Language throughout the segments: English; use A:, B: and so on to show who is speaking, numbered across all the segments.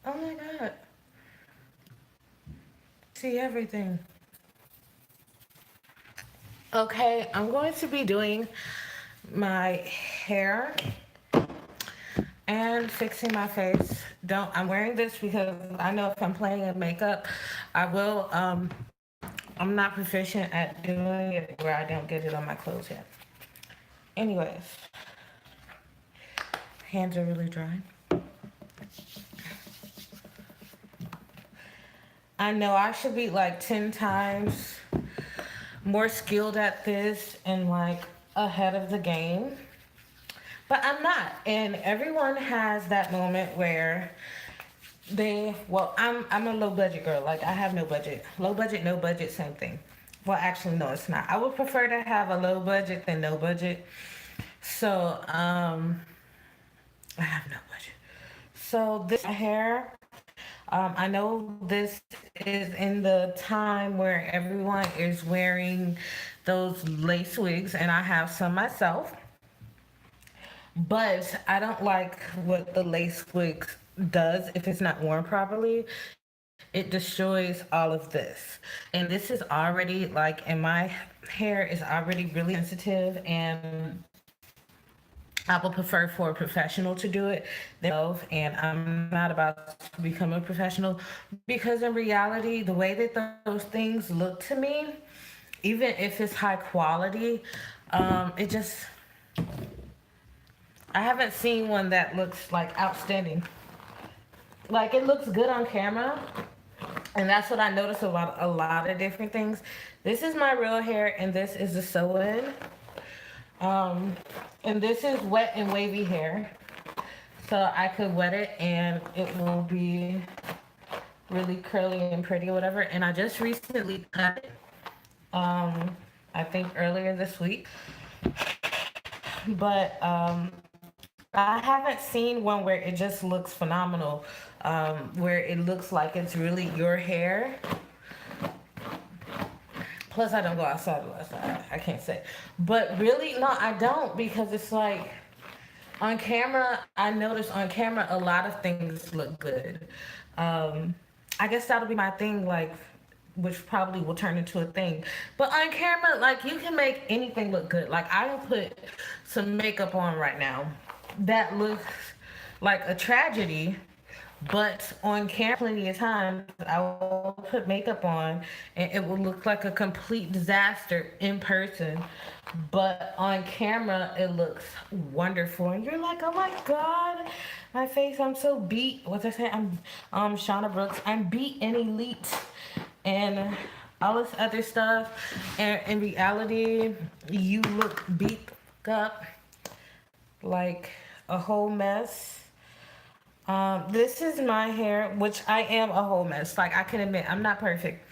A: Oh my god. See everything. Okay, I'm going to be doing my hair and fixing my face. Don't I'm wearing this because I know if I'm playing in makeup, I will I'm not proficient at doing it where I don't get it on my clothes yet. Anyways, hands are really dry. I know I should be like 10 times more skilled at this and like ahead of the game. But I'm not. And everyone has that moment where I'm a low budget girl. Like I have no budget. Low budget, no budget, same thing. Well, actually no, it's not. I would prefer to have a low budget than no budget. So, I have no budget. So this hair, I know this is in the time where everyone is wearing those lace wigs, and I have some myself. But I don't like what the lace wig does if it's not worn properly. It destroys all of this. And this is already like, and my hair is already really sensitive, and I would prefer for a professional to do it themselves, and I'm not about to become a professional because in reality, the way that those things look to me, even if it's high quality, it just I haven't seen one that looks like outstanding. Like it looks good on camera, and that's what I notice about a lot of different things. This is my real hair, and this is the sew-in. Um, and this is wet and wavy hair. So I could wet it and it will be really curly and pretty or whatever. And I just recently cut it. I think earlier this week. But I haven't seen one where it just looks phenomenal. Where it looks like it's really your hair. Plus, I don't go outside unless I can't say. But really, no, I don't because it's like on camera, I notice on camera a lot of things look good. Um, I guess that'll be my thing, like, which probably will turn into a thing. But on camera, like, you can make anything look good. Like, I will put some makeup on right now that looks like a tragedy, but on camera, plenty of times, I will put makeup on and it will look like a complete disaster in person. But on camera, it looks wonderful. And you're like, oh my God, my face, I'm so beat. What's I say? I'm Shauna Brooks. I'm beat and elite and all this other stuff. And in reality, you look beat up like a whole mess. This is my hair, which I am a whole mess. Like I can admit, I'm not perfect.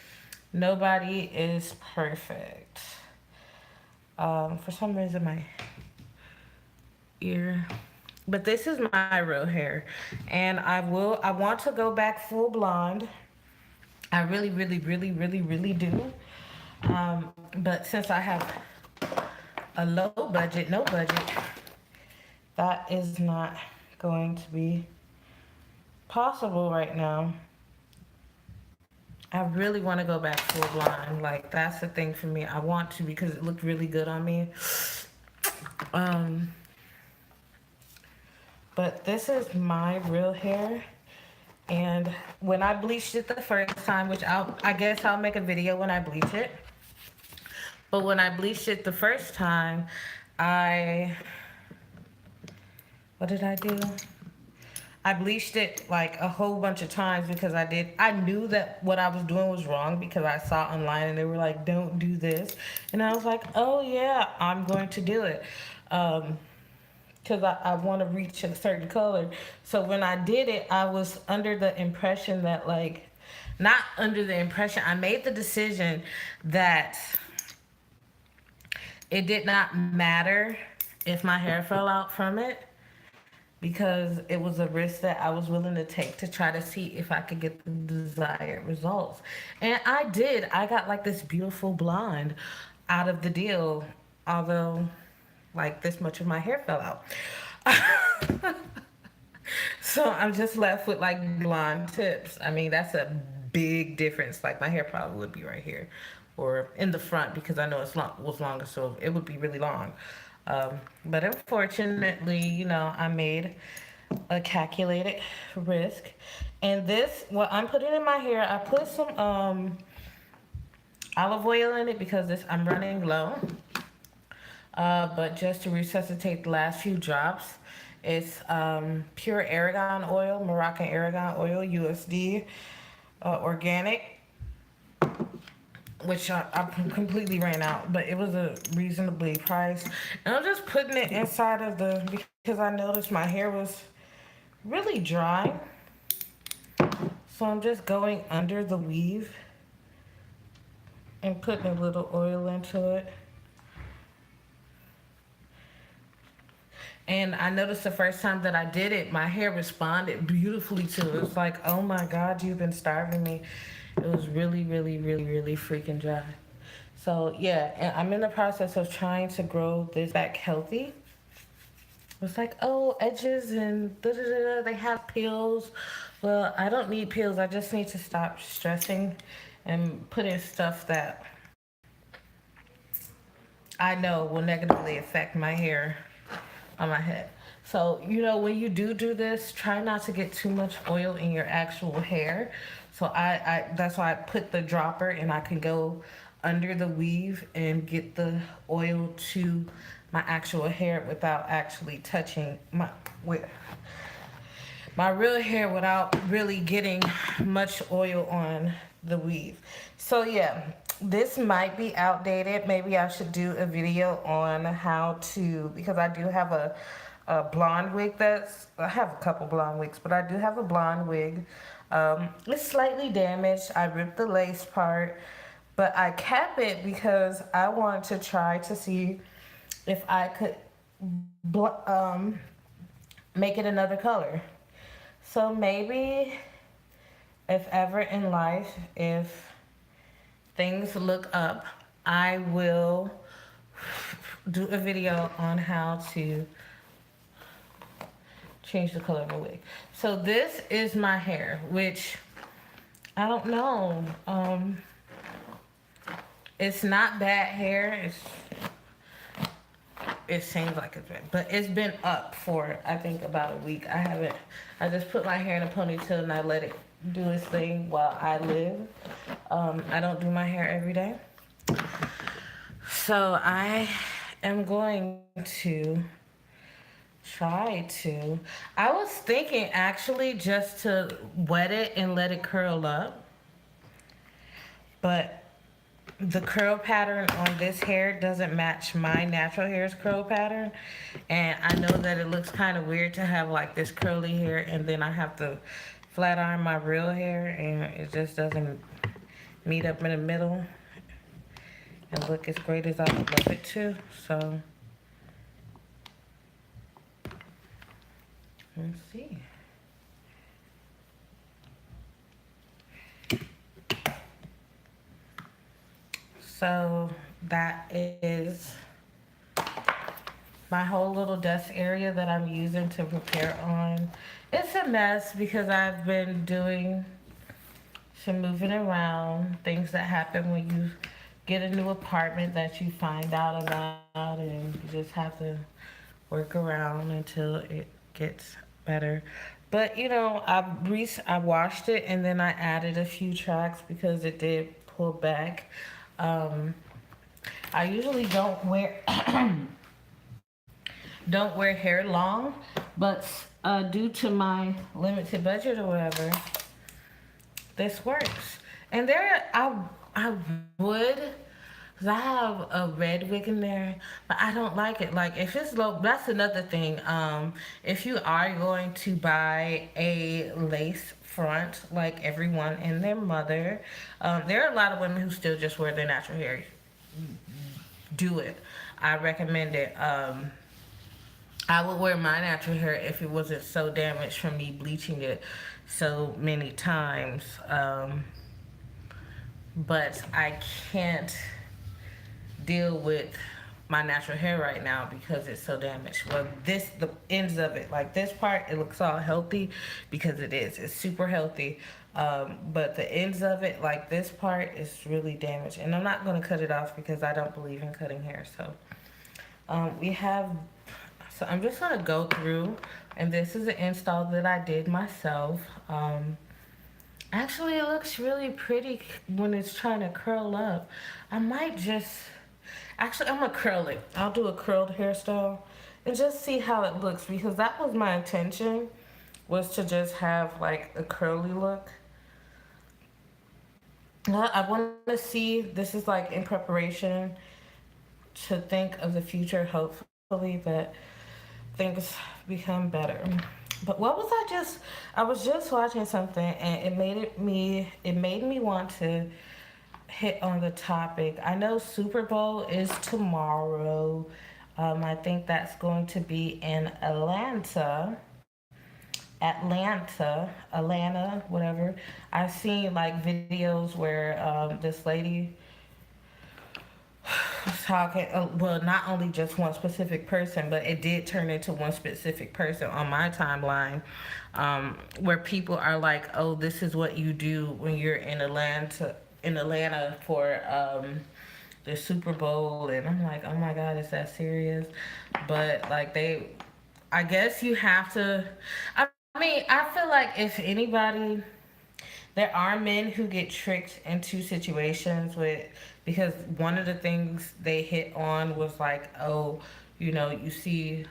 A: Nobody is perfect. For some reason, my ear. But this is my real hair, and I want to go back full blonde. I really, really, really, really, really do. But since I have a low budget, no budget, that is not going to be possible right now. I really want to go back full blonde. Like that's the thing for me. I want to because it looked really good on me. Um, but this is my real hair. And when I bleached it the first time, which I guess I'll make a video when I bleach it. But when I bleached it the first time, I what did I do? I bleached it like a whole bunch of times because I knew that what I was doing was wrong because I saw online and they were like, don't do this. And I was like, oh yeah, I'm going to do it. Because I want to reach a certain color. So when I did it, I was under the impression that like, not under the impression, I made the decision that it did not matter if my hair fell out from it because it was a risk that I was willing to take to try to see if I could get the desired results. And I did. I got like this beautiful blonde out of the deal, although like this much of my hair fell out. So I'm just left with like blonde tips. I mean, that's a big difference. Like my hair probably would be right here or in the front because I know was longer, so it would be really long. But unfortunately, I made a calculated risk. And this, what I'm putting in my hair, I put some olive oil in it because I'm running low. But just to resuscitate the last few drops, it's pure argan oil, Moroccan argan oil, USD, organic, which I completely ran out, but it was a reasonably priced. And I'm just putting it inside of because I noticed my hair was really dry. So I'm just going under the weave and putting a little oil into it. And I noticed the first time that I did it, my hair responded beautifully to it. It was like, oh my God, you've been starving me. It was really, really, really, really freaking dry. So yeah, and I'm in the process of trying to grow this back healthy. It's like, oh, edges and da da da, they have pills. Well, I don't need pills. I just need to stop stressing and put in stuff that I know will negatively affect my hair on my head. So, when you do this, try not to get too much oil in your actual hair. So I that's why I put the dropper and I can go under the weave and get the oil to my actual hair without actually touching my real hair without really getting much oil on the weave. So yeah, this might be outdated. Maybe I should do a video on how to, because I do have a blonde wig I have a couple blonde wigs, but I do have a blonde wig. It's slightly damaged. I ripped the lace part, but I kept it because I want to try to see if I could make it another color. So maybe if ever in life, if things look up, I will do a video on how to change the color of my wig. So this is my hair, which I don't know. It's not bad hair. It seems like it's been, but it's been up for I think about a week. I just put my hair in a ponytail and I let it do its thing while I live. I don't do my hair every day. So I am going to I was thinking actually just to wet it and let it curl up. But the curl pattern on this hair doesn't match my natural hair's curl pattern. And I know that it looks kind of weird to have like this curly hair and then I have to flat iron my real hair and it just doesn't meet up in the middle and look as great as I would love it to. So let's see. So that is my whole little desk area that I'm using to prepare on. It's a mess because I've been doing some moving around, things that happen when you get a new apartment that you find out about and you just have to work around until it gets better. But I washed it and then I added a few tracks because it did pull back. I usually don't wear hair long, but due to my limited budget or whatever, this works. And I would, cause I have a red wig in there, but I don't like it. Like if it's low, that's another thing. If you are going to buy a lace front, like everyone and their mother, there are a lot of women who still just wear their natural hair. Do it. I recommend it. I would wear my natural hair if it wasn't so damaged from me bleaching it so many times. But I can't deal with my natural hair right now because it's so damaged. Well, the ends of it, like this part, it looks all healthy because it is. It's super healthy. But the ends of it, like this part, is really damaged. And I'm not going to cut it off because I don't believe in cutting hair. So we have, so I'm just going to go through, and this is an install that I did myself. Actually, it looks really pretty when it's trying to curl up. I might just, actually, I'm gonna curl it. I'll do a curled hairstyle and just see how it looks because that was my intention, was to just have like a curly look. I want to see, this is like in preparation to think of the future, hopefully that things become better. But what was I was just watching something and it made me want to hit on the topic. I know Super Bowl is tomorrow. I think that's going to be in Atlanta, whatever. I've seen like videos where this lady was talking, well, not only just one specific person, but it did turn into one specific person on my timeline, where people are like, "Oh, this is what you do when you're in Atlanta for the Super Bowl," and I'm like, "Oh my God, is that serious?" But like I guess you have to. I mean, I feel like if anybody, there are men who get tricked into situations with, because one of the things they hit on was like, oh, you see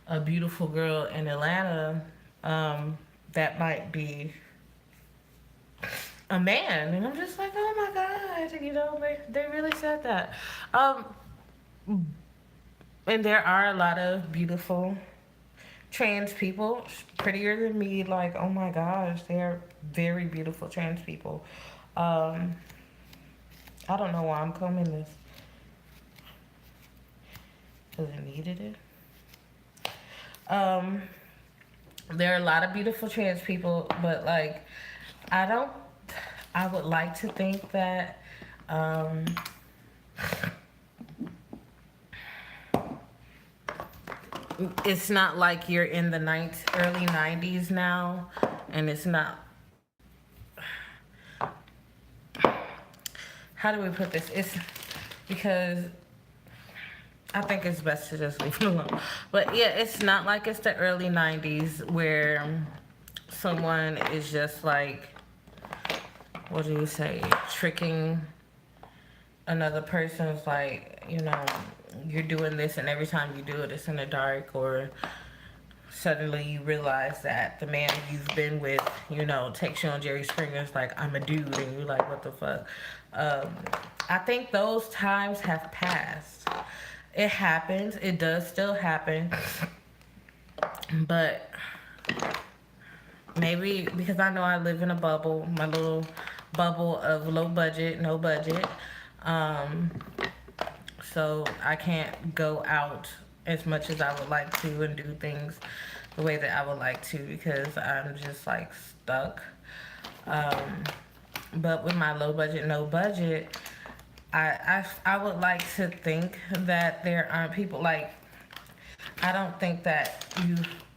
A: a beautiful girl in Atlanta, that might be a man, and I'm just like, oh my God, they really said that. Um, and there are a lot of beautiful trans people, prettier than me. Like, oh my gosh, they're very beautiful trans people. Um, I don't know why I'm combing this. Because it needed it. Um, there are a lot of beautiful trans people, but like, I don't. I would like to think that. It's not like you're in the early 90s now, and it's not. How do we put this? It's because I think it's best to just leave it alone. But yeah, it's not like it's the early 90s where someone is just like, what do you say, tricking another person's like, you're doing this and every time you do it, it's in the dark, or suddenly you realize that the man you've been with, takes you on Jerry Springer's like, I'm a dude, and you're like, what the fuck? I think those times have passed. It happens. It does still happen. But maybe because I know I live in a bubble, my little bubble of low budget, no budget. So I can't go out as much as I would like to and do things the way that I would like to because I'm just like stuck. But with my low budget, no budget, I would like to think that there aren't people like, I don't think that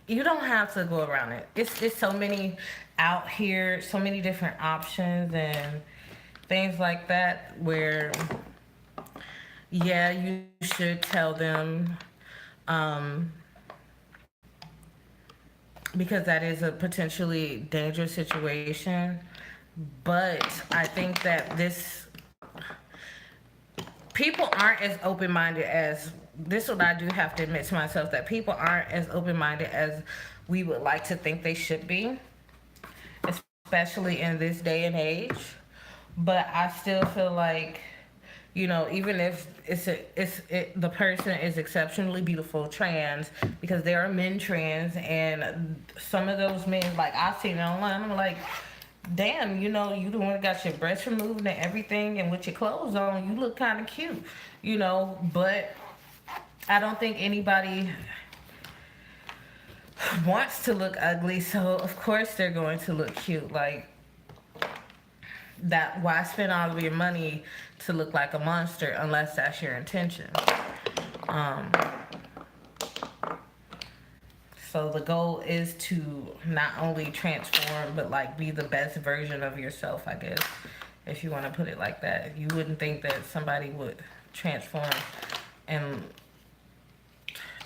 A: you don't have to go around it. It's so many out here, so many different options and things like that where, yeah, you should tell them, because that is a potentially dangerous situation. But I think that people aren't as open-minded as, this is what I do have to admit to myself, that people aren't as open-minded as we would like to think they should be, especially in this day and age. But I still feel like, even if the person is exceptionally beautiful, trans, because there are men trans, and some of those men, like I've seen it online, I'm like, damn, you the one that got your breasts removed and everything, and with your clothes on, you look kind of cute, but I don't think anybody wants to look ugly, so of course they're going to look cute. Like, that, why spend all of your money to look like a monster unless that's your intention? Um, so the goal is to not only transform, but like be the best version of yourself, I guess, if you want to put it like that. You wouldn't think that somebody would transform, and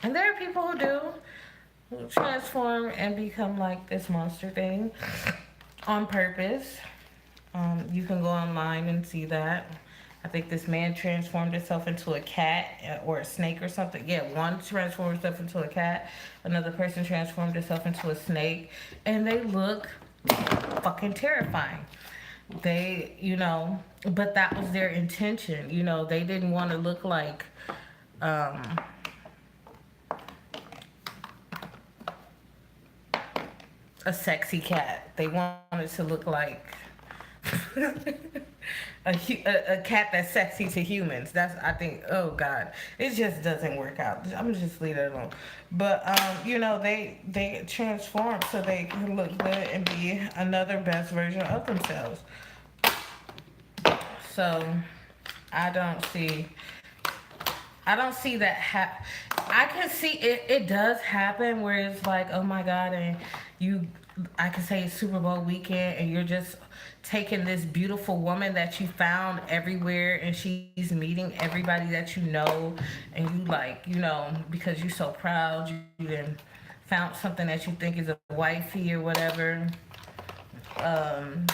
A: and there are people who do, who transform and become like this monster thing on purpose. You can go online and see that. I think this man transformed himself into a cat or a snake or something. Yeah, one transformed himself into a cat. Another person transformed himself into a snake. And they look fucking terrifying. They, but that was their intention. They didn't want to look like um, a sexy cat. They wanted to look like a cat that's sexy to humans. That's, I think. Oh God, it just doesn't work out. I'm just leave it alone. But they transform so they can look good and be another best version of themselves. So I don't see. I don't see that I can see it. It does happen where it's like, oh my God, and you. I can say it's Super Bowl weekend, and you're just taking this beautiful woman that you found everywhere, and she's meeting everybody that you know, and you like, because you're so proud, you then found something that you think is a wifey or whatever, and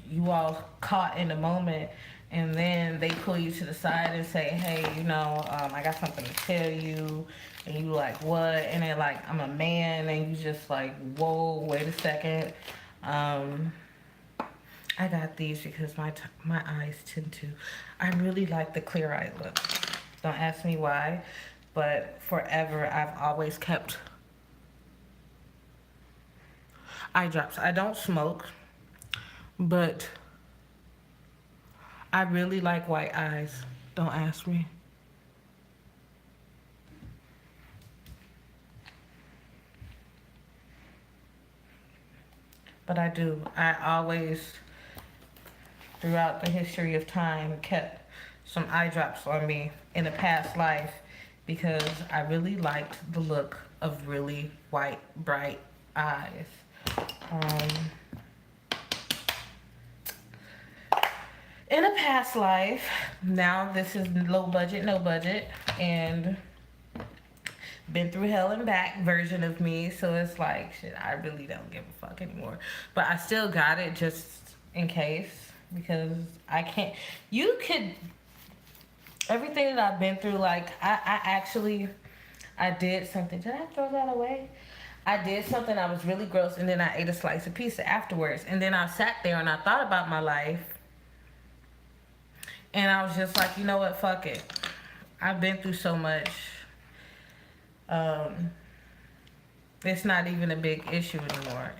A: you all caught in the moment, and then they pull you to the side and say, hey, I got something to tell you. And you like, what? And they're like, I'm a man. And you just like, whoa, wait a second. I got these because my eyes tend to. I really like the clear eye look. Don't ask me why. But forever, I've always kept eye drops. I don't smoke. But I really like white eyes. Don't ask me. But I do. I always, throughout the history of time, kept some eye drops on me in a past life because I really liked the look of really white, bright eyes. Um, in a past life, now this is low budget, no budget, and been through hell and back version of me. So it's like, shit, I really don't give a fuck anymore. But I still got it just in case because I can't. You could. Everything that I've been through, like, I did something. Did I throw that away? I did something. I was really gross, and then I ate a slice of pizza afterwards. And then I sat there and I thought about my life. And I was just like, you know what? Fuck it. I've been through so much. Um, it's not even a big issue anymore,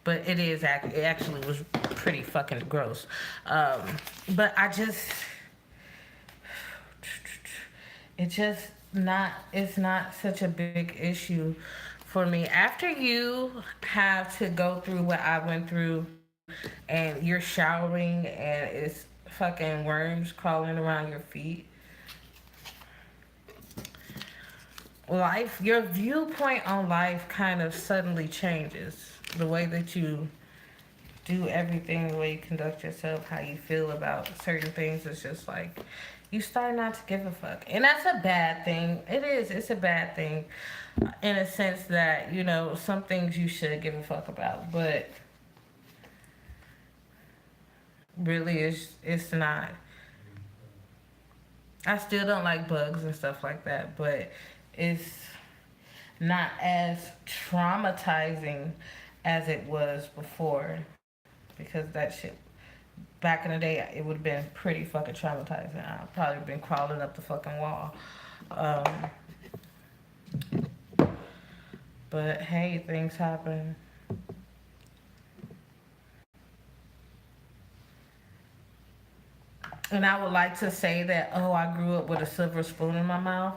A: but it is. It actually was pretty fucking gross. But it's not such a big issue for me. After you have to go through what I went through, and you're showering and it's fucking worms crawling around your feet. Your viewpoint on life kind of suddenly changes. The way that you do everything, the way you conduct yourself, how you feel about certain things, it's just like you start not to give a fuck. And that's a bad thing. It is. It's a bad thing in a sense that, some things you should give a fuck about. But really, it's not. I still don't like bugs and stuff like that, but it's not as traumatizing as it was before because that shit back in the day it would have been pretty fucking traumatizing. I've probably been crawling up the fucking wall. But hey, things happen. And I would like to say that, oh, I grew up with a silver spoon in my mouth.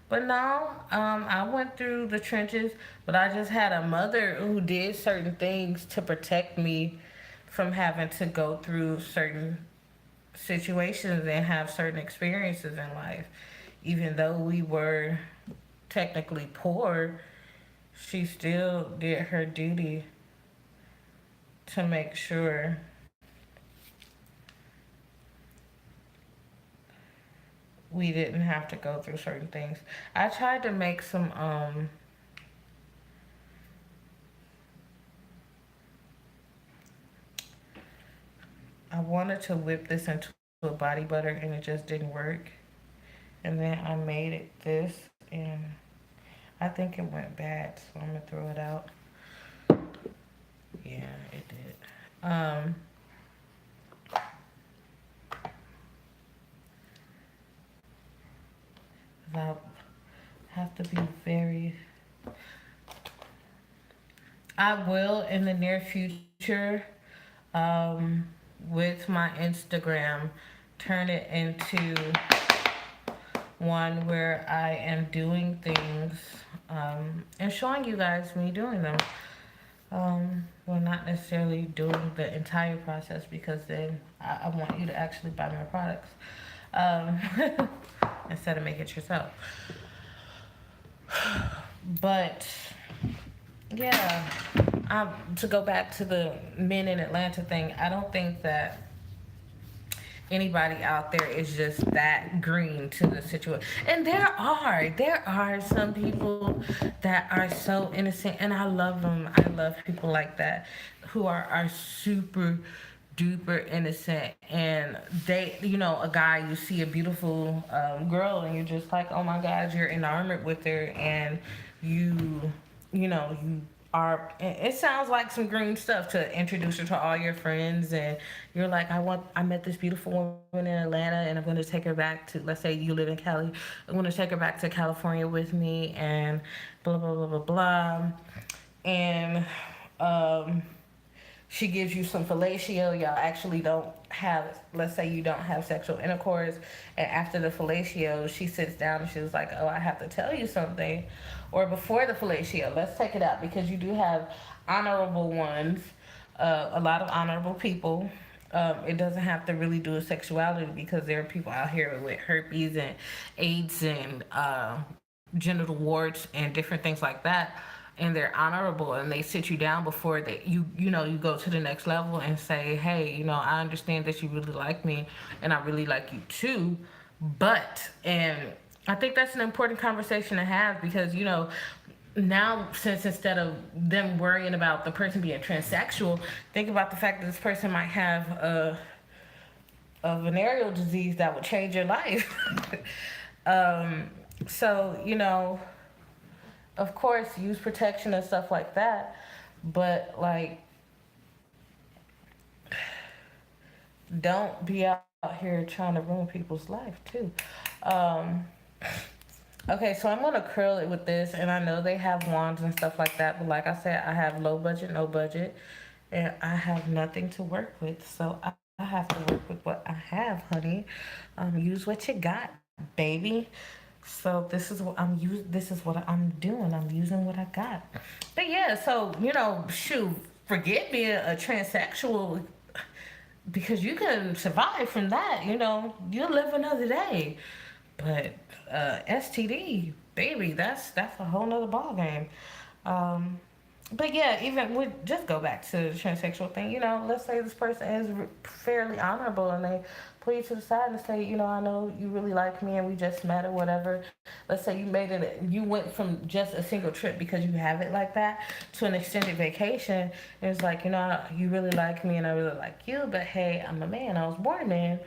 A: But no, I went through the trenches, but I just had a mother who did certain things to protect me from having to go through certain situations and have certain experiences in life. Even though we were technically poor, she still did her duty to make sure we didn't have to go through certain things. I tried to make some I wanted to whip this into a body butter and it just didn't work. And then I made it this and I think it went bad, so I'm gonna throw it out. Yeah, it did. I have to be very. I will in the near future, um, with my Instagram, turn it into one where I am doing things and showing you guys me doing them. Well, not necessarily doing the entire process because then I want you to actually buy my products um, instead of make it yourself. But yeah, to go back to the men in Atlanta thing, I don't think that anybody out there is just that green to the situation. And there are some people that are so innocent, and I love them. I love people like that who are super duper innocent, and they, a guy, you see a beautiful girl and you're just like, oh my god, you're enamored with her, and you you are, it sounds like some green stuff to introduce her to all your friends, and you're like, I met this beautiful woman in Atlanta and I'm going to take her back to, let's say you live in Cali, I'm going to take her back to California with me, and blah blah blah blah blah, and um she gives you some fellatio. Y'all actually don't have, let's say you don't have sexual intercourse, and after the fellatio she sits down and she's like, oh, I have to tell you something. Or before the fellatio, let's take it out because you do have honorable ones, a lot of honorable people. It doesn't have to really do with sexuality because there are people out here with herpes and AIDS and genital warts and different things like that, and they're honorable, and they sit you down before they, you go to the next level and say, hey, I understand that you really like me and I really like you too, but, and I think that's an important conversation to have because now, since instead of them worrying about the person being transsexual, think about the fact that this person might have a venereal disease that would change your life. um, so, of course, use protection and stuff like that. But, like, don't be out here trying to ruin people's life, too. Um, okay, so I'm going to curl it with this. And I know they have wands and stuff like that. But, like I said, I have low budget, no budget. And I have nothing to work with. So, I have to work with what I have, honey. Use what you got, baby. So this is what I'm using. This is what I'm doing. I'm using what I got. But yeah, so shoot, forget being a transsexual because you can survive from that. You'll live another day. But STD, baby, that's a whole nother ball game. Um, but yeah, even we just go back to the transsexual thing. Let's say this person is fairly honorable and they pull you to the side and say, I know you really like me and we just met or whatever. Let's say you went from just a single trip because you have it like that to an extended vacation. And it's like, you really like me and I really like you, but hey, I'm a man. I was born a man.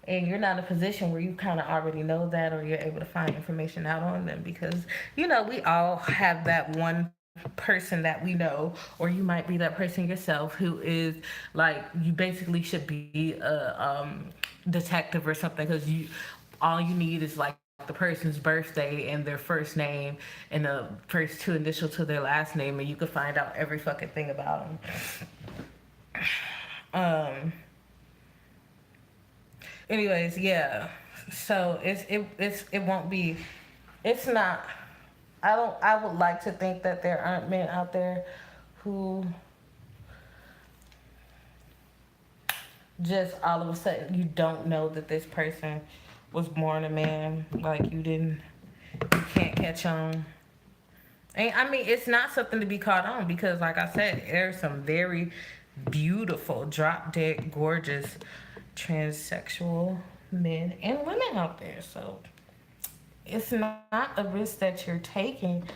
A: And you're not in a position where you kind of already know that, or you're able to find information out on them because, we all have that one person that we know, or you might be that person yourself who is like, you basically should be a detective or something because all you need is like the person's birthday and their first name and the first two initials to their last name, and you can find out every fucking thing about them. Anyways, yeah. So it won't be. It's not. I would like to think that there aren't men out there who just all of a sudden you don't know that this person was born a man. Like you can't catch on. And I mean, it's not something to be caught on because, like I said, there's some very beautiful, drop dead, gorgeous transsexual men and women out there. So it's not a risk that you're taking.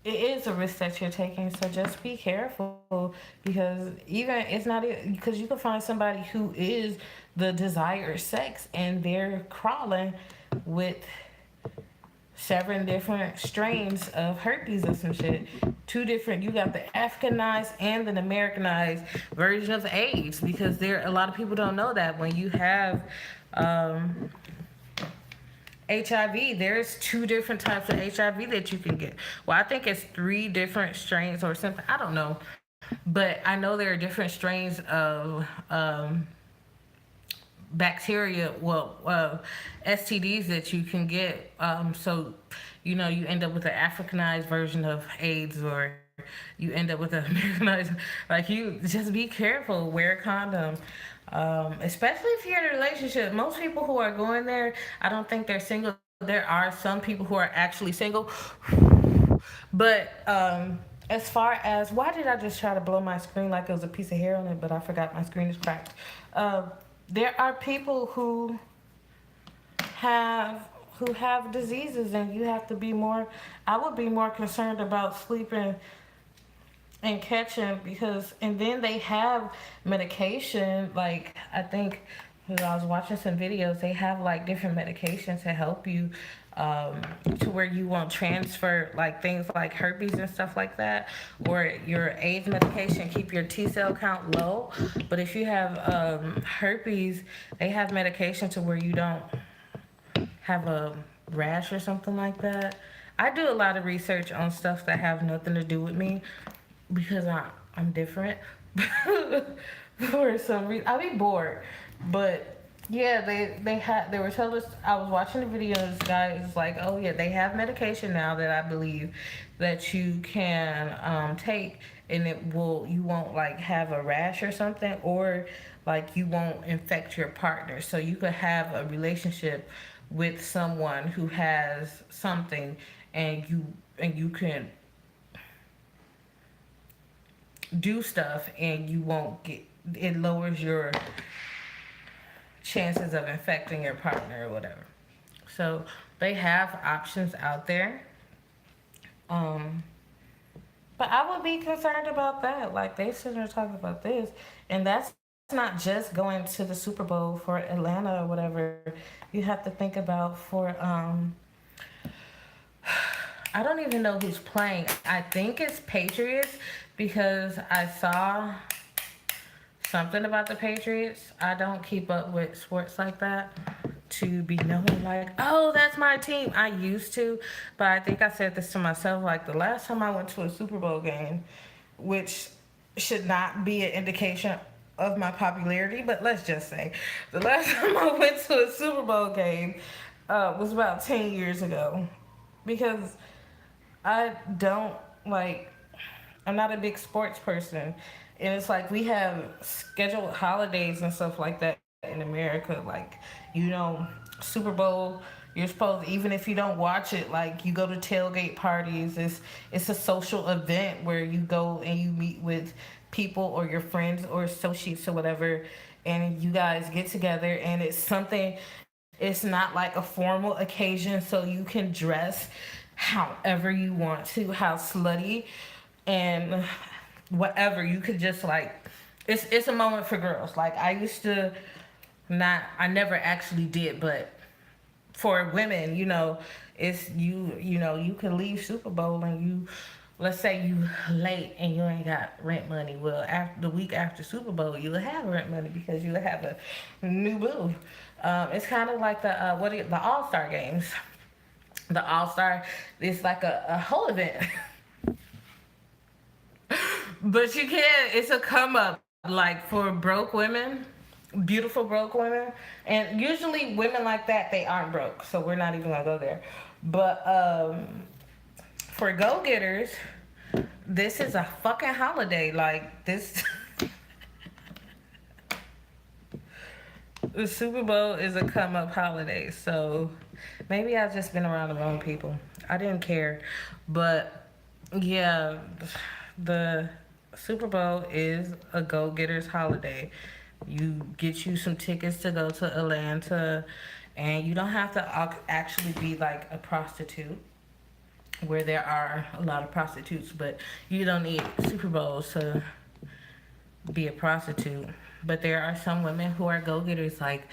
A: It is a risk that you're taking. So just be careful because even it's not because you can find somebody who is the desired sex and they're crawling with 7 different strains of herpes or some shit. 2 different. You got the Africanized and an Americanized version of AIDS because there a lot of people don't know that when you have um, HIV, there's 2 different types of HIV that you can get. Well, I think it's 3 different strains or something. I don't know, but I know there are different strains of bacteria, STDs that you can get. So, you end up with an Africanized version of AIDS, or you end up with an Americanized. Like, you just be careful. Wear a condom. Especially if you're in a relationship. Most people who are going there, I don't think they're single. There are some people who are actually single. But as far as why did I just try to blow my screen like it was a piece of hair on it, but I forgot my screen is cracked. There are people have who have diseases, and you have to be more. I would be more concerned about sleeping and catching because, and then they have medication. Like I think, because I was watching some videos, they have like different medications to help you to where you won't transfer like things like herpes and stuff like that, or your AIDS medication keep your T cell count low. But if you have herpes, they have medication to where you don't have a rash or something like that. I do a lot of research on stuff that have nothing to do with me because I'm different. For some reason, I be bored, but yeah, they were telling us. I was watching the video. And this guy is like, oh yeah, they have medication now that I believe that you can take, and you won't like have a rash or something, or like you won't infect your partner. So you could have a relationship with someone who has something, and you can do stuff, and you won't get it lowers your chances of infecting your partner or whatever. So they have options out there. Um, but I would be concerned about that. Like they sitting there talking about this, and that's not just going to the Super Bowl for Atlanta or whatever. You have to think about for I don't even know who's playing. I think it's Patriots because I saw something about the Patriots. I don't keep up with sports like that to be knowing like, oh, that's my team. I used to, but I think I said this to myself like the last time I went to a Super Bowl game, which should not be an indication of my popularity, but let's just say the last time I went to a Super Bowl game was about 10 years ago because I don't like, I'm not a big sports person. And it's like we have scheduled holidays and stuff like that in America. Like, Super Bowl, you're supposed, even if you don't watch it, like you go to tailgate parties. It's a social event where you go and you meet with people or your friends or associates or whatever, and you guys get together, and it's something. It's not like a formal occasion, so you can dress however you want to, how slutty and whatever. You could just like, it's a moment for girls. Like I used to not, I never actually did, but for women, it's you can leave Super Bowl and let's say you late and you ain't got rent money. Well, after the week after Super Bowl, you'll have rent money because you'll have a new boo. It's kind of like the All Star games. The All Star is like a whole event. But you can't, it's a come up like for broke women, beautiful broke women. And usually women like that, they aren't broke. So we're not even gonna go there. But for go getters, this is a fucking holiday. Like this. the Super Bowl is a come up holiday, so maybe I've just been around the wrong people. I didn't care, but yeah, the Super Bowl is a go getters holiday. You get you some tickets to go to Atlanta, and you don't have to actually be like a prostitute, where there are a lot of prostitutes, but you don't need Super Bowls to be a prostitute. But there are some women who are go getters. Like,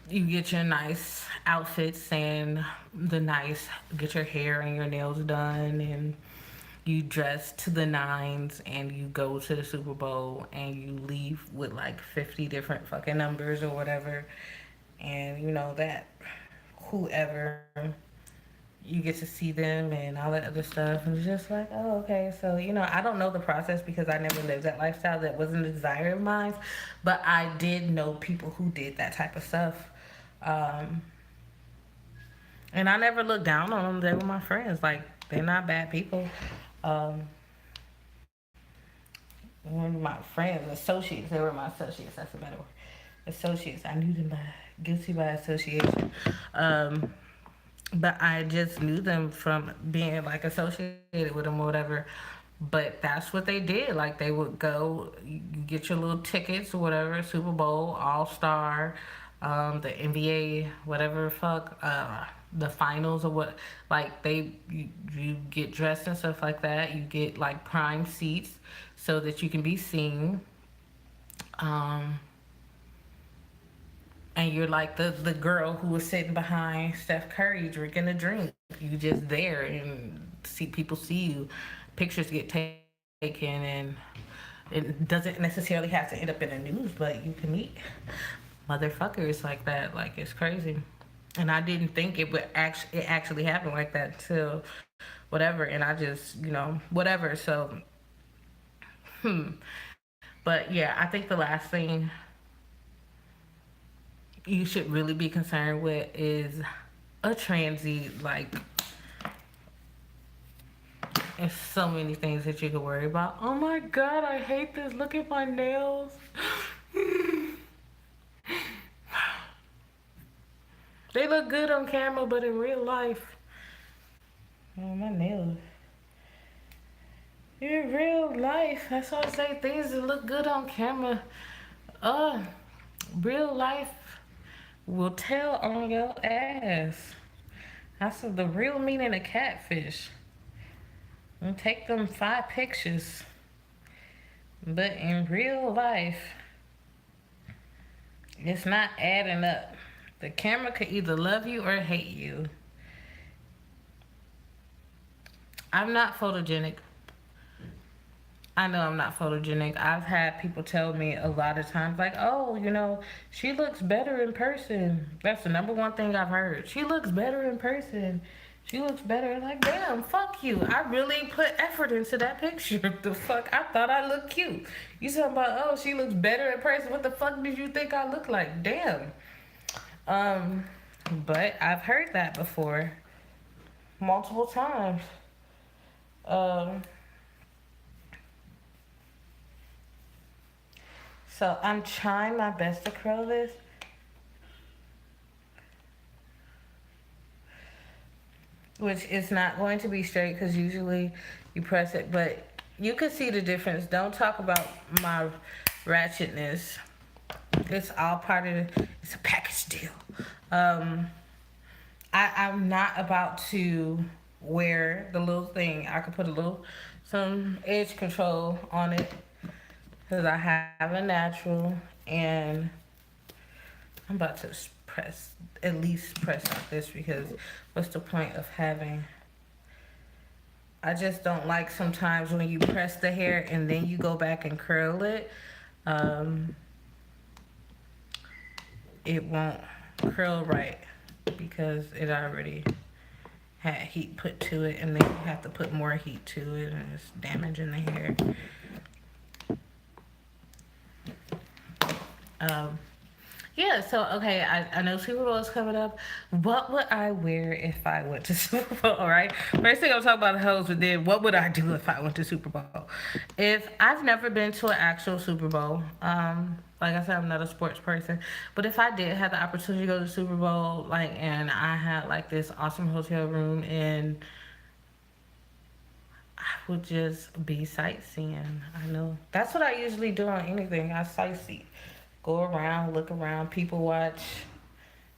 A: you get your nice outfits and get your hair and your nails done, and you dress to the nines, and you go to the Super Bowl, and you leave with like 50 different fucking numbers or whatever. And you know that whoever, you get to see them and all that other stuff, and it's just like, oh, okay. So I don't know the process because I never lived that lifestyle. That wasn't a desire of mine, but I did know people who did that type of stuff. um and I never looked down on them. They were my friends. Like, they're not bad people. um One of my friends, associates, they were my associates, that's a better word. Associates, I knew them by guilty by association. um but I just knew them from being like associated with them or whatever. But that's what they did. Like, they would go, you get your little tickets or whatever, Super Bowl, All Star, the NBA, whatever the fuck, the finals or what. Like, you get dressed and stuff like that. You get like prime seats so that you can be seen. Um, and you're like the girl who was sitting behind Steph Curry drinking a drink. You just there and people see you. Pictures get taken, and it doesn't necessarily have to end up in the news, but you can meet motherfuckers like that. Like, it's crazy. And I didn't think it actually happened like that till whatever, and I just whatever. So but yeah, I think the last thing you should really be concerned with is a transy. Like, there's so many things that you could worry about. Oh my god, I hate this. Look at my nails. They look good on camera, but in real life, oh, my nails. In real life, that's why I say things that look good on camera. Uh, Real life will tell on your ass. That's the real meaning of catfish. And take them 5 pictures. But in real life, it's not adding up. The camera could either love you or hate you. I'm not photogenic. I know I'm not photogenic. I've had people tell me a lot of times, like, oh, she looks better in person. That's the number one thing I've heard. She looks better in person. She looks better. Like, damn, fuck you. I really put effort into that picture. The fuck? I thought I looked cute. You talking about, oh, she looks better in person. What the fuck did you think I looked like? Damn. But I've heard that before. Multiple times. So I'm trying my best to curl this. Which is not going to be straight because usually you press it, but you can see the difference. Don't talk about my ratchetness. It's all part of it's a package deal. I'm not about to wear the little thing. I could put some edge control on it because I have a natural, and I'm about to at least press like this, because what's the point of having, I just don't like sometimes when you press the hair and then you go back and curl it, it won't curl right because it already had heat put to it, and then you have to put more heat to it, and it's damaging the hair. Yeah, so okay, I know Super Bowl is coming up. What would I wear if I went to Super Bowl, right? First thing I'm talking about the hoes, but then what would I do if I went to Super Bowl? If I've never been to an actual Super Bowl, Like I said, I'm not a sports person. But if I did have the opportunity to go to the Super Bowl, like, and I had like this awesome hotel room, and I would just be sightseeing. I know that's what I usually do on anything. I sightsee, go around, look around, people watch,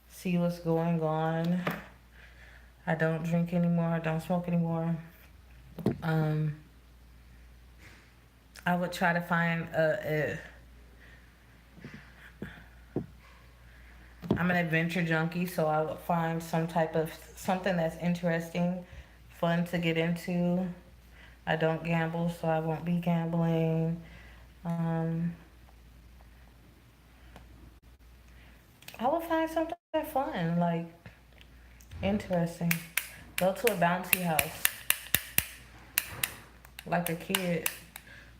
A: see what's going on. I don't drink anymore. I don't smoke anymore. Um, I would try to find I'm an adventure junkie, so I would find some type of something that's interesting, fun to get into. I don't gamble, so I won't be gambling. Um, I would find something fun, like interesting. Go to a bouncy house, like a kid.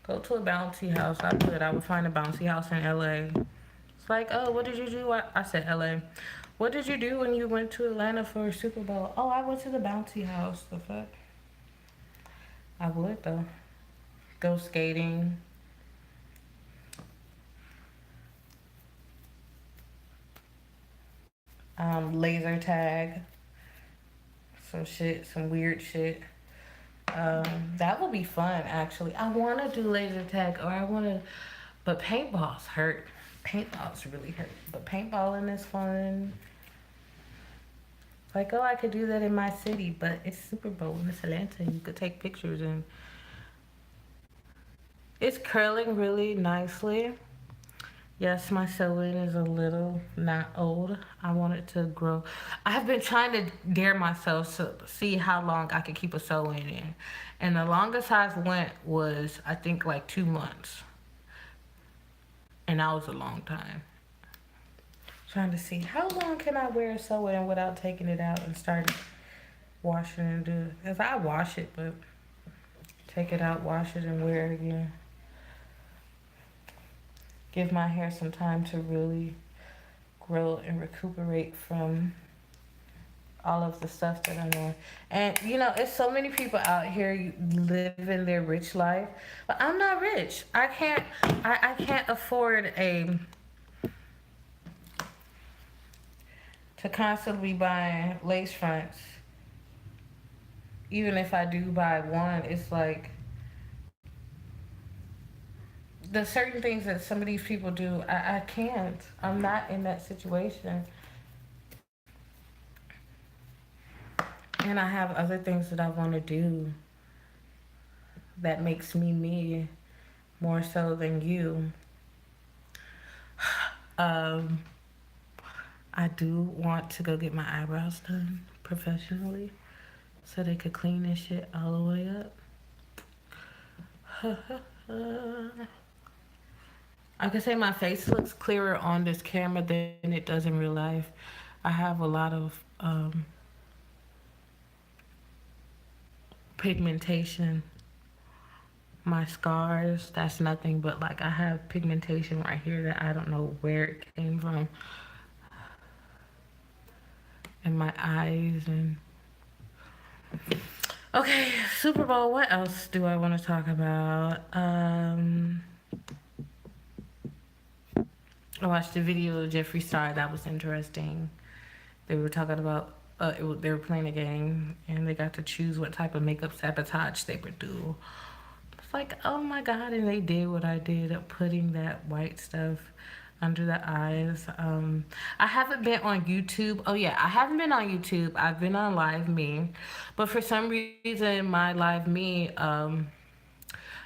A: Go to a bouncy house. I would find a bouncy house in LA. It's like, oh, what did you do? I said LA. What did you do when you went to Atlanta for Super Bowl? Oh, I went to the bouncy house. The fuck? I would though. Go skating. Laser tag. Some shit. Some weird shit. That would be fun actually. I want to do laser tag, or I want to, but paintballs hurt. Paintballs really hurt. But paintballing is fun. Like, oh, I could do that in my city, but it's Super Bowl and it's Atlanta. You could take pictures, and it's curling really nicely. Yes, my sewing is a little not old. I want it to grow. I have been trying to dare myself to see how long I could keep a sewing in. And the longest I've went was, I think, like 2 months. And that was a long time. Trying to see how long can I wear a sewing without taking it out and start washing and do it. Because I wash it, but take it out, wash it, and wear it again. Give my hair some time to really grow and recuperate from all of the stuff that I'm doing. And you know, it's so many people out here living their rich life, but I'm not rich. I can't afford a to constantly be buying lace fronts. Even if I do buy one, it's like the certain things that some of these people do, I can't. I'm not in that situation. And I have other things that I want to do that makes me me more so than you. Um, I do want to go get my eyebrows done professionally so they could clean this shit all the way up. I could say my face looks clearer on this camera than it does in real life. I have a lot of pigmentation. My scars, that's nothing, but like I have pigmentation right here that I don't know where it came from. And my eyes and okay, Super Bowl, what else do I want to talk about? I watched a video of Jeffree Star. That was interesting. They were talking about they were playing a game and they got to choose what type of makeup sabotage they would do. It's like, oh my god! And they did what I did of putting that white stuff under the eyes. I haven't been on YouTube. Oh yeah, I haven't been on YouTube. I've been on Live Me, but for some reason my Live Me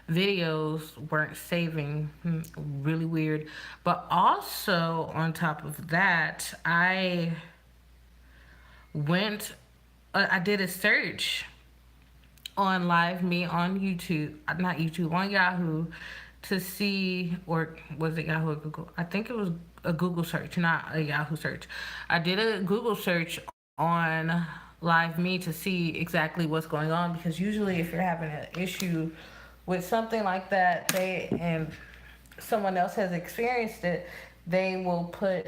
A: videos weren't saving. Really weird. But also on top of that, went I did a search on Live Me on YouTube, not YouTube, on Yahoo, to see, or was it Yahoo or Google? I think it was a Google search, not a Yahoo search. I did a Google search on Live Me to see exactly what's going on, because usually if you're having an issue with something like that, and someone else has experienced it, they will put,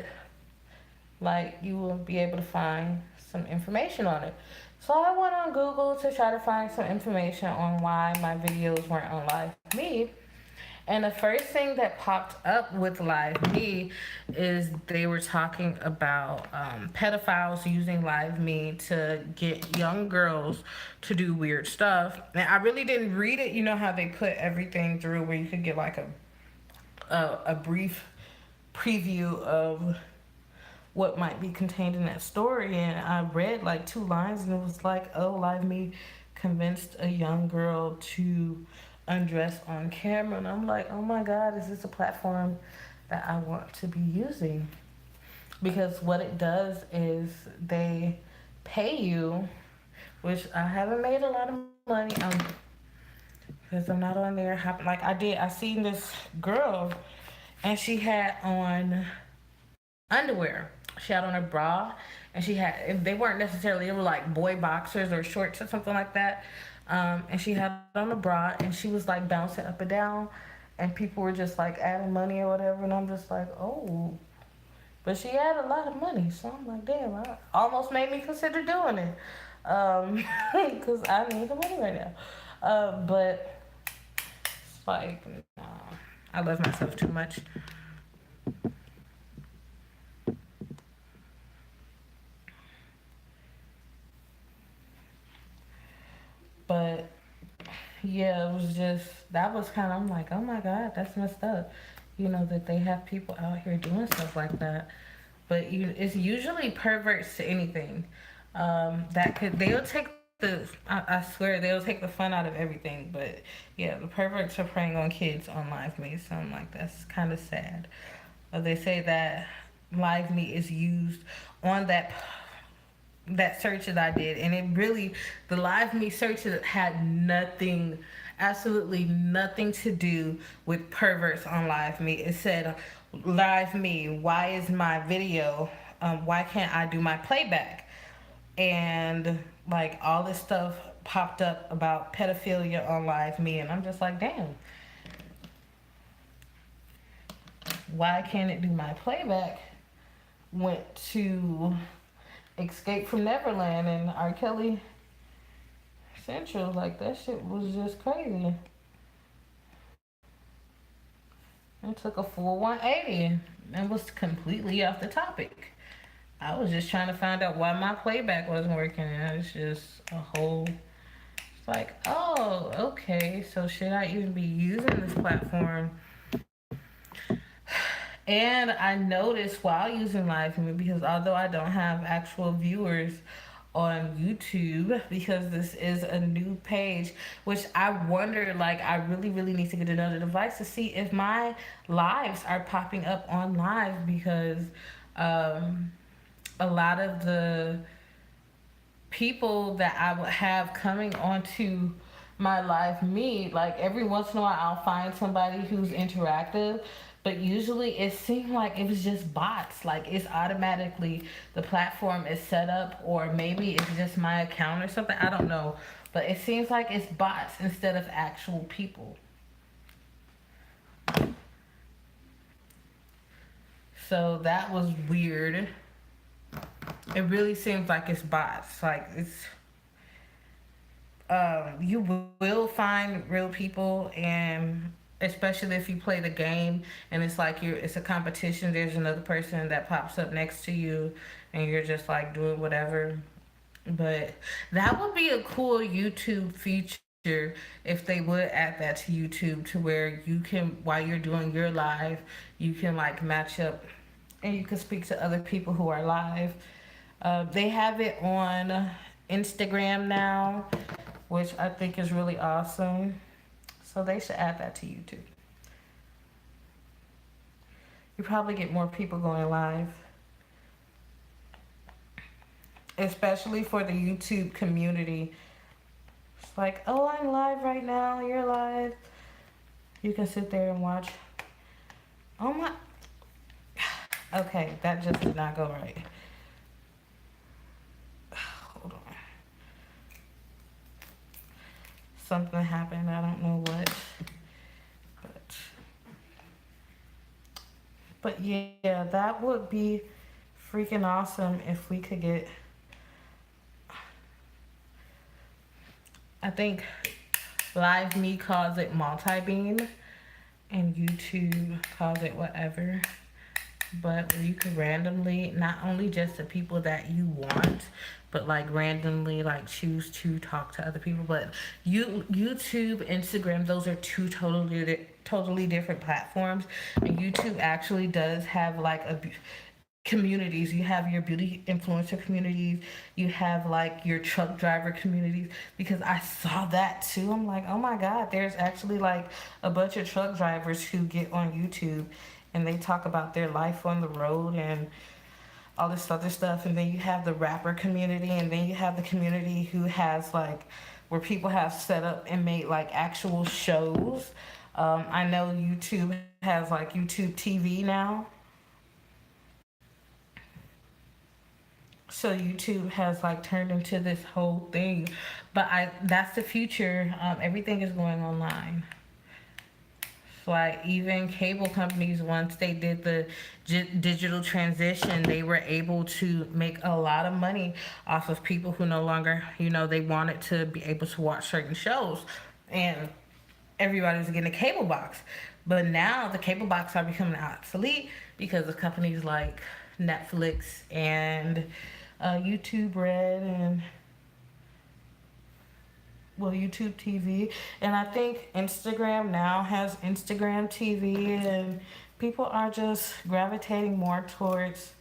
A: like, you will be able to find some information on it. So I went on Google to try to find some information on why my videos weren't on Live Me. And the first thing that popped up with Live Me is they were talking about pedophiles using Live Me to get young girls to do weird stuff. And I really didn't read it. You know how they put everything through where you could get like a brief preview of what might be contained in that story, and I read like two lines and it was like, oh, Live Me convinced a young girl to undress on camera, and I'm like, oh my god, is this a platform that I want to be using? Because what it does is they pay you, which I haven't made a lot of money because I'm not on there. Like I seen this girl and she had on underwear. She had on a bra, and they weren't necessarily, they were like boy boxers or shorts or something like that. And she had on a bra, and she was like bouncing up and down, and people were just like adding money or whatever, and I'm just like, oh. But she had a lot of money, so I'm like, damn, I almost made me consider doing it. Because I need the money right now. But it's like, nah, I love myself too much. But yeah, it was just, that was kind of, I'm like, oh my god, that's messed up. You know, that they have people out here doing stuff like that. But it's usually perverts to anything. They'll take I swear, they'll take the fun out of everything. But yeah, the perverts are preying on kids on Live Me, so I'm like, that's kind of sad. They say that Live Me is used on that search that I did, and it really, the Live Me search had nothing, absolutely nothing to do with perverts on Live Me. It said, Live Me, why is my video, why can't I do my playback? And like all this stuff popped up about pedophilia on Live Me, and I'm just like, damn, why can't it do my playback? Went to Escape from Neverland and R. Kelly Central. Like, that shit was just crazy. It took a full 180 and was completely off the topic. I was just trying to find out why my playback wasn't working, and it's just a whole. It's like, oh, okay, so should I even be using this platform? And I noticed while using Live Me, because although I don't have actual viewers on YouTube, because this is a new page, which I wonder, like, I really, really need to get another device to see if my lives are popping up on live, because a lot of the people that I would have coming onto my Live Me, like every once in a while I'll find somebody who's interactive, but usually it seemed like it was just bots. Like, it's automatically, the platform is set up, or maybe it's just my account or something, I don't know, but it seems like it's bots instead of actual people. So that was weird. It really seems like it's bots. Like, it's you will find real people, and especially if you play the game and it's like it's a competition, there's another person that pops up next to you and you're just like doing whatever. But that would be a cool YouTube feature if they would add that to YouTube, to where you can, while you're doing your live, you can like match up and you can speak to other people who are live. They have it on Instagram now, which I think is really awesome. So they should add that to YouTube. You probably get more people going live, especially for the YouTube community. It's like, oh, I'm live right now, you're live. You can sit there and watch. Oh my. Okay, that just did not go right. Hold on. Something happened, I don't know what. But yeah, that would be freaking awesome if we could get, I think Live Me calls it multi-beam. and YouTube calls it whatever. But where you can randomly, not only just the people that you want, but like randomly like choose to talk to other people. But YouTube, Instagram, those are two totally different platforms. And YouTube actually does have like a communities. You have your beauty influencer communities, you have like your truck driver communities, because I saw that too. I'm like, oh my god, there's actually like a bunch of truck drivers who get on YouTube and they talk about their life on the road and all this other stuff. And then you have the rapper community, and then you have the community who has like where people have set up and made like actual shows. I know YouTube has like YouTube TV now. So YouTube has like turned into this whole thing, but I that's the future. Everything is going online. So like even cable companies, once they did the digital transition, they were able to make a lot of money off of people who no longer, they wanted to be able to watch certain shows, and everybody's getting a cable box. But now the cable box are becoming obsolete because of companies like Netflix and YouTube Red and YouTube TV, and I think Instagram now has Instagram TV, and people are just gravitating more towards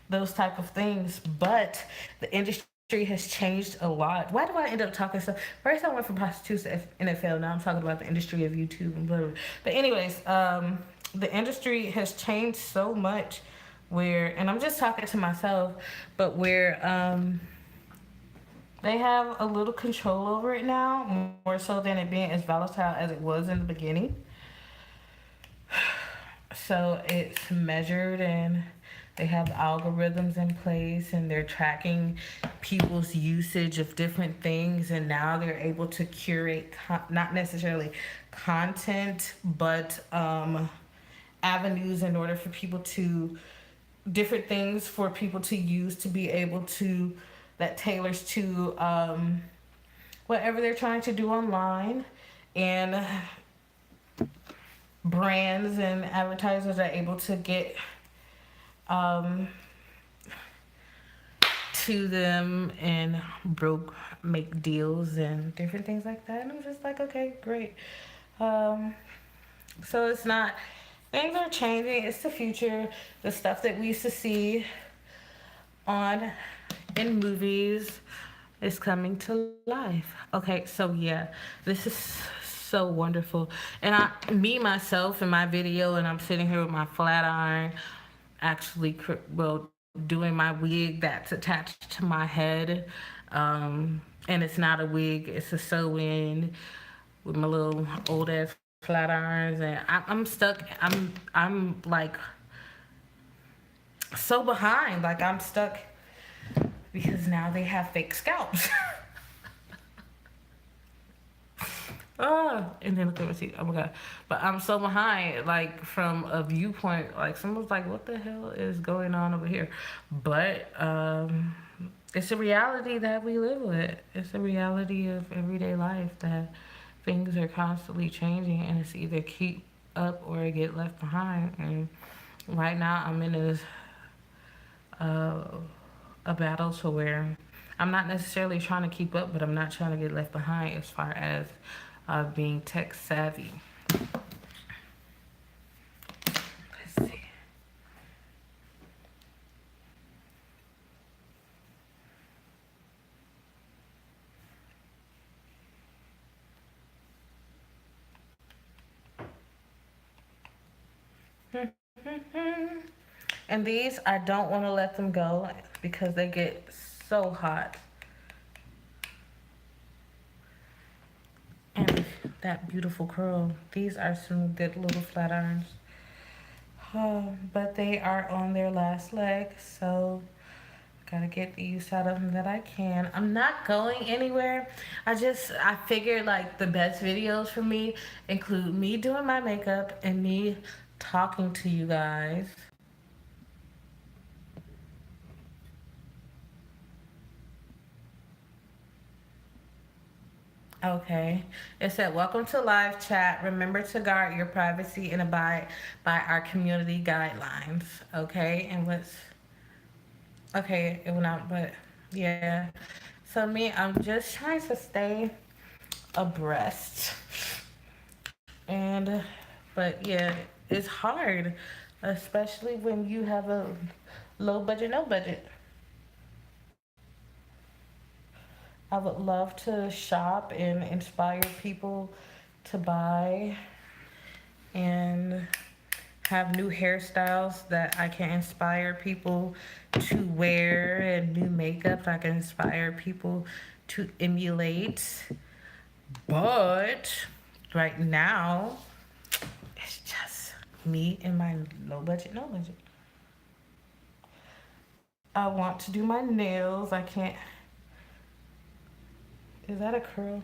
A: those type of things. But the industry has changed a lot. Why do I end up talking stuff? First, I went from prostitutes to NFL. Now I'm talking about the industry of YouTube and blah, blah. But anyways, the industry has changed so much. Where, and I'm just talking to myself, but where they have a little control over it now, more so than it being as volatile as it was in the beginning. So it's measured, and they have algorithms in place, and they're tracking people's usage of different things, and now they're able to curate not necessarily content, but avenues in order for people to different things for people to use to be able to that tailors to whatever they're trying to do online. And brands and advertisers are able to get um, to them and make deals and different things like that. And I'm just like, okay, great. Um, so it's not, things are changing. It's the future. The stuff that we used to see on in movies is coming to life. Okay, so yeah, this is so wonderful. And me myself in my video, and I'm sitting here with my flat iron, actually, doing my wig that's attached to my head. And it's not a wig; it's a sew-in with my little old ass flat irons, and I'm stuck. I'm like so behind. Like I'm stuck because now they have fake scalps. Oh, and then look at my teeth. Oh my god! But I'm so behind, like from a viewpoint. Like someone's like, "What the hell is going on over here?" But it's a reality that we live with. It's a reality of everyday life that things are constantly changing, and it's either keep up or get left behind. And right now, I'm in uh, a battle to where I'm not necessarily trying to keep up, but I'm not trying to get left behind as far as being tech savvy. Let's see. And these, I don't want to let them go because they get so hot. And that beautiful curl. These are some good little flat irons. But they are on their last leg, so gotta get the use out of them that I can. I'm not going anywhere. I figured like the best videos for me include me doing my makeup and me talking to you guys. Okay. It said, welcome to live chat. Remember to guard your privacy and abide by our community guidelines. Okay. And what's, okay, it went out, but yeah. So, me, I'm just trying to stay abreast. And, but yeah, it's hard, especially when you have a low budget, no budget. I would love to shop and inspire people to buy and have new hairstyles that I can inspire people to wear and new makeup I can inspire people to emulate. But right now, it's just me and my low budget, no budget. I want to do my nails. I can't. Is that a curl?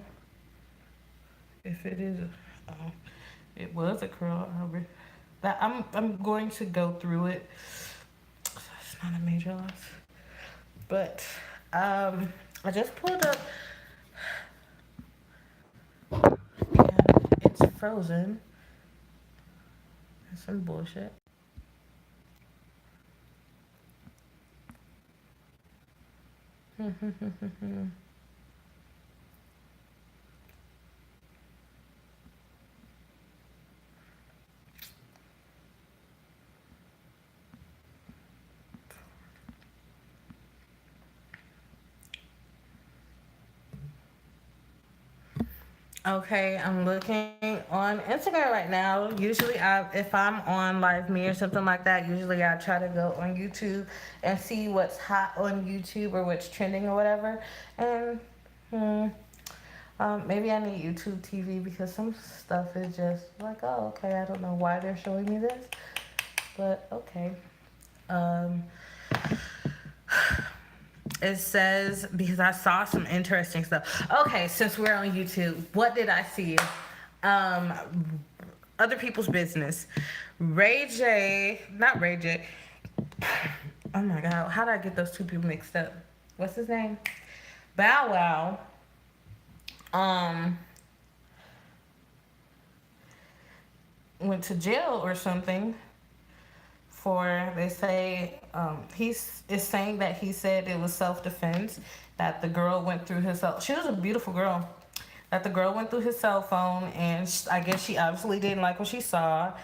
A: If it is, oh, it was a curl. That I'm going to go through it. It's not a major loss. But I just pulled up. And it's frozen. That's some bullshit. Okay, I'm looking on Instagram right now. Usually, if I'm on Live Me or something like that, usually I try to go on YouTube and see what's hot on YouTube or what's trending or whatever. And hmm, maybe I need YouTube TV because some stuff is just like, oh, okay, I don't know why they're showing me this, but okay. Um, It says, because I saw some interesting stuff. Okay, since we're on YouTube, what did I see? Um, Other people's business. Ray J, not Ray J. Oh my God, how did I get those two people mixed up? What's his name? Bow Wow. Um, Went to jail or something for, they say, he's is saying that he said it was self-defense, that the girl went through his cell. She was a beautiful girl. That the girl went through his cell phone, and I guess she obviously didn't like what she saw,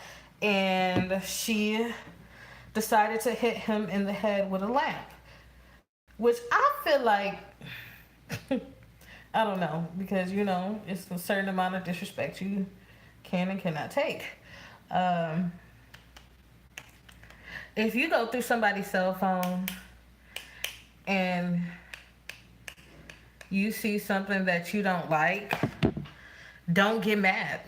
A: and she decided to hit him in the head with a lamp, which I feel like I don't know, because it's a certain amount of disrespect you can and cannot take. Um, if you go through somebody's cell phone and you see something that you don't like, don't get mad.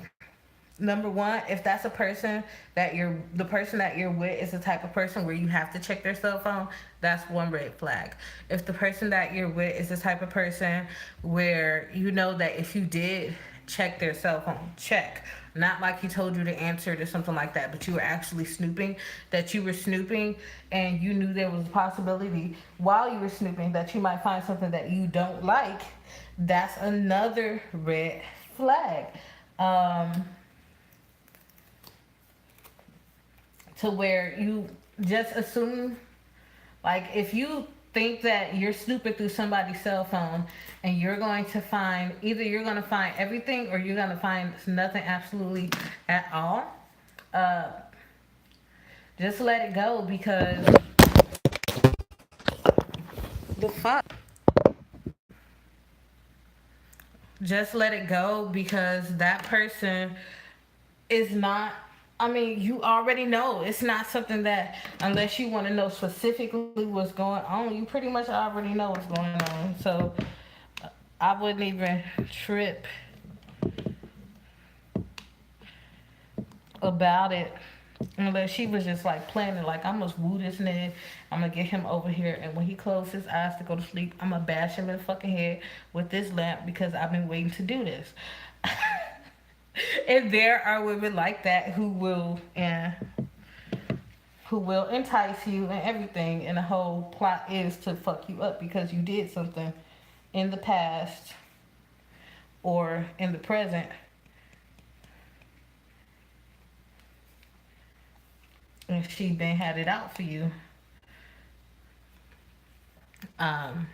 A: Number one, if that's a person that the person that you're with is the type of person where you have to check their cell phone, that's one red flag. If the person that you're with is the type of person where you know that if you did check their cell phone, check. Not like he told you to answer it or something like that, but you were actually snooping, that you were snooping and you knew there was a possibility while you were snooping that you might find something that you don't like, that's another red flag. Um, to where you just assume, like, if you think that you're snooping through somebody's cell phone and you're going to find, either you're going to find everything or you're going to find nothing absolutely at all, uh, just let it go, because the fuck, just let it go, because that person is not, I mean, you already know it's not something that, unless you want to know specifically what's going on, you pretty much already know what's going on. So I wouldn't even trip about it unless she was just like planning, like, I'm gonna woo this nigga, I'm gonna get him over here, and when he closes his eyes to go to sleep, I'm gonna bash him in the fucking head with this lamp because I've been waiting to do this. And there are women like that who will entice you and everything, and the whole plot is to fuck you up because you did something in the past or in the present, and she been had it out for you. Um,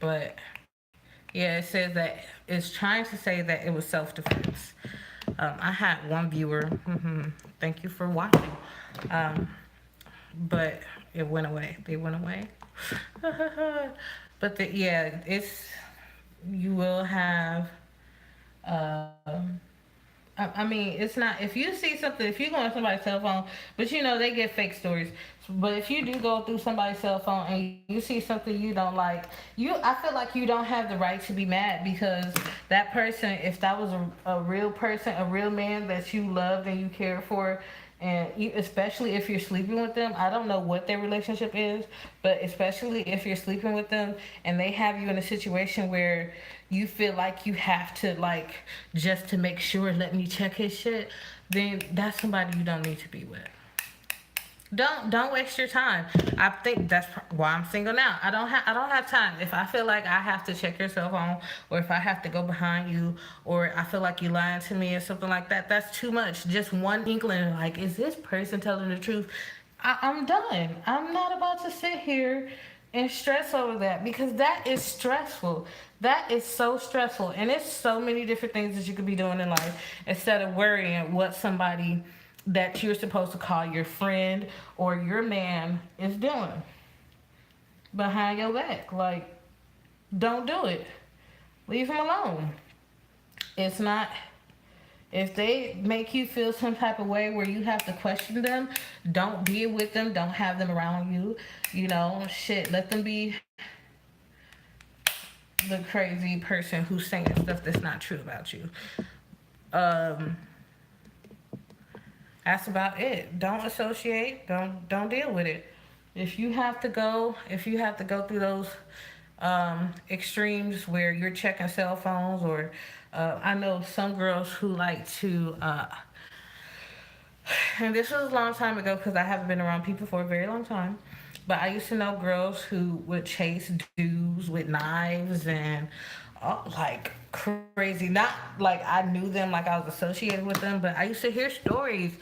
A: but yeah, it says that it's trying to say that it was self defense. I had one viewer. Thank you for watching. Um, but it went away. They went away. But yeah, it's you will have. Um, I mean, it's not if you see something, if you go on somebody's cell phone, but you know they get fake stories. But if you do go through somebody's cell phone and you see something you don't like, I feel like you don't have the right to be mad because that person, if that was a real person, a real man that you loved and you cared for, and especially if you're sleeping with them, I don't know what their relationship is, but especially if you're sleeping with them and they have you in a situation where you feel like you have to, like, just to make sure, let me check his shit, then that's somebody you don't need to be with. Don't waste your time. I think that's why I'm single now. I don't have time. If I feel like I have to check your cell phone, or if I have to go behind you, or I feel like you lying to me or something like that, that's too much. Just one inkling, like, is this person telling the truth? I'm done. I'm not about to sit here and stress over that because that is stressful. That is so stressful, and it's so many different things that you could be doing in life instead of worrying what somebody that you're supposed to call your friend or your man is doing behind your back. Like, don't do it. Leave them alone. It's not, if they make you feel some type of way where you have to question them, don't deal with them. Don't have them around you. You know, shit, let them be the crazy person who's saying stuff that's not true about you. Um, That's about it. Don't associate. Don't deal with it. If you have to go through those extremes where you're checking cell phones, or I know some girls who like to, and this was a long time ago because I haven't been around people for a very long time. But I used to know girls who would chase dudes with knives and like crazy. Not like I knew them, like I was associated with them, but I used to hear stories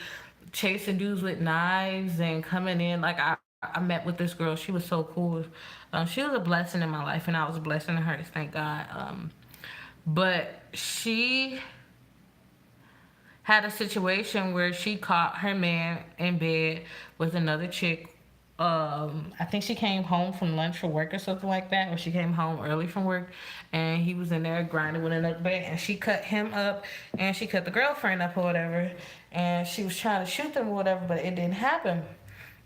A: chasing dudes with knives and coming in. Like I met with this girl. She was so cool. She was a blessing in my life, and I was a blessing to her. Thank God. But she had a situation where she caught her man in bed with another chick. I think she came home from lunch for work or something like that, or she came home early from work, and he was in there grinding with another bed, and she cut him up, and she cut the girlfriend up or whatever, and she was trying to shoot them or whatever, but it didn't happen.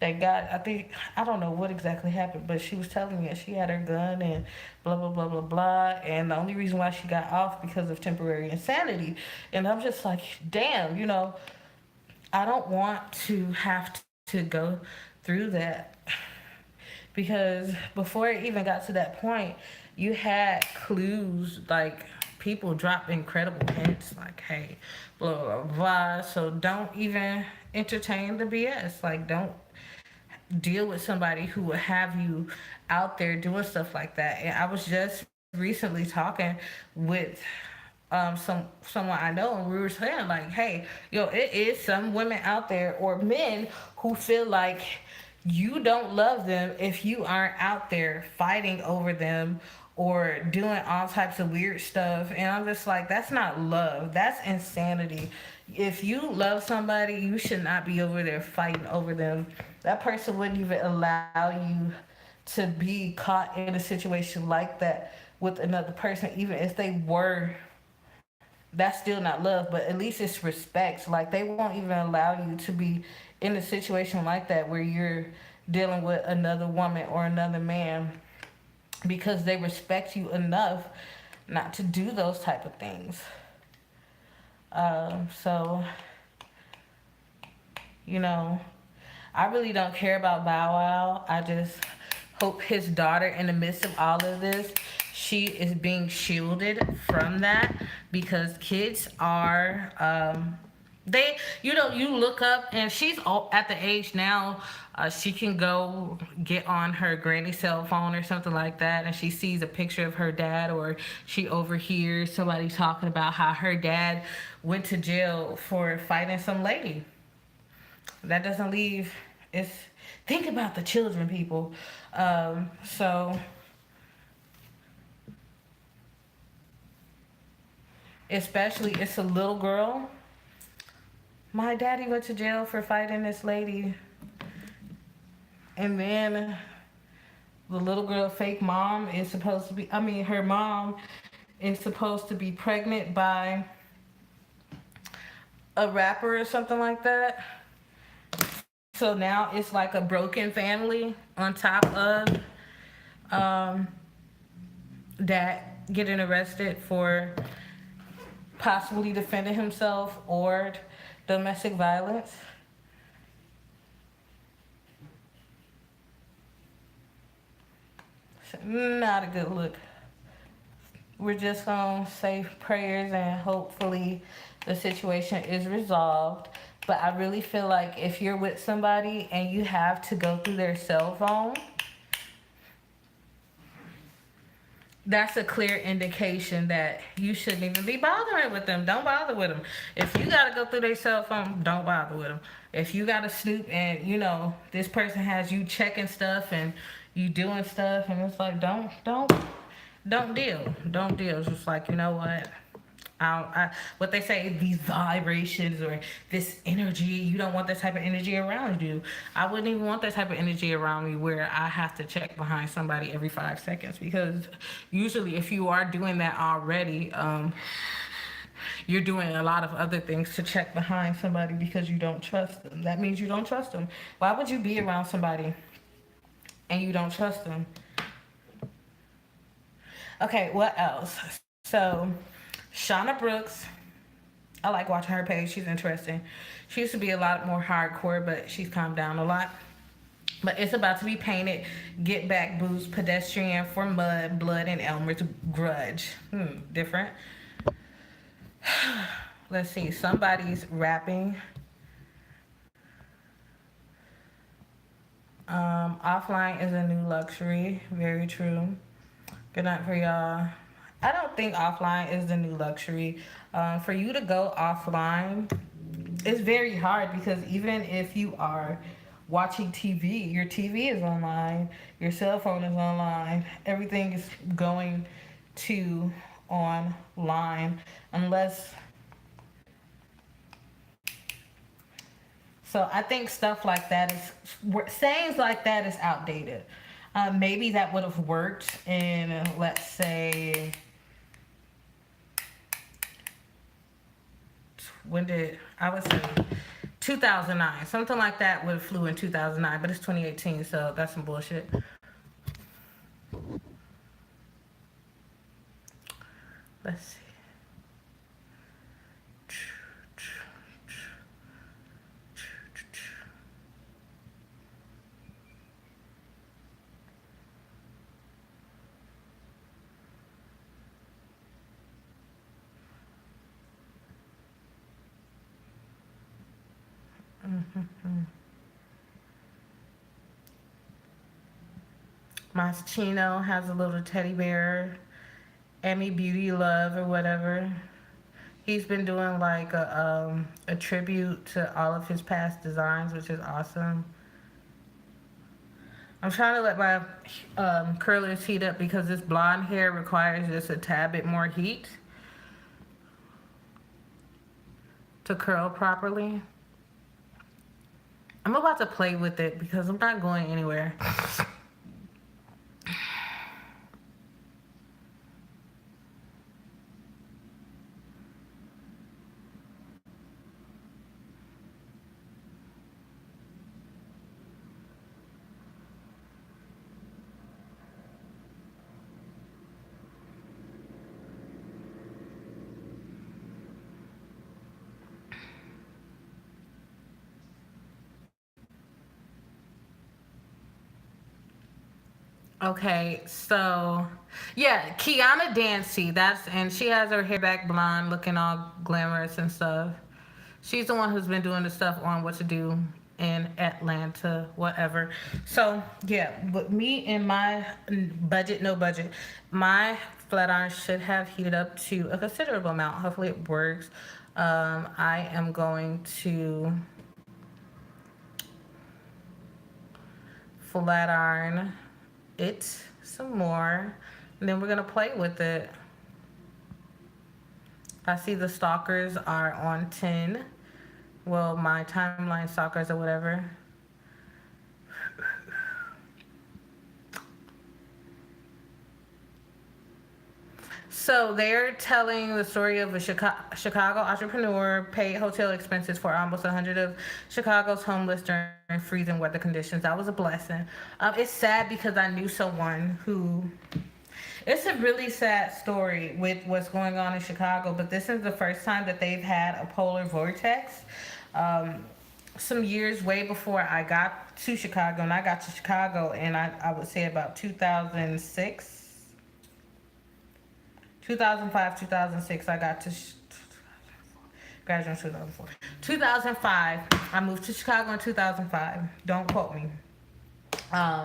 A: They got, I think, I don't know what exactly happened, but she was telling me that she had her gun and blah blah blah blah blah, and the only reason why she got off because of temporary insanity. And I'm just like, damn, I don't want to have to go through that because before it even got to that point, you had clues, like people drop incredible hints, like, hey, blah blah blah. So don't even entertain the BS. Like, don't deal with somebody who would have you out there doing stuff like that. And I was just recently talking with someone I know, and we were saying like, hey, it is some women out there or men who feel like you don't love them if you aren't out there fighting over them or doing all types of weird stuff. And I'm just like, that's not love. That's insanity. If you love somebody, you should not be over there fighting over them. That person wouldn't even allow you to be caught in a situation like that with another person, even if they were. That's still not love, but at least it's respect. Like, they won't even allow you to be in a situation like that where you're dealing with another woman or another man because they respect you enough not to do those type of things. So, you know, I really don't care about Bow Wow. I just hope his daughter, in the midst of all of this, she is being shielded from that because kids are They, you look up, and she's at the age now. She can go get on her granny cell phone or something like that, and she sees a picture of her dad, or she overhears somebody talking about how her dad went to jail for fighting some lady. That doesn't leave. It's Think about the children, people. So especially, it's a little girl. My daddy went to jail for fighting this lady, and then the little girl fake mom is supposed to be. I mean, her mom is supposed to be pregnant by a rapper or something like that. So now it's like a broken family on top of um, that getting arrested for possibly defending himself or domestic violence. Not a good look. We're just gonna say prayers and hopefully the situation is resolved. But I really feel like if you're with somebody and you have to go through their cell phone, that's a clear indication that you shouldn't even be bothering with them. Don't bother with them. If you gotta go through their cell phone, don't bother with them. If you gotta snoop and this person has you checking stuff and you doing stuff, and it's like, don't deal. Don't deal. It's just like, you know what? What they say, these vibrations or this energy, you don't want that type of energy around you. I wouldn't even want that type of energy around me where I have to check behind somebody every 5 seconds, because usually if you are doing that already, you're doing a lot of other things to check behind somebody because you don't trust them. That means you don't trust them. Why would you be around somebody and you don't trust them? Okay, what else? So, Shauna Brooks, I like watching her page. She's interesting. She used to be a lot more hardcore, but she's calmed down a lot. But it's about to be painted. Get back boost pedestrian for mud, blood, and Elmer's grudge. Different. Let's see. Somebody's rapping. Offline is a new luxury. Very true. Good night for y'all. I don't think offline is the new luxury. For you to go offline, it's very hard, because even if you are watching TV, your TV is online, your cell phone is online, everything is going to online, unless. So I think stuff like that sayings like that is outdated. Maybe that would have worked in, let's say, when did I would say 2009, something like that would have flew in 2009, but it's 2018, so that's some bullshit. Let's see. Moschino has a little teddy bear. Emmy Beauty Love or whatever. He's been doing like a tribute to all of his past designs, which is awesome. I'm trying to let my curlers heat up because this blonde hair requires just a tad bit more heat to curl properly. I'm about to play with it because I'm not going anywhere. Okay, so yeah, Kiana Dancy. And she has her hair back blonde, looking all glamorous and stuff. She's the one who's been doing the stuff on what to do in Atlanta, whatever. So yeah, but me and my budget, no budget, my flat iron should have heated up to a considerable amount. Hopefully it works. I am going to flat iron it some more, and then we're gonna play with it. I see the stalkers are on 10. Well, my timeline stalkers or whatever. So they're telling the story of a Chicago entrepreneur paid hotel expenses for almost 100 of Chicago's homeless during freezing weather conditions. That was a blessing. It's sad because I knew someone who. It's a really sad story with what's going on in Chicago, but this is the first time that they've had a polar vortex. Um, some years way before I got to Chicago, and I got to Chicago, and I would say about 2006. 2005, 2006, I got to graduate in 2004. 2005, I moved to Chicago in 2005. Don't quote me. Um,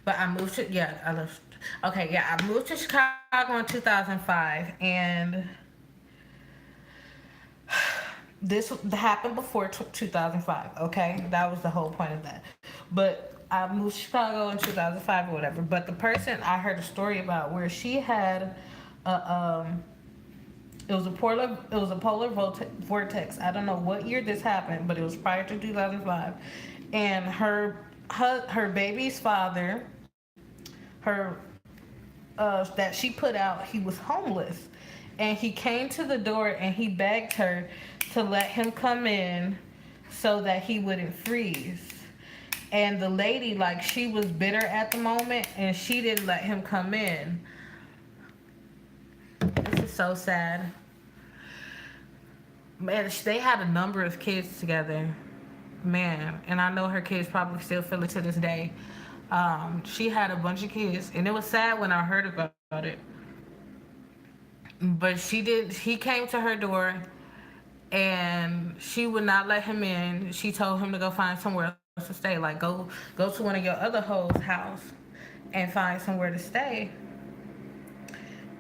A: but I moved to, yeah, I lived, okay, yeah, I moved to Chicago in 2005, and this happened before 2005, okay? That was the whole point of that. But I moved to Chicago in 2005 or whatever. But the person I heard a story about where she had it was a polar vortex. I don't know what year this happened, but it was prior to 2005. And her baby's father, her that she put out, he was homeless, and he came to the door and he begged her to let him come in so that he wouldn't freeze. And the lady, like, she was bitter at the moment, and she didn't let him come in. This is so sad. Man, they had a number of kids together. Man, and I know her kids probably still feel it to this day. She had a bunch of kids, and it was sad when I heard about it. But he came to her door, and she would not let him in. She told him to go find somewhere else to stay. Like, go to one of your other hoes' house and find somewhere to stay.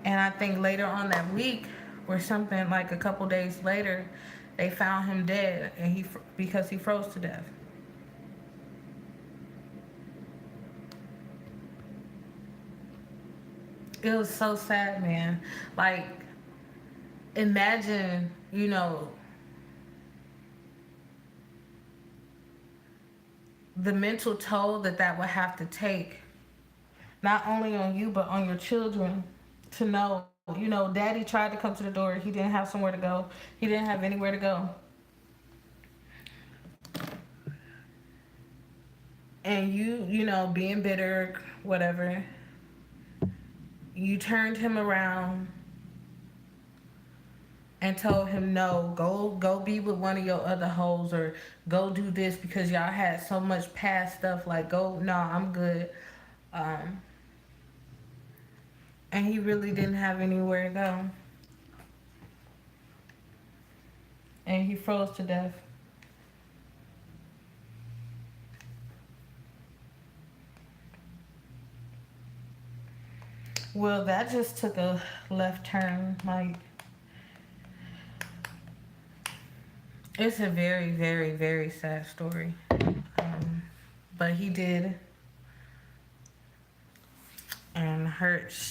A: And I think later on that week, or something like a couple days later, they found him dead, and because he froze to death. It was so sad, man. Like, imagine, the mental toll that would have to take, not only on you, but on your children, to know, daddy tried to come to the door. He didn't have somewhere to go. He didn't have anywhere to go. And being bitter, whatever, you turned him around and told him, no, go be with one of your other hoes, or go do this, because y'all had so much past stuff. Like, go, no, I'm good. And he really didn't have anywhere to go. And he froze to death. Well, that just took a left turn. Like, it's a very, very, very sad story. But he did. And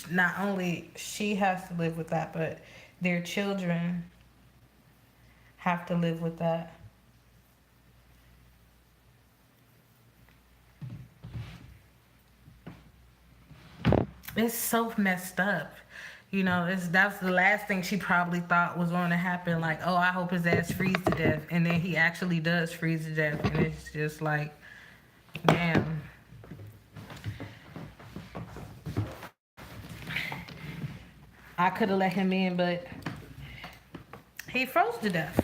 A: not only she has to live with that, but their children have to live with that. It's so messed up. That's the last thing she probably thought was going to happen. Like, oh, I hope his ass freeze to death. And then he actually does freeze to death. And it's just like, damn. I could have let him in, but he froze to death.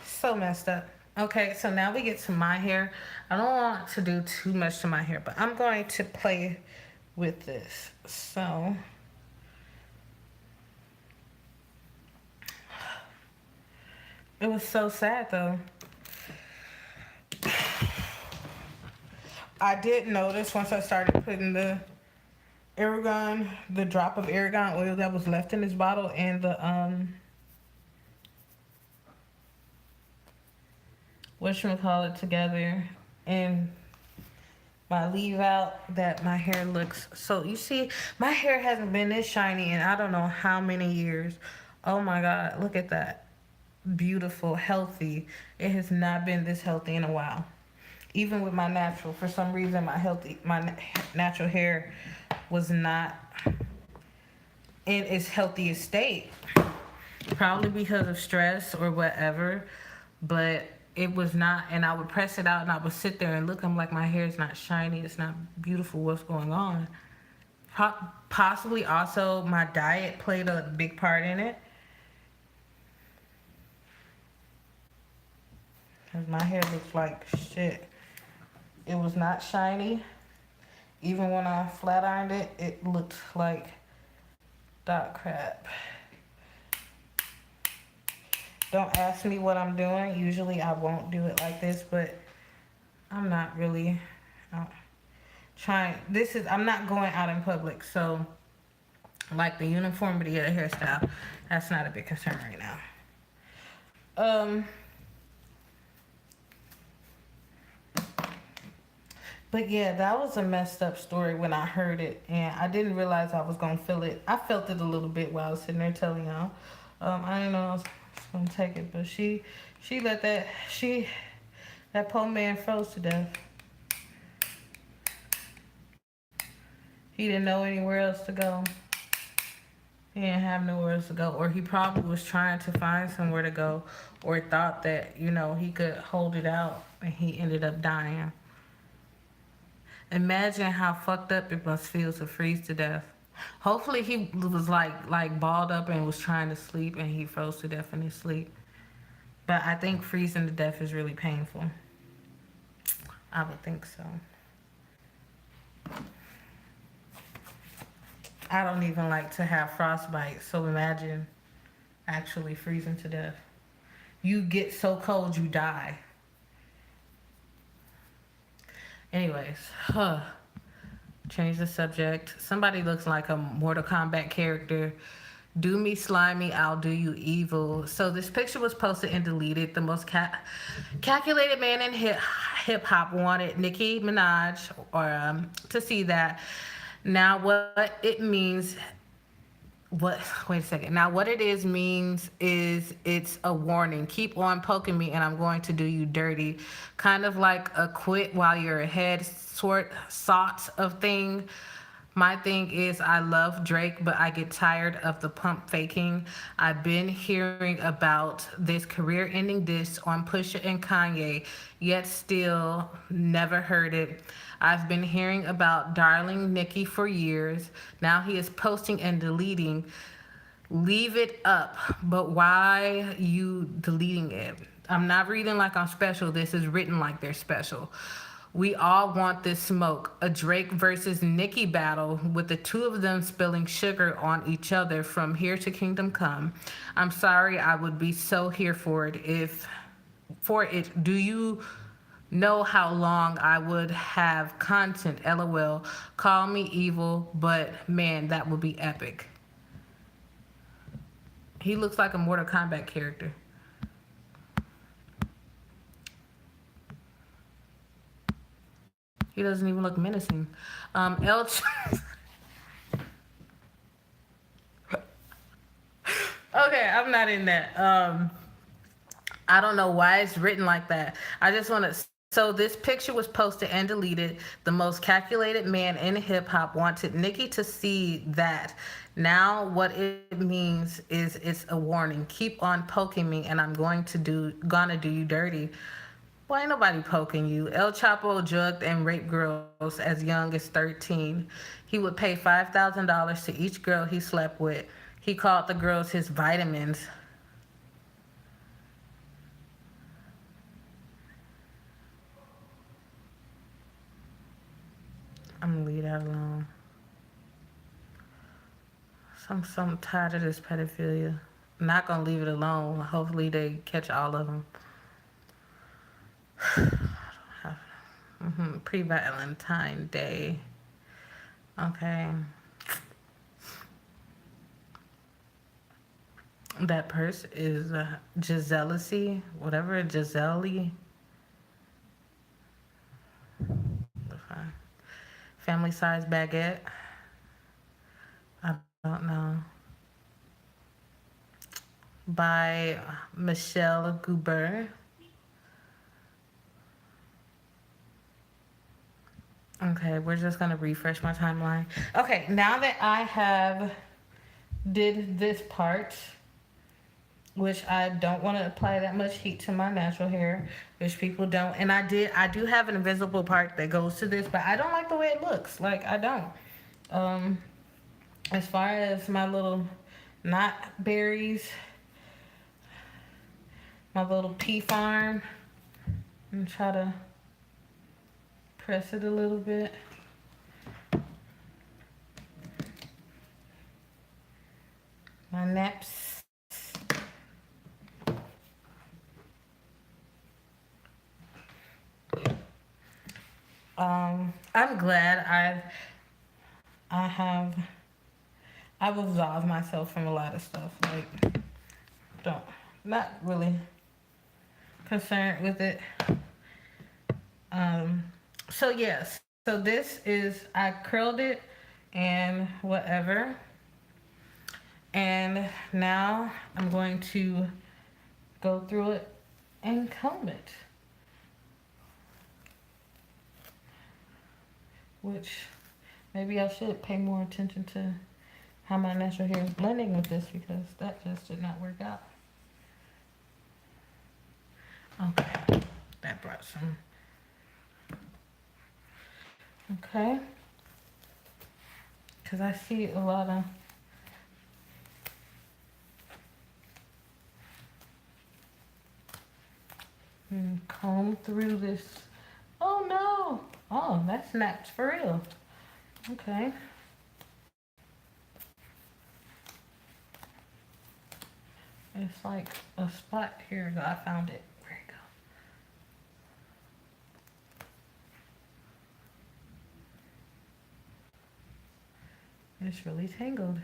A: So messed up. Okay, so now we get to my hair. I don't want to do too much to my hair, but I'm going to play with this. So It was so sad though. I did notice once I started putting the drop of Aragon oil that was left in this bottle, and the whatchamacallit together, and my leave out, that my hair looks so, you see, my hair hasn't been this shiny in I don't know how many years. Oh my god, look at that. Beautiful, healthy. It has not been this healthy in a while. Even with my natural, for some reason my natural hair was not in its healthiest state. Probably because of stress or whatever, but it was not. And I would press it out and I would sit there and look. I'm like, my hair is not shiny, it's not beautiful, what's going on? Possibly also my diet played a big part in it, because my hair looks like shit. It was not shiny. Even when I flat ironed it, it looked like dot crap. Don't ask me what I'm doing. Usually I won't do it like this, but I'm not really trying. I'm not going out in public, so like the uniformity of the hairstyle, that's not a big concern right now. But yeah, that was a messed up story when I heard it, and I didn't realize I was gonna feel it. I felt it a little bit while I was sitting there telling y'all. I didn't know I was gonna take it, but she let that poor man froze to death. He didn't know anywhere else to go. He didn't have nowhere else to go, or he probably was trying to find somewhere to go, or thought that he could hold it out, and he ended up dying. Imagine how fucked up it must feel to freeze to death. Hopefully he was like balled up and was trying to sleep and he froze to death in his sleep. But I think freezing to death is really painful. I would think so. I don't even like to have frostbite, so imagine actually freezing to death. You get so cold you die. Anyways, change the subject. Somebody looks like a Mortal Kombat character. Do me slimy, I'll do you evil. So this picture was posted and deleted. The most calculated man in hip hop wanted Nicki Minaj to see that. Now what it means what wait a second. Now what it is means is it's a warning. Keep on poking me and I'm going to do you dirty. Kind of like a quit while you're ahead sort of thing. My thing is, I love Drake, but I get tired of the pump faking. I've been hearing about this career-ending diss on Pusha and Kanye, yet still never heard it. I've been hearing about Darling Nicki for years. Now he is posting and deleting. Leave it up, but why you deleting it? I'm not reading like I'm special. This is written like they're special. We all want this smoke. A Drake versus Nicki battle with the two of them spilling sugar on each other from here to kingdom come. I'm sorry, I would be so here for it Do you know how long I would have content? LOL. Call me evil, but man, that would be epic. He looks like a Mortal Kombat character. He doesn't even look menacing. El. Okay, I'm not in that. I don't know why it's written like that. I just want to. So this picture was posted and deleted. The most calculated man in hip hop wanted Nicki to see that. Now what it means is it's a warning. Keep on poking me, and I'm gonna do you dirty. Why ain't nobody poking you? El Chapo drugged and raped girls as young as 13. He would pay $5,000 to each girl he slept with. He called the girls his vitamins. I'm gonna leave that alone. I'm tired of this pedophilia. not gonna leave it alone. Hopefully they catch all of them. Pre-Valentine Day. Okay. That purse is Giselle-y, whatever, Giselle. Family size baguette. I don't know. By Michelle Guber. Okay, we're just gonna refresh my timeline. Okay, now that I have did this part, which I don't want to apply that much heat to my natural hair, which people don't. And I do have an invisible part that goes to this, but I don't like the way it looks. Like, I don't. Um, as far as my little knot berries, my little pea farm, and try to press it a little bit. My naps. I'm glad I've absolved myself from a lot of stuff. Like, don't, not really concerned with it. So yes, so this is, I curled it and whatever. And now I'm going to go through it and comb it. Which maybe I should pay more attention to how my natural hair is blending with this, because that just did not work out. Okay, that brought some. Okay, because I see a lot of comb through this. Oh no! Oh, that snapped for real. Okay. It's like a spot here. I found it. Where it go? It's really tangled.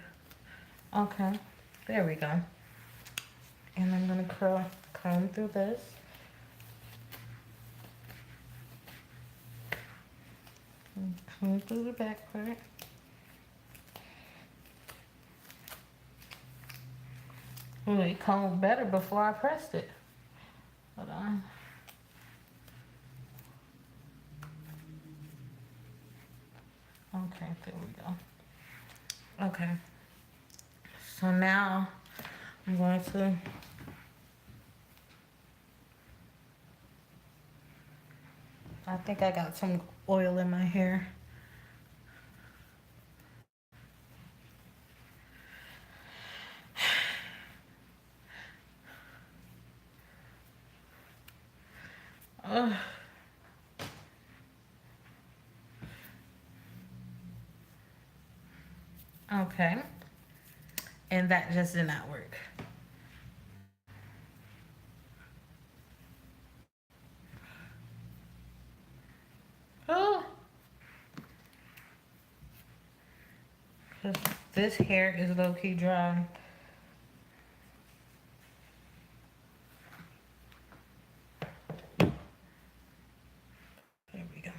A: Okay. There we go. And I'm gonna comb through this. Comb through the back part. Ooh, it combed better before I pressed it. Hold on. Okay, there we go. Okay. So now I'm going to I think I got some oil in my hair. Ugh. Okay. And that just did not work. Oh. This hair is low-key dry. There we go.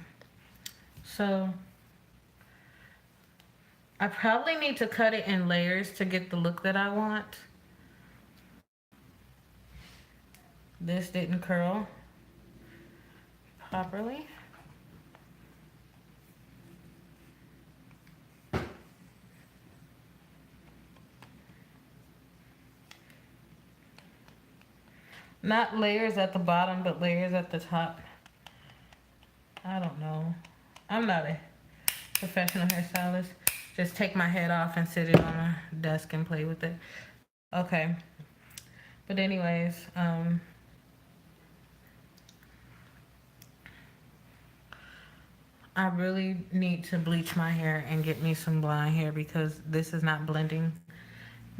A: So I probably need to cut it in layers to get the look that I want. This didn't curl properly. Not layers at the bottom, but layers at the top. I don't know. I'm not a professional hairstylist. Just take my head off and sit it on a desk and play with it. Okay. But anyways, I really need to bleach my hair and get me some blonde hair, because this is not blending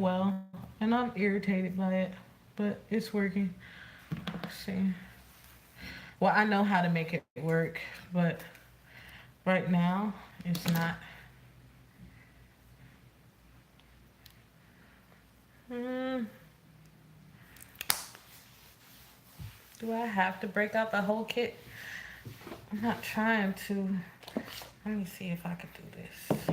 A: well, and I'm irritated by it, but it's working. Let's see. Well, I know how to make it work, but right now it's not. Hmm. Do I have to break out the whole kit? I'm not trying to. Let me see if I can do this.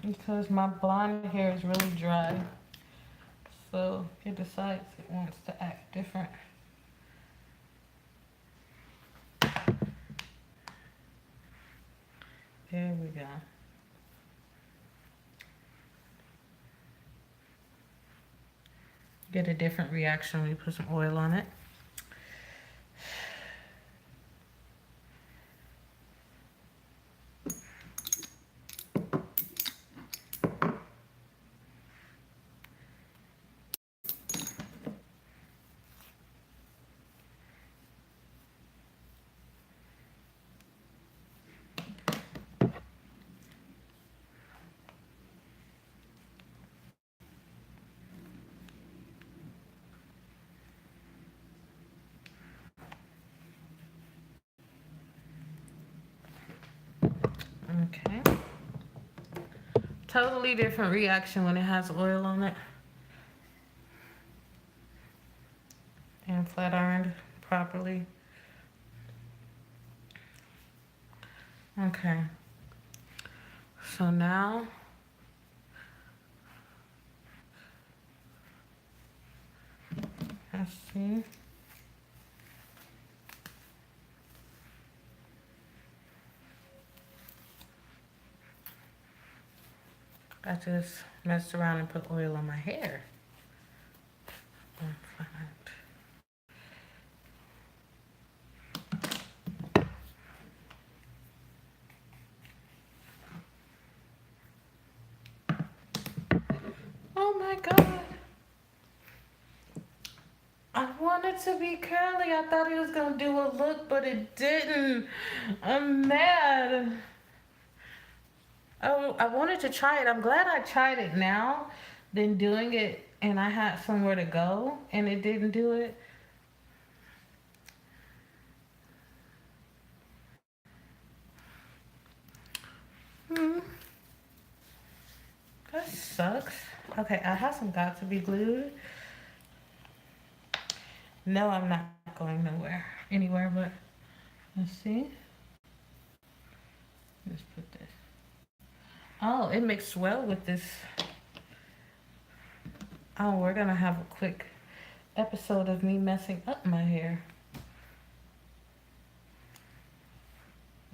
A: Because my blonde hair is really dry. So it decides it wants to act different. There we go. Get a different reaction when you put some oil on it. Okay. Totally different reaction when it has oil on it. And flat ironed properly. Okay. So now let's see. I just messed around and put oil on my hair. Oh my god. I wanted to be curly. I thought it was gonna do a look, but it didn't. I'm mad. Oh, I wanted to try it. I'm glad I tried it now than doing it and I had somewhere to go and it didn't do it. Hmm. That sucks. Okay, I have some got to be glued. No, I'm not going anywhere, but let's see. Let's put this. Oh, it mixed well with this. Oh, we're gonna have a quick episode of me messing up my hair.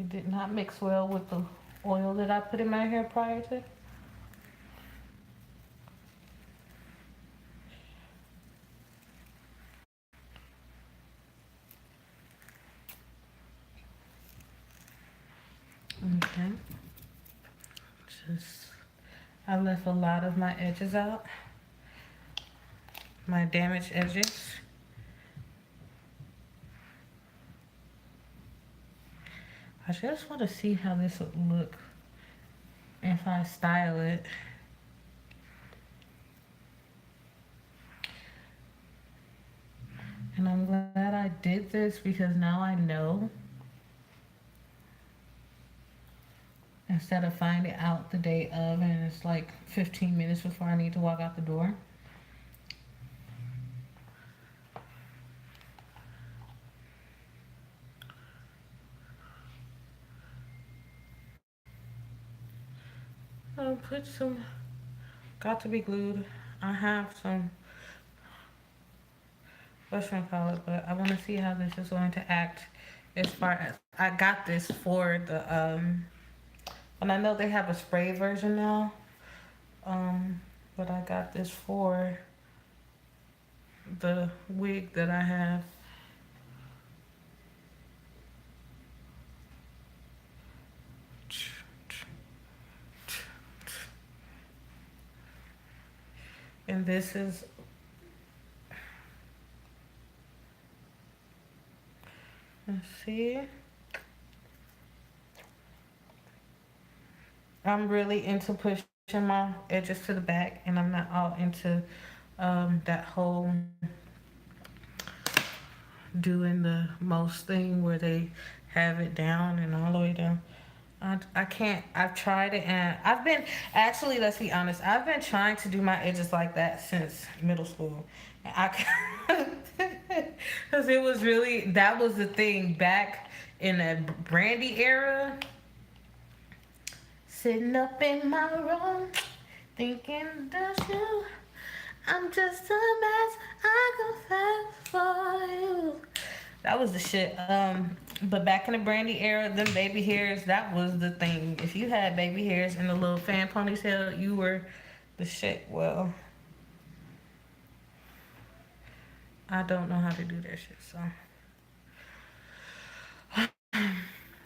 A: It did not mix well with the oil that I put in my hair prior to. Okay. Just, I left a lot of my edges out. My damaged edges. I just want to see how this would look if I style it. And I'm glad I did this because now I know. Instead of finding out the day of and it's like 15 minutes before I need to walk out the door. I'll put some got to be glued. I have some what's call it, but I want to see how this is going to act as far as I got this for the and I know they have a spray version now. But I got this for the wig that I have. And this is Let's see. I'm really into pushing my edges to the back, and I'm not all into that whole doing the most thing where they have it down and all the way down. I can't. I've tried it, and I've been actually. Let's be honest. I've been trying to do my edges like that since middle school. And I because it was really that was the thing back in the Brandy era. Sitting up in my room, thinking about you. I'm just a mess. I confess for you. That was the shit. But back in the Brandy era, them baby hairs, that was the thing. If you had baby hairs in a little fan ponytail, you were the shit. Well, I don't know how to do that shit, so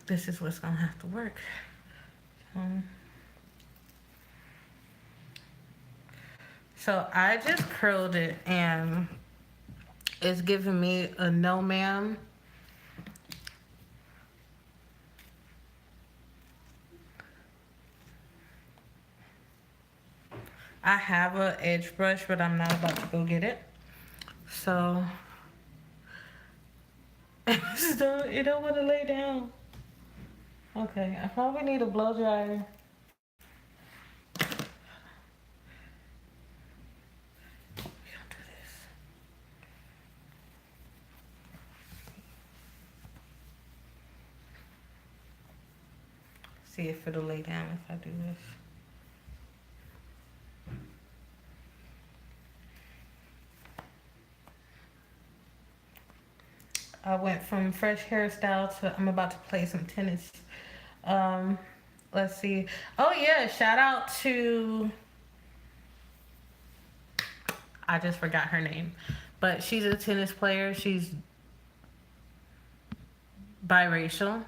A: this is what's gonna have to work. So I just curled it, and it's giving me a no, ma'am. I have a edge brush, but I'm not about to go get it. So, you don't want to lay down. Okay, I probably need a blow dryer. See if it'll lay down if I do this. I went from fresh hairstyle to I'm about to play some tennis. Um, let's see. Oh yeah, shout out to I just forgot her name, but she's a tennis player. She's biracial.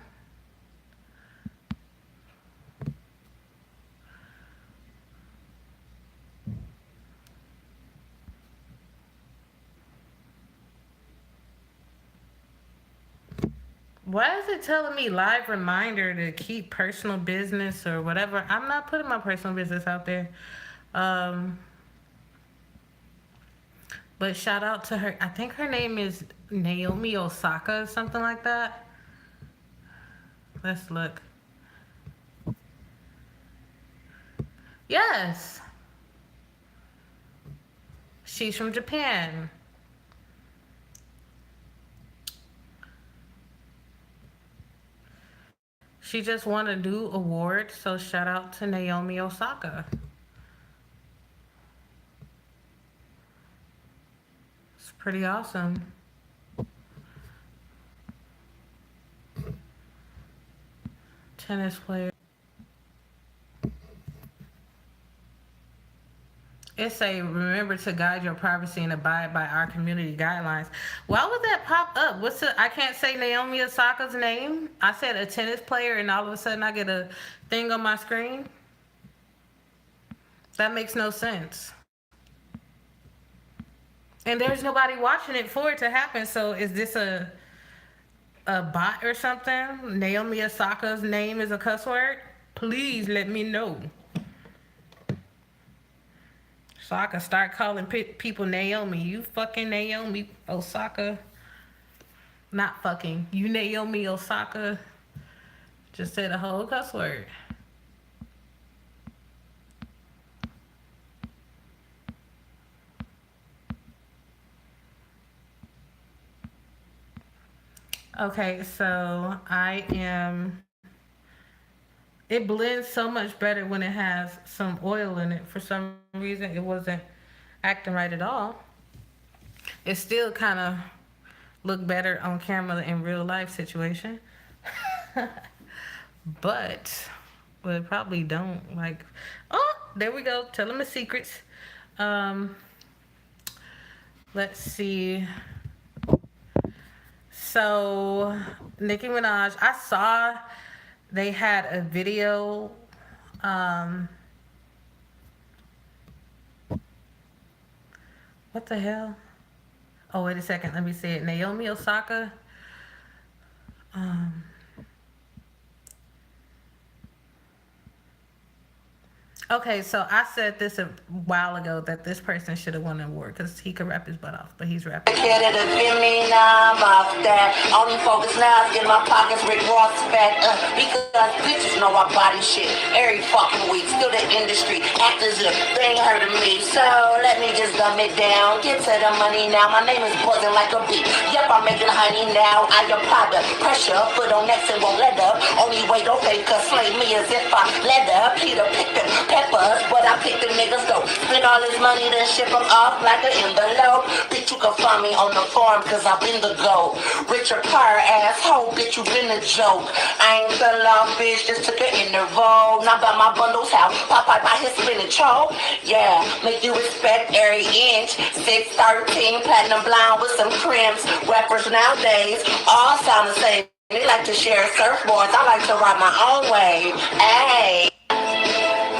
A: Why is it telling me live reminder to keep personal business or whatever? I'm not putting my personal business out there. Um, but shout out to her. I think her name is Naomi Osaka, something like that. Let's look. Yes, she's from Japan. She just won a new award, so shout out to Naomi Osaka. It's pretty awesome. Tennis player. It say remember to guide your privacy and abide by our community guidelines. Why would that pop up? What's the? I can't say Naomi Osaka's name. I said a tennis player, and all of a sudden I get a thing on my screen. That makes no sense. And there's nobody watching it for it to happen. So is this a bot or something? Naomi Osaka's name is a cuss word. Please let me know so I can start calling people Naomi. You fucking Naomi Osaka. Not fucking. You Naomi Osaka just said a whole cuss word. Okay, so I am. It blends so much better when it has some oil in it. For some reason, it wasn't acting right at all. It still kind of looked better on camera in real life situation. but it probably don't like. Oh, there we go. Tell them the secrets. Um, let's see. So Nicki Minaj, I saw they had a video. Um, what the hell? Oh, wait a second. Let me see it. Naomi Osaka. Um, Okay, so I said this a while ago that this person should have won an award because he could rap his butt off, but he's rapping.
B: Kid of the me now, I'm off that. Only focus now is getting my pockets Rick Ross fat. Because bitches know I body shit every fucking week. Still the industry, actors, they ain't heard of me. So let me just dumb it down. Get to the money now. My name is buzzing like a bee. Yep, I'm making honey now. I apply the pressure, foot on next and won't let up. Only way don't fake cause slay me as if I let up. Peter picked them peppers, but I picked the niggas though. Spend all this money, then ship them off like an envelope. Bitch, you can find me on the farm cause I've been the GOAT. Richard Pryor asshole, bitch, you been a joke. I ain't fell off, bitch, just took an interval. Now by my bundles how Popeye by his spinach hoe. Yeah, make you respect every inch. 613, platinum blonde with some crimps. Rappers nowadays all sound the same. They like to share surfboards. I like to ride my own way. Ayy.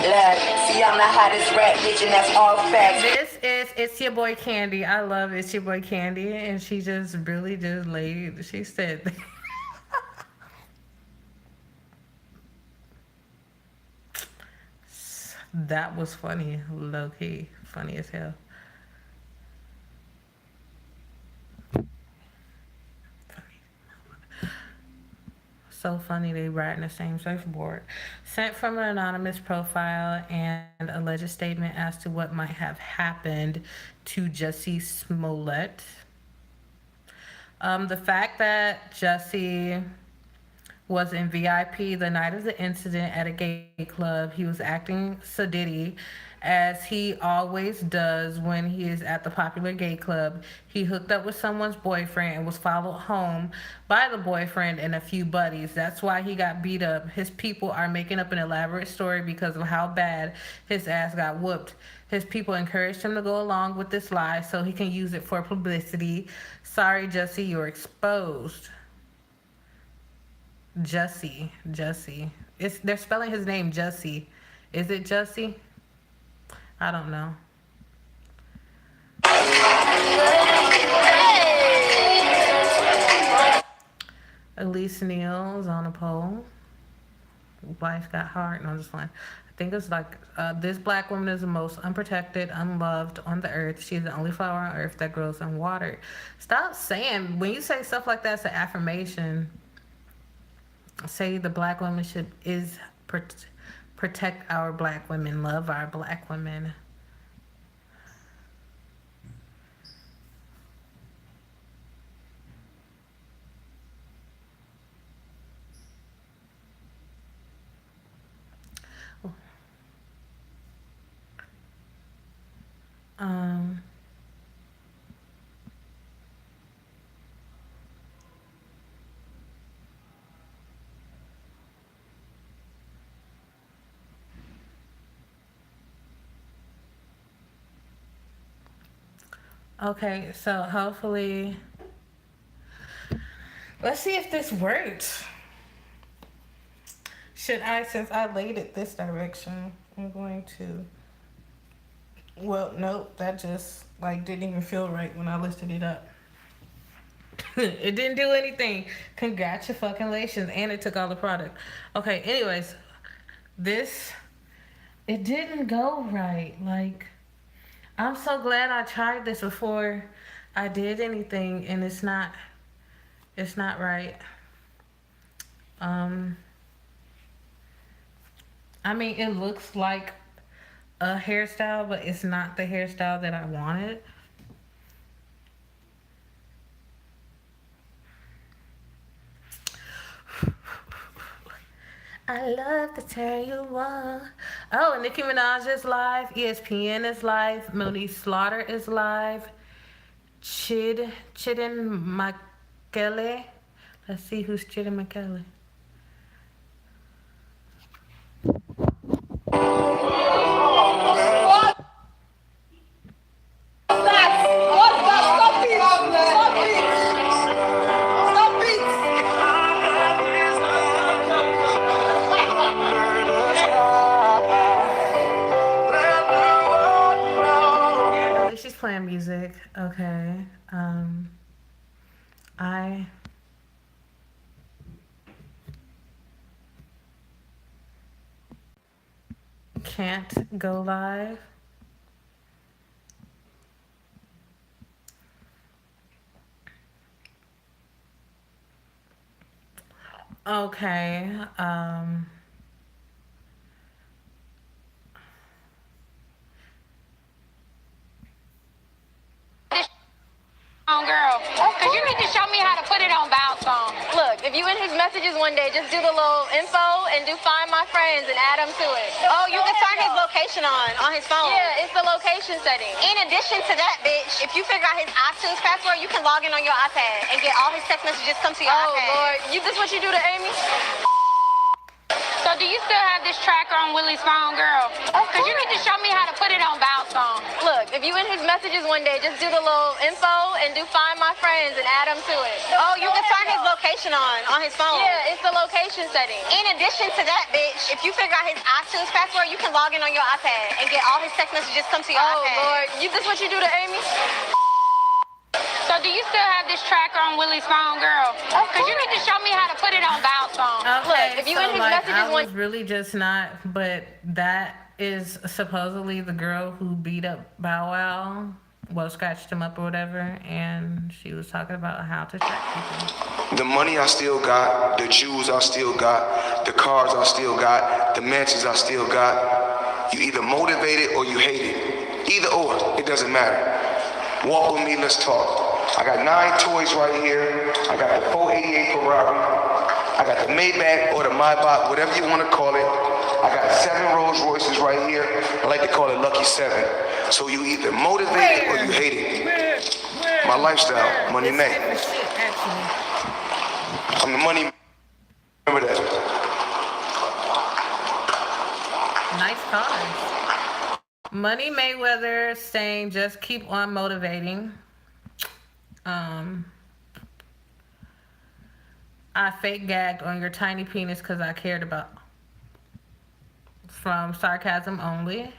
B: Look, see, I'm the hottest rap bitch, and that's all facts.
A: This is It's Your Boy Candy. I love It's Your Boy Candy, and she just really just laid. She said, that was funny, low key, funny as hell. So funny they riding the same surfboard. Sent from an anonymous profile and alleged statement as to what might have happened to Jussie Smollett. The fact that Jussie was in VIP the night of the incident at a gay club. He was acting sedity as he always does when he is at the popular gay club. He hooked up with someone's boyfriend and was followed home by the boyfriend and a few buddies. That's why he got beat up. His people are making up an elaborate story because of how bad his ass got whooped. His people encouraged him to go along with this lie so he can use it for publicity. Sorry, Jussie, you're exposed. Jussie. They're spelling his name Jussie. Is it Jussie? I don't know. Elise Neal is on a poll. Wife got hard. No, I'm just fine. I think it's like this black woman is the most unprotected, unloved on the earth. She's the only flower on earth that grows unwatered. Stop saying when you say stuff like that. It's an affirmation. Say the black woman protect our black women, love our black women. Um. Okay, so hopefully, let's see if this worked. Should I, since I laid it this direction, I'm going to. Well, nope, that just like didn't even feel right when I lifted it up. It didn't do anything. Congratulations, and it took all the product. Okay, anyways, this it didn't go right. Like I'm so glad I tried this before I did anything, and it's not right. Um, I mean, it looks like a hairstyle, but it's not the hairstyle that I wanted. I love to tell you what. Oh, Nicki Minaj is live. ESPN is live. Monique Slaughter is live. Chidin Makele. Let's see who's Chidin Makele. She's playing music. Okay. I can't go live. Okay.
C: Girl, because you need to show me how to put it on bounce phone. Look, if you in his messages one day, just do the little info and do find my friends and add them to it. Oh, you can turn his location on his phone. Yeah, it's the location setting. In addition to that, bitch, if you figure out his iTunes password, you can log in on your iPad and get all his text messages come to your iPad. Oh, Lord. This what you do to Amy? So do you still have this tracker on Willie's phone, girl? Because you need to show me how to put it on bounce phone. Look, if you in his messages one day, just do the little info and do find my friends and add them to it. Oh, you can turn his location on his phone. Yeah, it's the location setting. In addition to that, bitch, if you figure out his iTunes password, you can log in on your iPad and get all his text messages come to your iPad. Oh, Lord. This what you do to Amy? So do you still have this tracker on Willie's phone, girl? Because you need to show me how to put it on bounce phone.
A: Okay,
C: look, if you
A: so
C: in his
A: like,
C: messages
A: I was really just not, but that is supposedly the girl who beat up Bow Wow, well, scratched him up or whatever, and she was talking about how to track people.
D: The money I still got, the jewels I still got, the cars I still got, the mansions I still got. You either motivate it or you hate it. Either or, it doesn't matter. Walk with me, let's talk. I got 9 toys right here. I got the 488 Ferrari. I got the Maybach or the Maybach, whatever you want to call it. I got 7 Rolls Royces right here. I like to call it Lucky 7. So you either motivate it or you hate it. My lifestyle, Money May. I'm the money. Remember that.
A: Nice cars. Money Mayweather saying just keep on motivating. I fake gagged on your tiny penis because I cared about. From Sarcasm Only.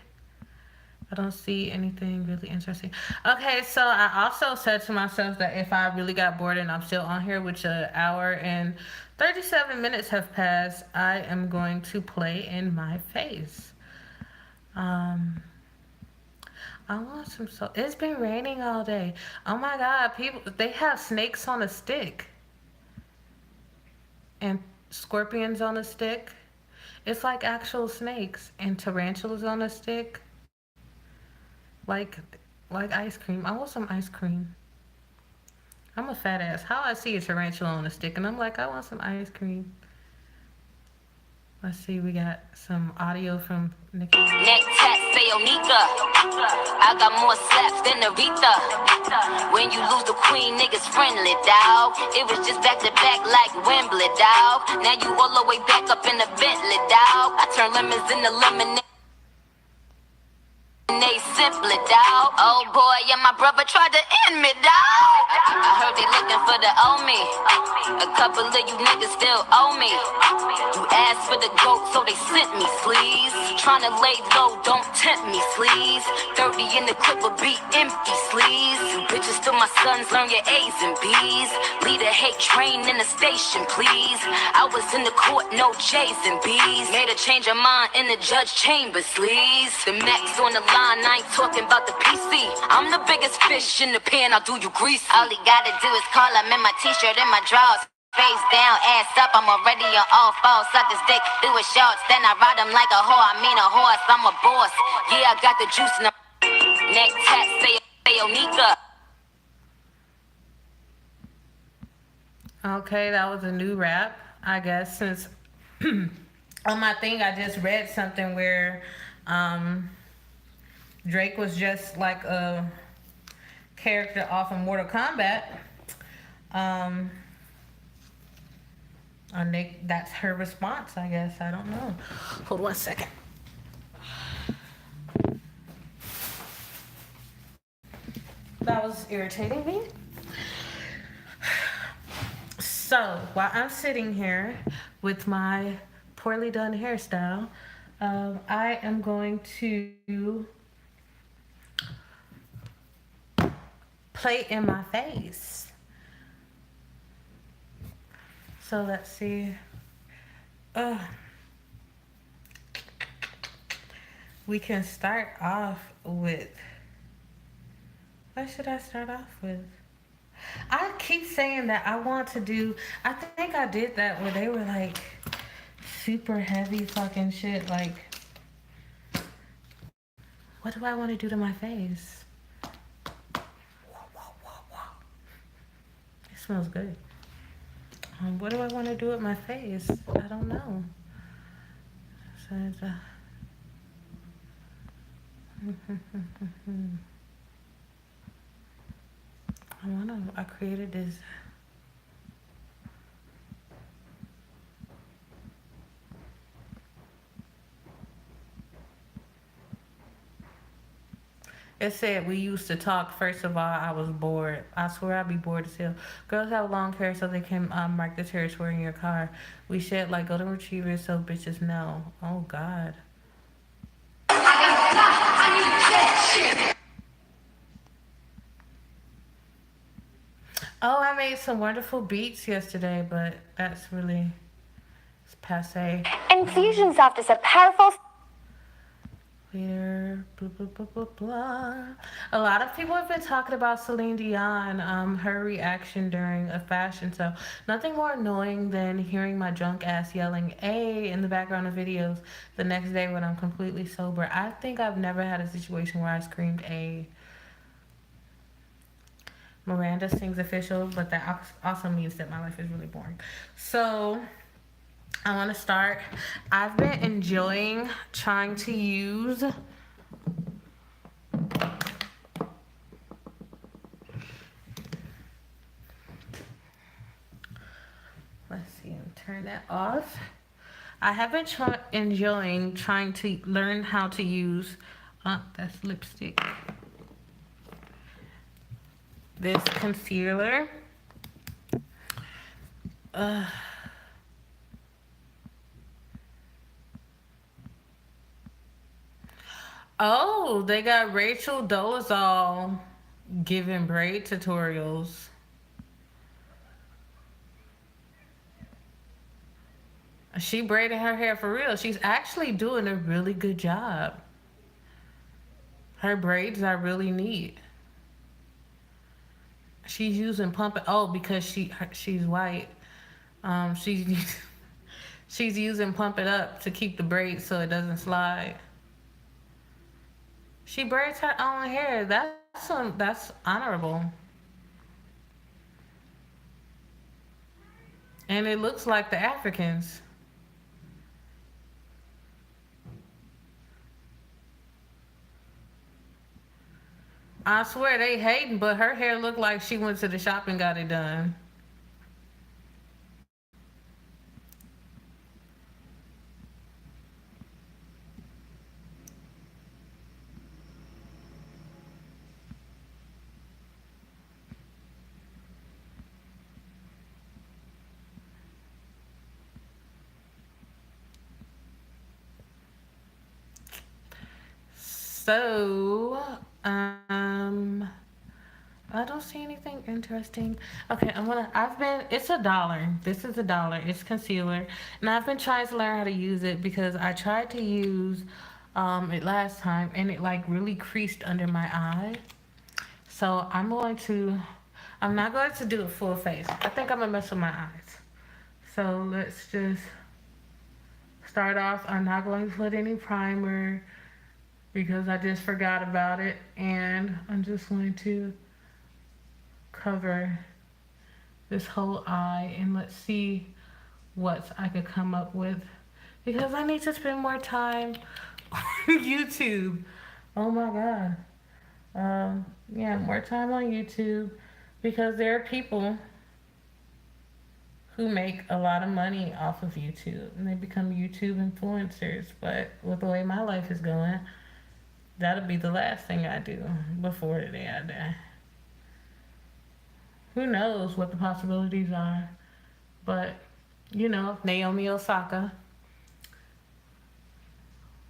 A: I don't see anything really interesting. Okay, so I also said to myself that if I really got bored and I'm still on here, which an hour and 37 minutes have passed, I am going to play In My Face. I want some it's been raining all day. Oh my God, people, they have snakes on a stick. And scorpions on a stick. It's like actual snakes and tarantulas on a stick. Like ice cream. I want some ice cream. I'm a fat ass. How I see a tarantula on a stick and I'm like, I want some ice cream. Let's see, we got some audio from Nicki.
E: Neck tat, say Onika. I got more slaps than Aretha. When you lose the queen, niggas friendly, dawg. It was just back to back like Wembley, dawg. Now you all the way back up in the Bentley, dawg. I turn lemons into lemonade. Simply, dawg. Oh boy, yeah, my brother tried to end me, dawg. I heard they looking for the owe me. A couple of you niggas still owe me. You asked for the goat, so they sent me, sleaze. Tryna lay low, don't tempt me, sleaze. 30 in the clip will be empty, sleaze. You bitches to my sons, learn your A's and B's. Lead a hate train in the station, please. I was in the court, no J's and B's. Made a change of mind in the judge chamber, sleaze. The max on the line, I ain't talking about the PC. I'm the biggest fish in the pan, I'll do you greasy. All he gotta do is call him in my t-shirt and my drawers. Face down, ass up, I'm already on all fours. Suck his dick through his shorts, then I ride him like a whore. I mean a horse, I'm a boss. Yeah, I got the juice in the neck tat, say Onika.
A: Okay, that was a new rap, I guess, since on my thing I just read something where Drake was just like a character off of Mortal Kombat. And that's her response, I guess. I don't know. Hold 1 second. That was irritating me. So, while I'm sitting here with my poorly done hairstyle, I am going to play In My Face. So let's see. we can start off with, what should I start off with? I keep saying that I want to do, I think I did that where they were like super heavy fucking shit. Like, what do I want to do to my face? It smells good. What do I want to do with my face? I don't know. So it's, I created this. It said we used to talk. First of all, I was bored. I swear I'd be bored as hell. Girls have long hair so they can mark the territory in your car. We shed like golden retrievers so bitches know. Oh God. Oh, I made some wonderful beats yesterday, but that's really, it's passe.
C: Infusionsoft is a powerful.
A: Blah, blah, blah, blah, blah. A lot of people have been talking about Celine Dion, her reaction during a fashion show. Nothing more annoying than hearing my drunk ass yelling "A" in the background of videos the next day when I'm completely sober. I think I've never had a situation where I screamed "A." Miranda sings official, but that also means that my life is really boring. So I want to start. I've been enjoying trying to use let's see, turn that off. I have been enjoying trying to learn how to use that's lipstick. This concealer. Oh, they got Rachel Dolezal giving braid tutorials. She braided her hair for real. She's actually doing a really good job. Her braids are really neat. She's using because she's white. She's using Pump It Up to keep the braids so it doesn't slide. She braids her own hair. That's honorable. And it looks like the Africans. I swear they hating, but her hair looked like she went to the shop and got it done. So, I don't see anything interesting. Okay, it's $1. This is $1. It's concealer. And I've been trying to learn how to use it because I tried to use it last time and it like really creased under my eye. So I'm not going to do it full face. I think I'm gonna mess with my eyes. So let's just start off. I'm not going to put any primer because I just forgot about it, and I'm just going to cover this whole eye and let's see what I could come up with because I need to spend more time on YouTube. Oh my God. Yeah, more time on YouTube because there are people who make a lot of money off of YouTube and they become YouTube influencers. But with the way my life is going, that'll be the last thing I do before the day I die. Who knows what the possibilities are? But, you know, Naomi Osaka.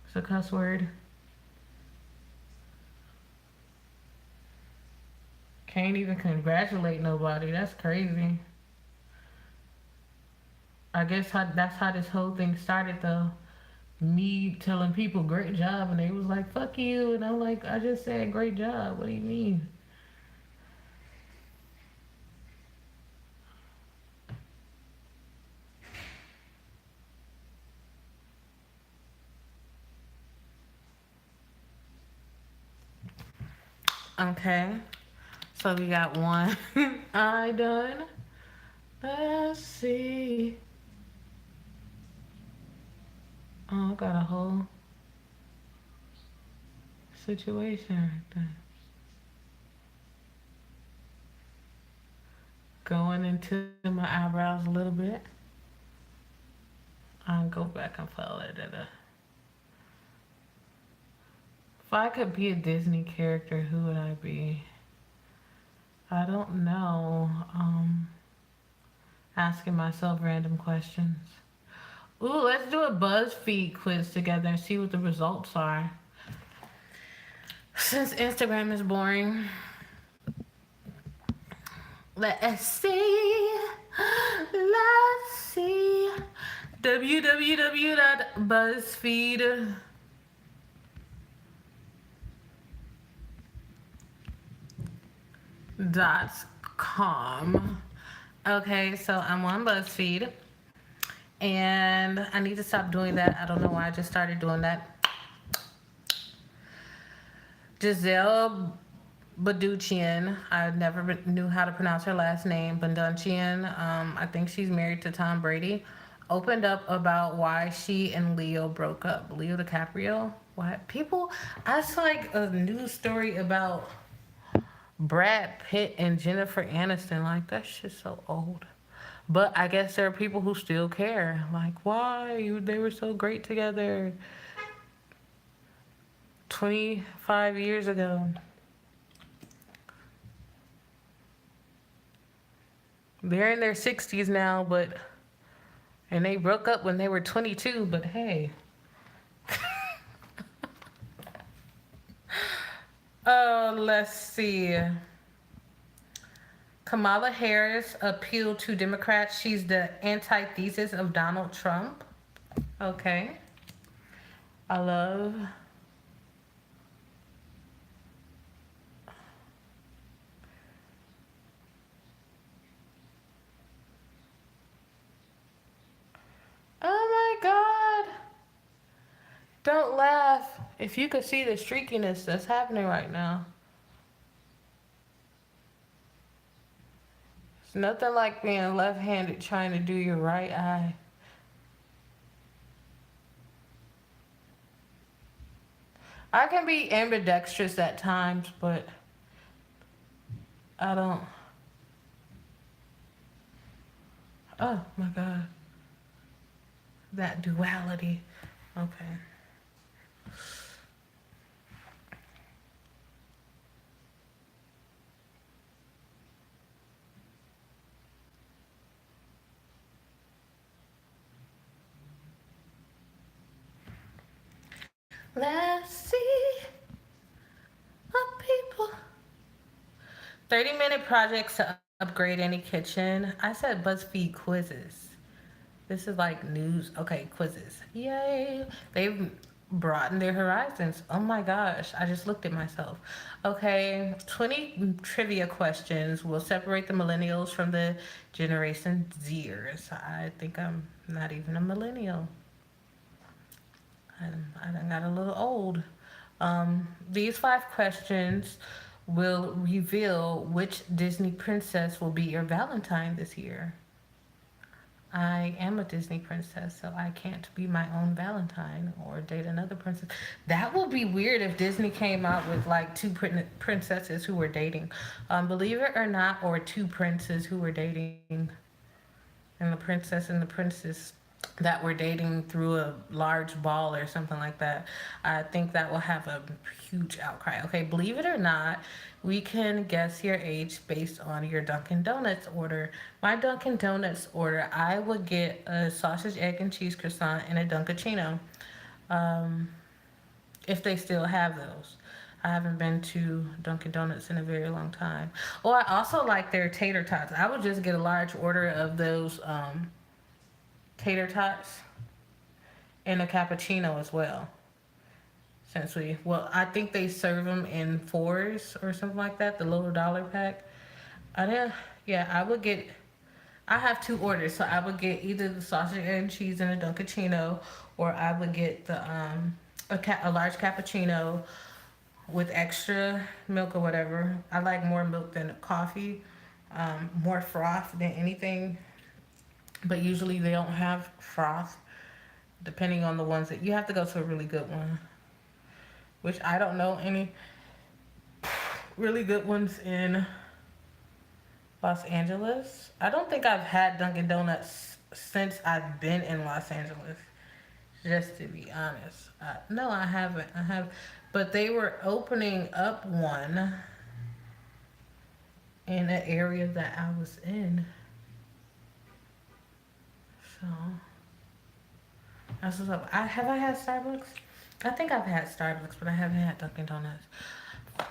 A: It's a cuss word. Can't even congratulate nobody. That's crazy. I guess that's how this whole thing started, though. me telling people great job and they was like fuck you, and I'm like, I just said great job, what do you mean? Okay, so we got one I done. Let's see. Oh, I got a whole situation right there. Going into my eyebrows a little bit. I'll go back and follow it. If I could be a Disney character, who would I be? I don't know. Asking myself random questions. Ooh, let's do a BuzzFeed quiz together and see what the results are. Since Instagram is boring. Let's see. Let's see. www.buzzfeed.com. Okay, so I'm on BuzzFeed. And I need to stop doing that. I don't know why I just started doing that. Giselle Baduchian. I never knew how to pronounce her last name. Baduchian. I think she's married to Tom Brady. Opened up about why she and Leo broke up. Leo DiCaprio. What? People, that's like a news story about Brad Pitt and Jennifer Aniston. Like, that shit's so old. But I guess there are people who still care. Like, why? They were so great together 25 years ago. They're in their 60s now, and they broke up when they were 22, but hey. Let's see. Kamala Harris appealed to Democrats. She's the antithesis of Donald Trump. Okay. I love. Oh my God. Don't laugh. If you could see the streakiness that's happening right now. It's nothing like being left-handed trying to do your right eye. I can be ambidextrous at times, but I don't. Oh my God. That duality. Okay. Let's see what people. 30-minute projects to upgrade any kitchen. I said BuzzFeed quizzes. This is like news. Okay, quizzes. Yay. They've broadened their horizons. Oh my gosh. I just looked at myself. Okay, 20 trivia questions will separate the millennials from the Generation Zers. I think I'm not even a millennial. I done got a little old. These 5 questions will reveal which Disney princess will be your Valentine this year. I am a Disney princess, so I can't be my own Valentine or date another princess. That would be weird if Disney came out with like 2 princesses who were dating. Believe it or not, or 2 princes who were dating. And the princess and the princess that were dating through a large ball or something like that. I think that will have a huge outcry. Okay, believe it or not, we can guess your age based on your Dunkin' Donuts order. My Dunkin' Donuts order, I would get a sausage, egg, and cheese croissant and a Dunkachino. If they still have those. I haven't been to Dunkin' Donuts in a very long time. Oh, I also like their tater tots. I would just get a large order of those tater tots and a cappuccino as well. I think they serve them in fours or something like that, the little dollar pack. I didn't, yeah, I have two orders, so I would get either the sausage and cheese and a Dunkaccino, or I would get a large cappuccino with extra milk or whatever. I like more milk than coffee, more froth than anything, but usually they don't have froth, depending on the ones that you have to go to a really good one, which I don't know any really good ones in Los Angeles. I don't think I've had Dunkin' Donuts since I've been in Los Angeles, just to be honest. No, I haven't. But they were opening up one in an area that I was in. So that's what's up. Have I had Starbucks? I think I've had Starbucks, but I haven't had Dunkin' Donuts.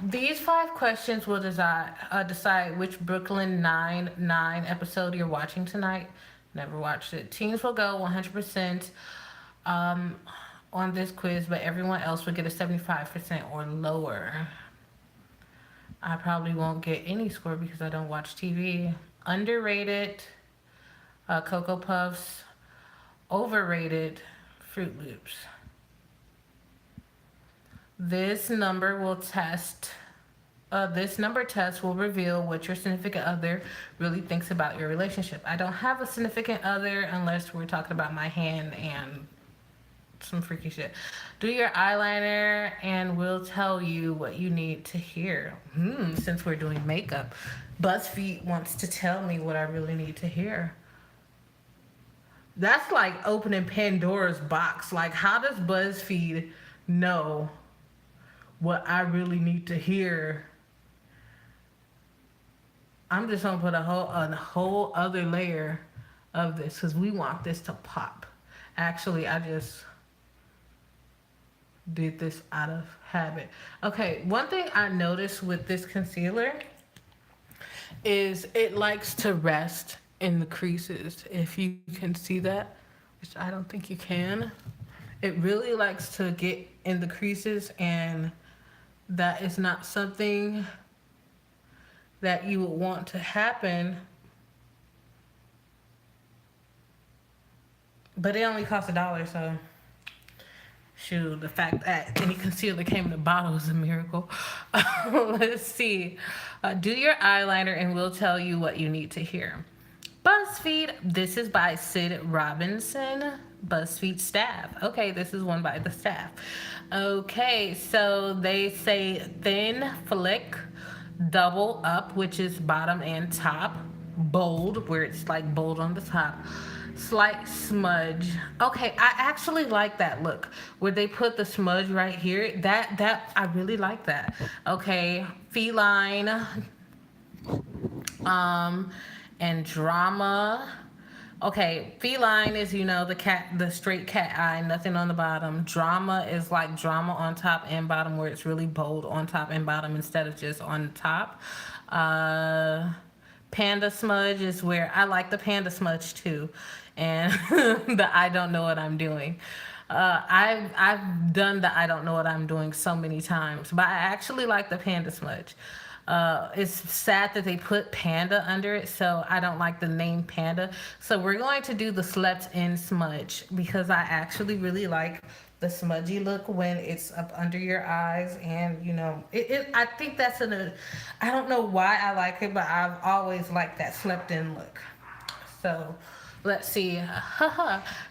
A: These 5 questions will decide which Brooklyn Nine-Nine episode you're watching tonight. Never watched it. Teens will go 100% on this quiz, but everyone else will get a 75% or lower. I probably won't get any score because I don't watch TV. Underrated Cocoa Puffs. Overrated Fruit Loops. This number test will reveal what your significant other really thinks about your relationship. I don't have a significant other unless we're talking about my hand and some freaky shit. Do your eyeliner and we'll tell you what you need to hear. Since we're doing makeup, BuzzFeed wants to tell me what I really need to hear. That's like opening Pandora's box. Like, how does BuzzFeed know what I really need to hear? I'm just gonna put a whole other layer of this because we want this to pop. Actually, I just did this out of habit. Okay, one thing I noticed with this concealer is it likes to rest in the creases. If you can see that, which I don't think you can. It really likes to get in the creases, and that is not something that you would want to happen. But it only costs $1, so shoot, the fact that any concealer came in a bottle is a miracle. Let's see. Do your eyeliner and we'll tell you what you need to hear. BuzzFeed, this is by Sid Robinson, BuzzFeed staff. Okay, this is one by the staff. Okay, so they say thin flick, double up, which is bottom and top, bold, where it's like bold on the top, slight smudge. Okay, I actually like that look where they put the smudge right here. That I really like that. Okay, feline, and drama. Okay, feline is, the straight cat eye, nothing on the bottom. Drama is like drama on top and bottom, where it's really bold on top and bottom instead of just on top. Panda smudge is where I like the panda smudge too, and the I don't know what I'm doing. I've done the I don't know what I'm doing so many times, but I actually like the panda smudge. It's sad that they put panda under it, so I don't like the name panda. So we're going to do the slept in smudge because I actually really like the smudgy look when it's up under your eyes, and I think that's I don't know why I like it, but I've always liked that slept in look. So let's see.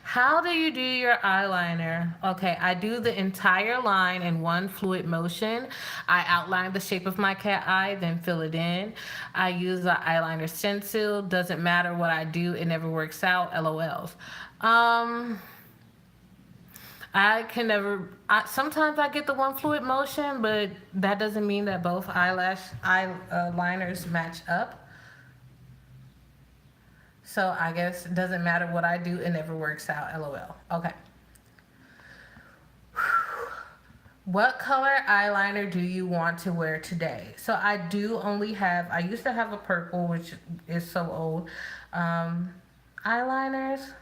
A: How do you do your eyeliner? Okay, I do the entire line in one fluid motion. I outline the shape of my cat eye, then fill it in. I use the eyeliner stencil. Doesn't matter what I do, it never works out. LOLs. I can never. Sometimes I get the one fluid motion, but that doesn't mean that both eyeliners match up. So I guess it doesn't matter what I do, it never works out. LOL. Okay. What color eyeliner do you want to wear today? So I used to have a purple, which is so old. Eyeliners.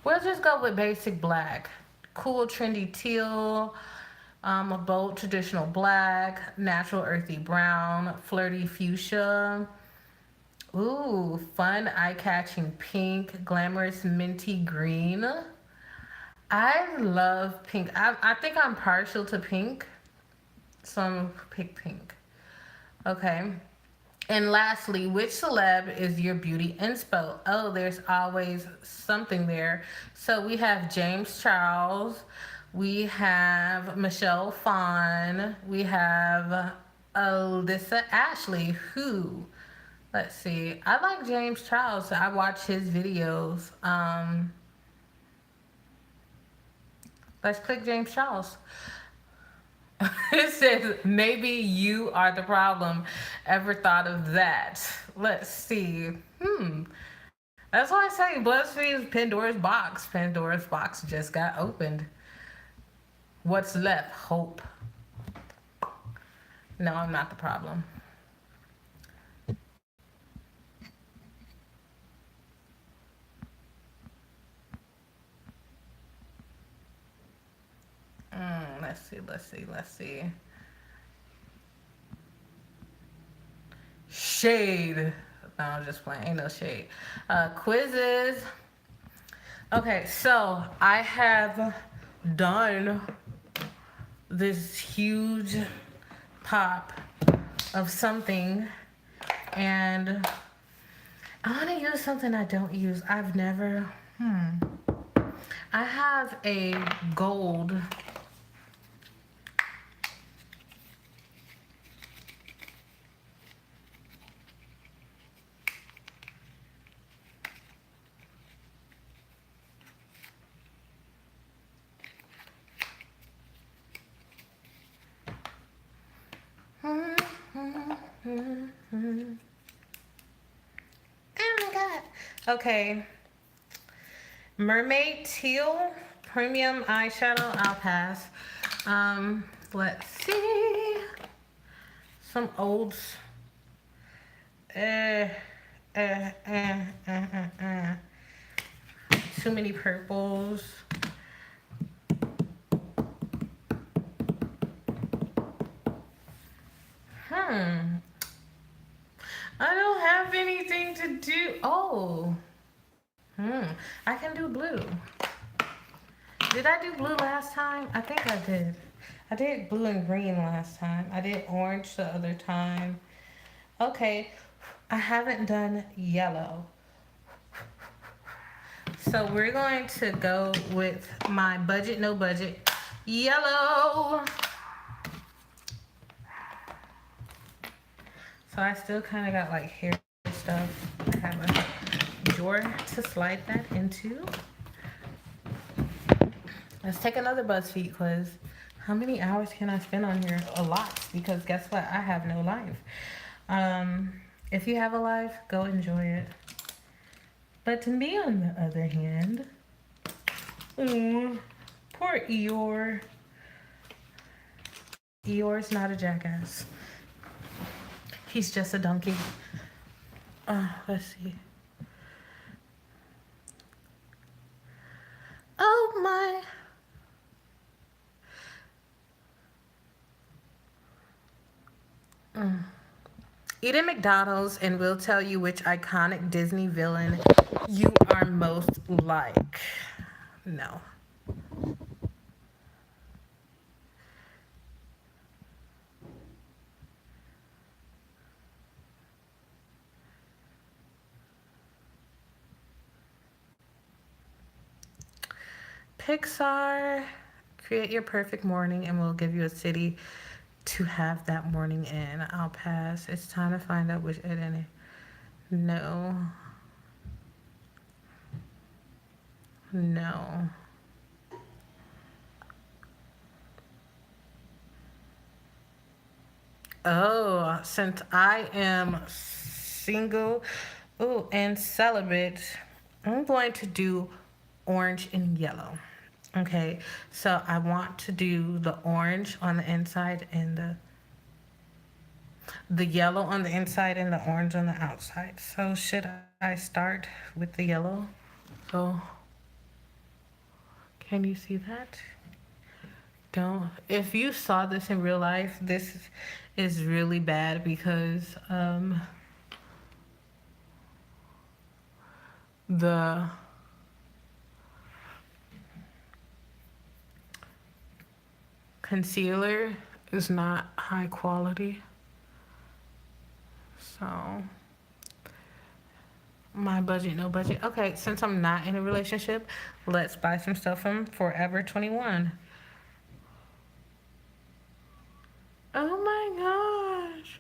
A: We'll just go with basic black. Cool, trendy teal, a bold traditional black, natural earthy brown, flirty fuchsia. Ooh, fun eye-catching pink, glamorous minty green. I love pink. I think I'm partial to pink, so I'm gonna pick pink. Okay. And lastly, which celeb is your beauty inspo? Oh, there's always something there. So we have James Charles, we have Michelle Phan, we have Alyssa Ashley, who, let's see, I like James Charles. I watch his videos. Let's click James Charles. It says, maybe you are the problem. Ever thought of that? Let's see. That's why I say BuzzFeed's Pandora's box. Pandora's box just got opened. What's left? Hope. No, I'm not the problem. Let's see. Shade. No, I'm just playing. Ain't no shade. Quizzes. Okay, so I have done this huge pop of something, and I want to use something I don't use. I've never. I have a gold. Oh my god. Okay. Mermaid teal premium eyeshadow. I'll pass. Let's see. Some olds. Too many purples. I don't have anything to do. Oh. I can do blue. Did I do blue last time? I think I did. I did blue and green last time. I did orange the other time. Okay. I haven't done yellow. So we're going to go with my budget, no budget, yellow. So I still kind of got like hair stuff. I have a drawer to slide that into. Let's take another BuzzFeed quiz. How many hours can I spend on here? A lot, because guess what? I have no life. If you have a life, go enjoy it. But to me, on the other hand, poor Eeyore. Eeyore's not a jackass. He's just a donkey. Let's see. Oh my. Eat at McDonald's and we'll tell you which iconic Disney villain you are most like. No. Pixar, create your perfect morning and we'll give you a city to have that morning in. I'll pass. It's time to find out which identity. No. No. Oh, since I am single, and celibate, I'm going to do orange and yellow. Okay, so I want to do the orange on the inside and the yellow on the inside and the orange on the outside. So should I start with the yellow? So Can you see that? Don't. If you saw this in real life, this is really bad because the concealer is not high quality. So, my budget, no budget. Okay, since I'm not in a relationship, let's buy some stuff from Forever 21. Oh my gosh.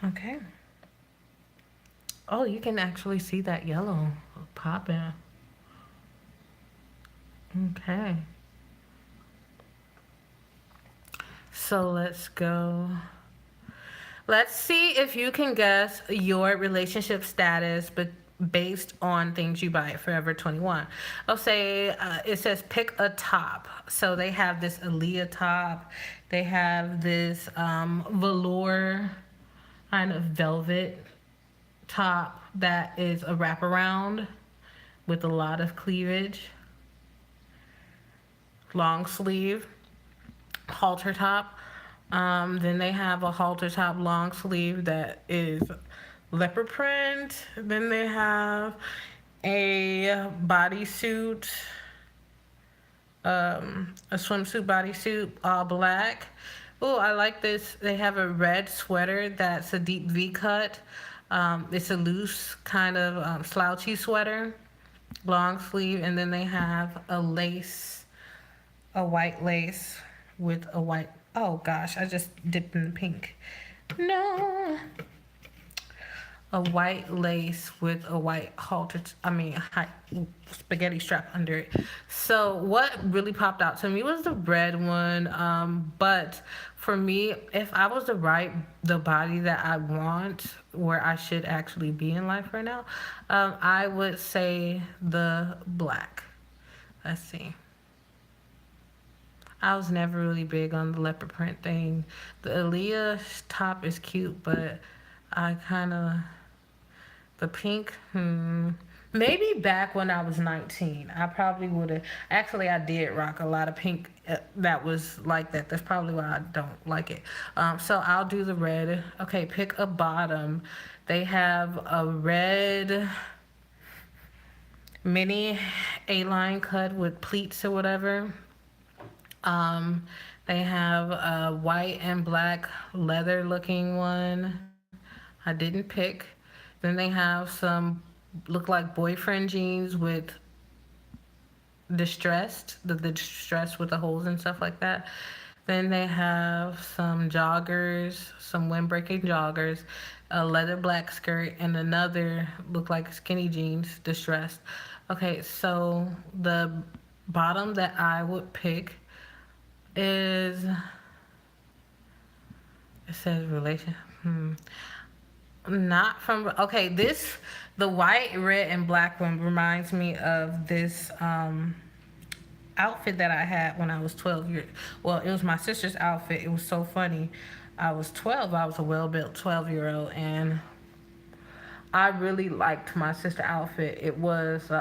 A: Okay. Oh, you can actually see that yellow popping. Okay. So let's go. Let's see if you can guess your relationship status, but based on things you buy at Forever 21. I'll say it says pick a top. So they have this Aaliyah top. They have this velour kind of velvet top that is a wraparound with a lot of cleavage. Long sleeve. Halter top. Then they have a halter top long sleeve that is leopard print. Then they have a bodysuit, a swimsuit bodysuit, all black. Oh, I like this. They have a red sweater that's a deep V cut. It's a loose kind of slouchy sweater, long sleeve. And then they have a lace, a white lace with a white, oh gosh, I just dipped in the pink. No. A white lace with a white halter, high spaghetti strap under it. So what really popped out to me was the red one. But for me, if I was to write the body that I want, where I should actually be in life right now, I would say the black. Let's see. I was never really big on the leopard print thing. The Aaliyah top is cute, but I kind of, the pink, maybe back when I was 19, I probably would have, actually I did rock a lot of pink that was like that. That's probably why I don't like it. So I'll do the red. Okay, pick a bottom. They have a red mini A-line cut with pleats or whatever. They have a white and black leather looking one. I didn't pick. Then they have some look like boyfriend jeans with distressed, the distressed with the holes and stuff like that. Then they have some joggers, some windbreaking joggers, a leather black skirt, and another look like skinny jeans, distressed. Okay, so the bottom that I would pick is, it says relation, not from, okay, this, the white, red, and black one reminds me of this outfit that I had when I was 12 years, well, it was my sister's outfit. It was so funny. I was 12, I was a well-built 12-year-old, and I really liked my sister's outfit. It was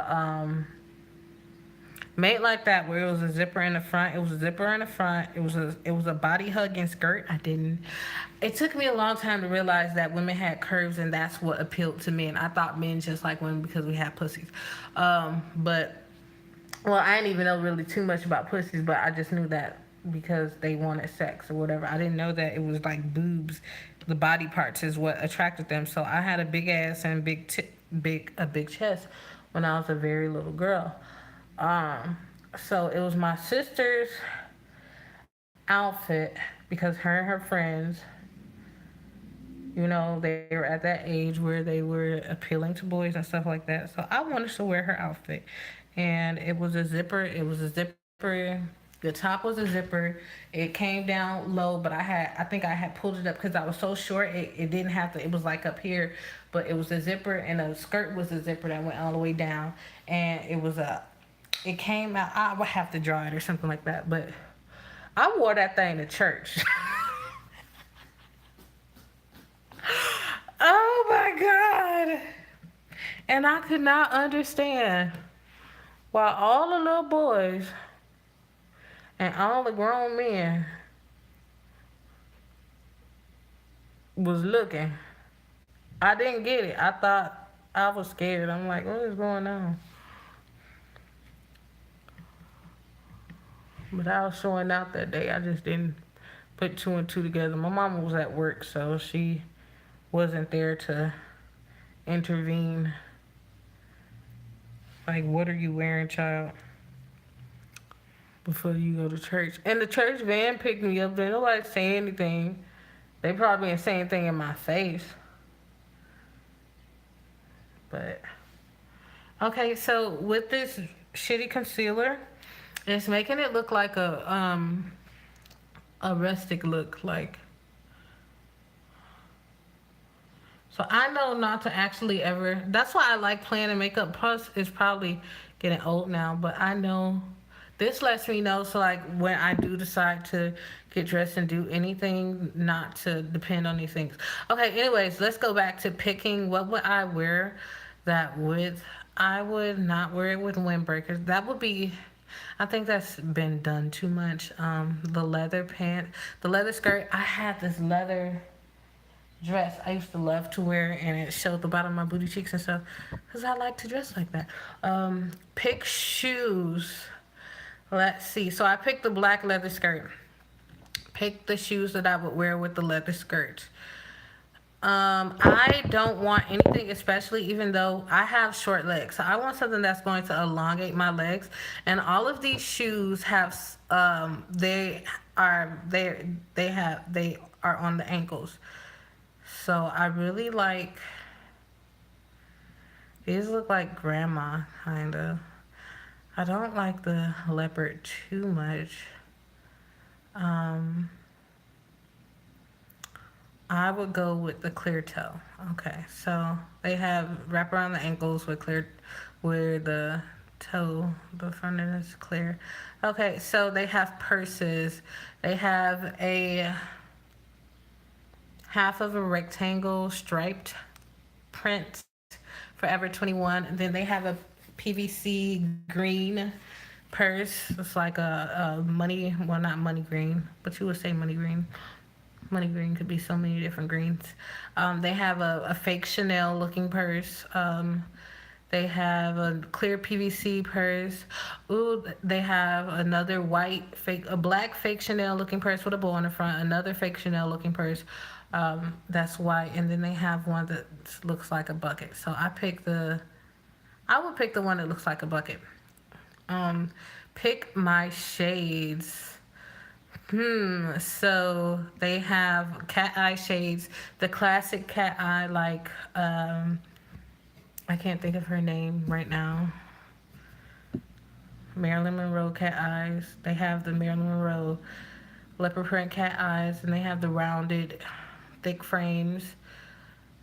A: made like that, where it was a zipper in the front. It was a zipper in the front. It was a body hugging skirt. It took me a long time to realize that women had curves, and that's what appealed to men. I thought men just like women because we had pussies. But, well, I didn't even know really too much about pussies, but I just knew that because they wanted sex or whatever. I didn't know that it was like boobs. The body parts is what attracted them. So I had a big ass and a big chest when I was a very little girl. So it was my sister's outfit because her and her friends, you know, they were at that age where they were appealing to boys and stuff like that. So I wanted to wear her outfit, and it was a zipper. The top was a zipper. It came down low, but I think I had pulled it up because I was so short. It didn't have to, it was like up here, but it was a zipper, and the skirt was a zipper that went all the way down, and it was a it came out. I would have to draw it or something like that. But I wore that thing to church. Oh my God. And I could not understand why all the little boys and all the grown men was looking. I didn't get it. I thought I was scared. I'm like, what is going on? But I was showing out that day. I just didn't put two and two together. My mama was at work, so she wasn't there to intervene. Like, what are you wearing, child? Before you go to church. And the church van picked me up. Didn't nobody say anything. They probably didn't say anything in my face. But, okay, so with this shitty concealer, it's making it look like a rustic look, like. So I know not to actually ever, that's why I like playing in makeup. Plus, it's probably getting old now, but I know this lets me know, so like when I do decide to get dressed and do anything, not to depend on these things. Okay, anyways, let's go back to picking what would I wear that with. I would not wear it with windbreakers. That would be, I think that's been done too much. The leather pant, the leather skirt. I had this leather dress I used to love to wear, and it showed the bottom of my booty cheeks and stuff because I like to dress like that. Pick shoes. Let's see. So I picked the black leather skirt. Pick the shoes that I would wear with the leather skirt. I don't want anything, especially even though I have short legs. So I want something that's going to elongate my legs. And all of these shoes have, they are on the ankles. So I really like, these look like grandma, kind of. I don't like the leopard too much. I would go with the clear toe. Okay, so they have wrap around the ankles with clear, where the toe, the front end is clear. Okay, so they have purses. They have a half of a rectangle striped print, Forever 21. And then they have a PVC green purse. It's like a money, well, not money green, but you would say money green. Money green could be so many different greens. They have a fake Chanel looking purse. They have a clear PVC purse. Ooh, they have another white fake, a black fake Chanel looking purse with a bow on the front. Another fake Chanel looking purse that's white. And then they have one that looks like a bucket. So I would pick the one that looks like a bucket. Pick my shades. So they have cat eye shades. The classic cat eye, like, I can't think of her name right now. Marilyn Monroe cat eyes. They have the Marilyn Monroe leopard print cat eyes, and they have the rounded, thick frames.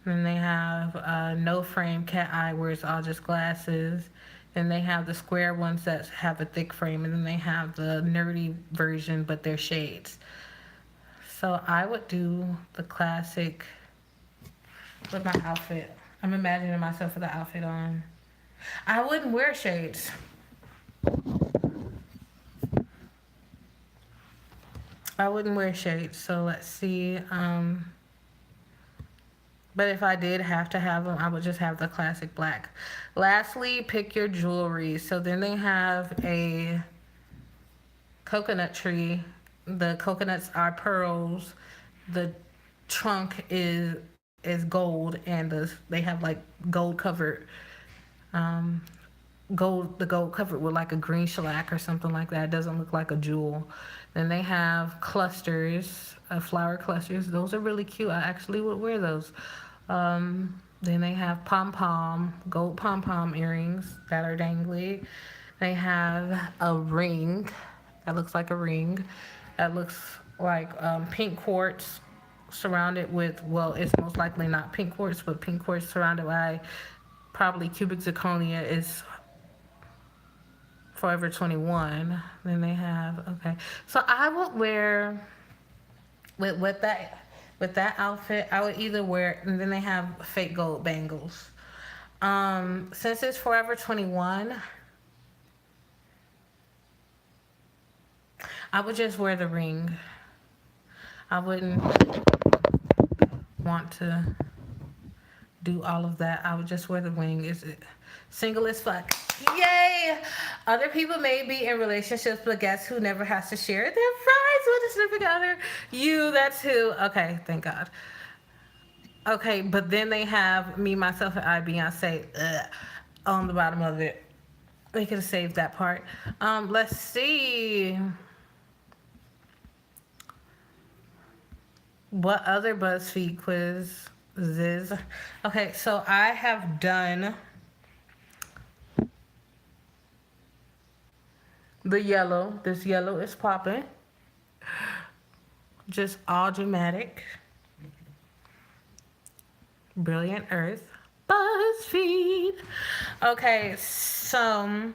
A: And then they have no frame cat eye, where it's all just glasses. And they have the square ones that have a thick frame, and then they have the nerdy version, but they're shades. So I would do the classic with my outfit. I'm imagining myself with the outfit on. I wouldn't wear shades. I wouldn't wear shades. So let's see. But if I did have to have them, I would just have the classic black. Lastly, pick your jewelry. So then they have a coconut tree. The coconuts are pearls. The trunk is gold, and they have like gold covered, the gold covered with like a green shellac or something like that. It doesn't look like a jewel. Then they have clusters, flower clusters. Those are really cute. I actually would wear those. Then they have gold pom-pom earrings that are dangly. They have a ring that looks like a ring. That looks like pink quartz surrounded with, well, it's most likely not pink quartz, but pink quartz surrounded by probably cubic zirconia is Forever 21. Then they have, okay. So I would wear, with that outfit, I would either wear, and then they have fake gold bangles. Since it's Forever 21, I would just wear the ring. I wouldn't want to do all of that. I would just wear the ring. Is it single as fuck? Yay! Other people may be in relationships, but guess who never has to share their fries with a significant other? You, that's who. Okay, thank God. Okay, but then they have Me, Myself, and I, Beyonce, on the bottom of it. They could have saved that part. Let's see. What other BuzzFeed quizzes? Okay, so I have done the yellow. This yellow is popping. Just all dramatic. Brilliant Earth. BuzzFeed. Okay, so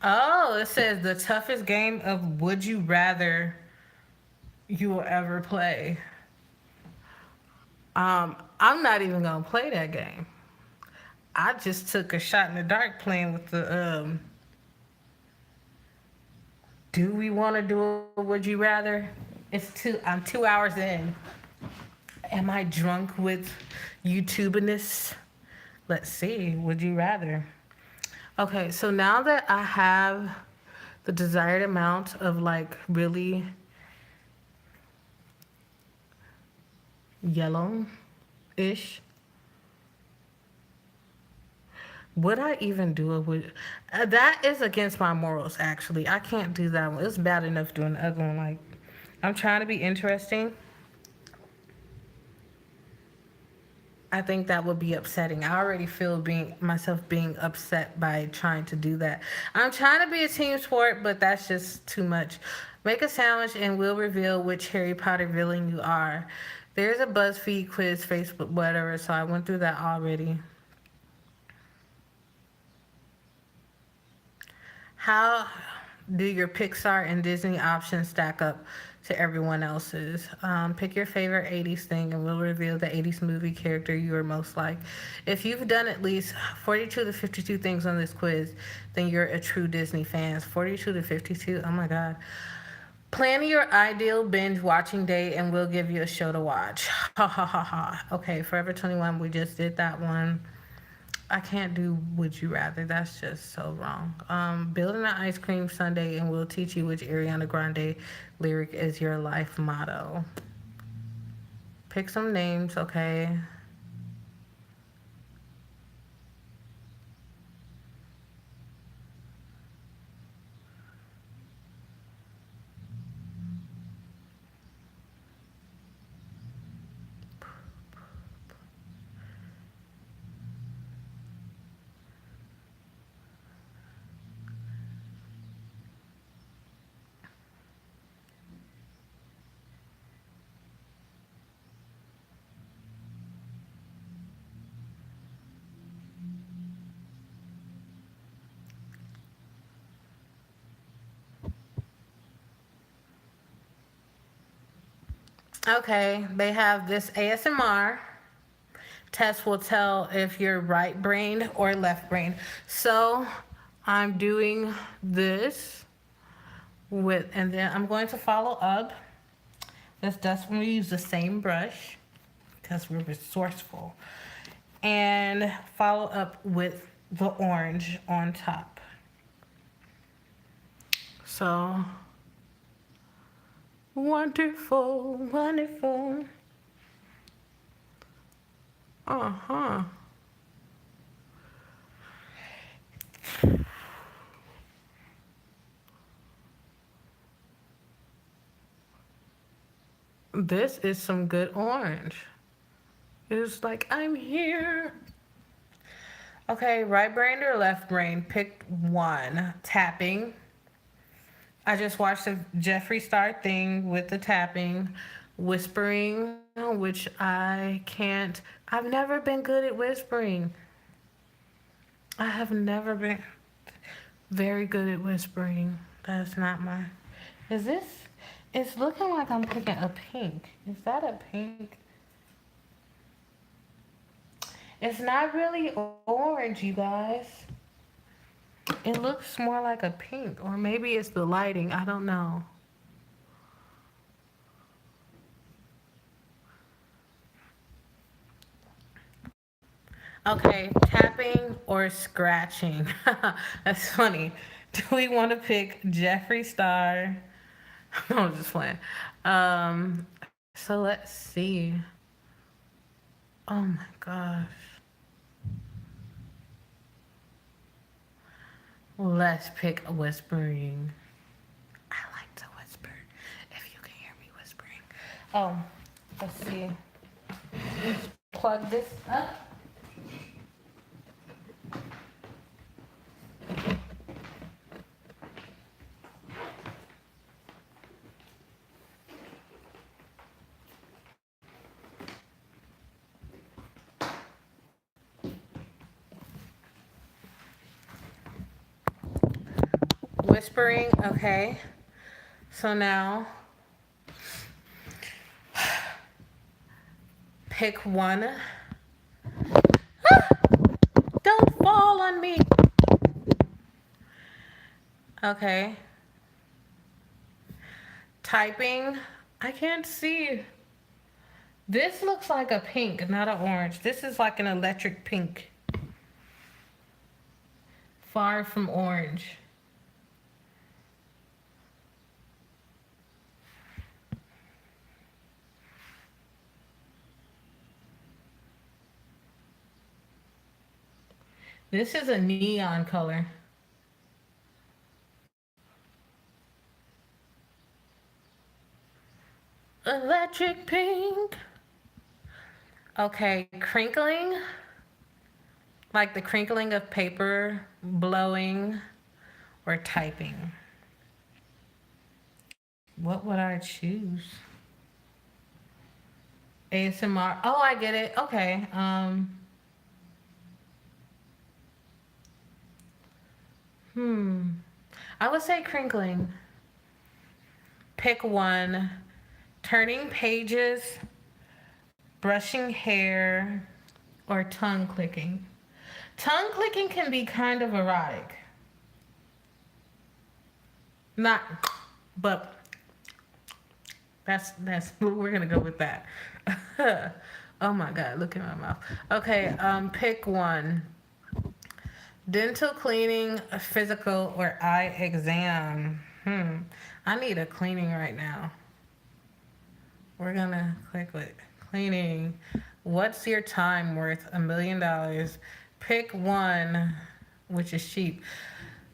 A: oh, it says the toughest game of Would You Rather you will ever play. I'm not even gonna play that game. I just took a shot in the dark playing with the do we want to do a Would You Rather? I'm 2 hours in. Am I drunk with YouTubiness? Let's see. Would you rather? Okay, so now that I have the desired amount of like really yellow-ish, would I even do it with that is against my morals actually. I can't do that one. It's bad enough doing the other one. Like, I'm trying to be interesting. I think that would be upsetting. I already feel myself being upset by trying to do that. I'm trying to be a team sport, but that's just too much. Make a sandwich and we'll reveal which Harry Potter villain you are. There's a BuzzFeed quiz, Facebook, whatever, so I went through that already. How do your Pixar and Disney options stack up to everyone else's? Pick your favorite 80s thing and we'll reveal the 80s movie character you are most like. If you've done at least 42 to 52 things on this quiz, then you're a true Disney fan. 42 to 52, oh my God. Plan your ideal binge watching day and we'll give you a show to watch. Ha ha ha ha. Okay, Forever 21, we just did that one. I can't do Would You Rather. That's just so wrong. Building an ice cream sundae and we'll teach you which Ariana Grande lyric is your life motto. Pick some names, okay? Okay, they have this ASMR test will tell if you're right brained or left brained. So I'm doing this and then I'm going to follow up. That's when we use the same brush because we're resourceful. And follow up with the orange on top. So wonderful, wonderful. Uh-huh. This is some good orange. It's like, I'm here. Okay, right brain or left brain? Pick one. Tapping. I just watched the Jeffree Star thing with the tapping. whispering, which I can't. I've never been good at whispering. I have never been very good at whispering. That's not my. Is this? It's looking like I'm picking a pink. Is that a pink? It's not really orange, you guys. It looks more like a pink, or maybe it's the lighting. I don't know. Okay, tapping or scratching. That's funny. Do we want to pick Jeffree Star? I'm just playing. So let's see. Oh my gosh. Let's pick whispering. I like to whisper. If you can hear me whispering. Oh, let's see. Plug this up. Whispering, okay. So now, pick one. Don't fall on me. Okay. Typing, I can't see. This looks like a pink, not an orange. This is like an electric pink. Far from orange. This is a neon color. Electric pink. Okay, crinkling. Like the crinkling of paper, blowing, or typing. What would I choose? ASMR. Oh, I get it. Okay. I would say crinkling. Pick one. Turning pages, brushing hair, or tongue clicking. Tongue clicking can be kind of erotic. Not, but that's we're gonna go with that. Oh my God, look at my mouth. Okay, pick one. Dental cleaning, physical, or eye exam. I need a cleaning right now. We're gonna click with cleaning. What's your time worth? $1 million. Pick one, which is cheap.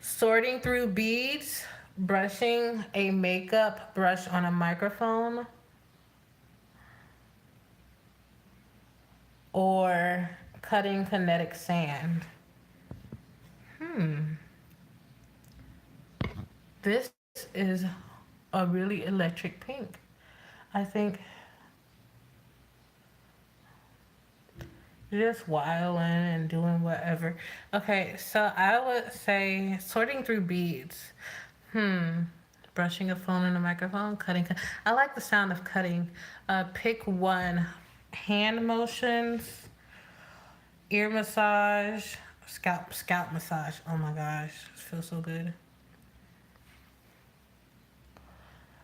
A: Sorting through beads, brushing a makeup brush on a microphone, or cutting kinetic sand. This is a really electric pink. I think just wilding and doing whatever. Okay, so I would say sorting through beads. Brushing a phone and a microphone, cutting. I like the sound of cutting. Pick one. Hand motions, ear massage, scalp massage. Oh my gosh, it feels so good.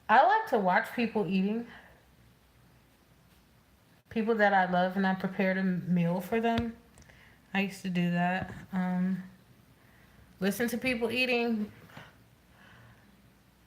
A: I like to watch people eating. People that I love, and I prepared a meal for them. I used to do that. Listen to people eating.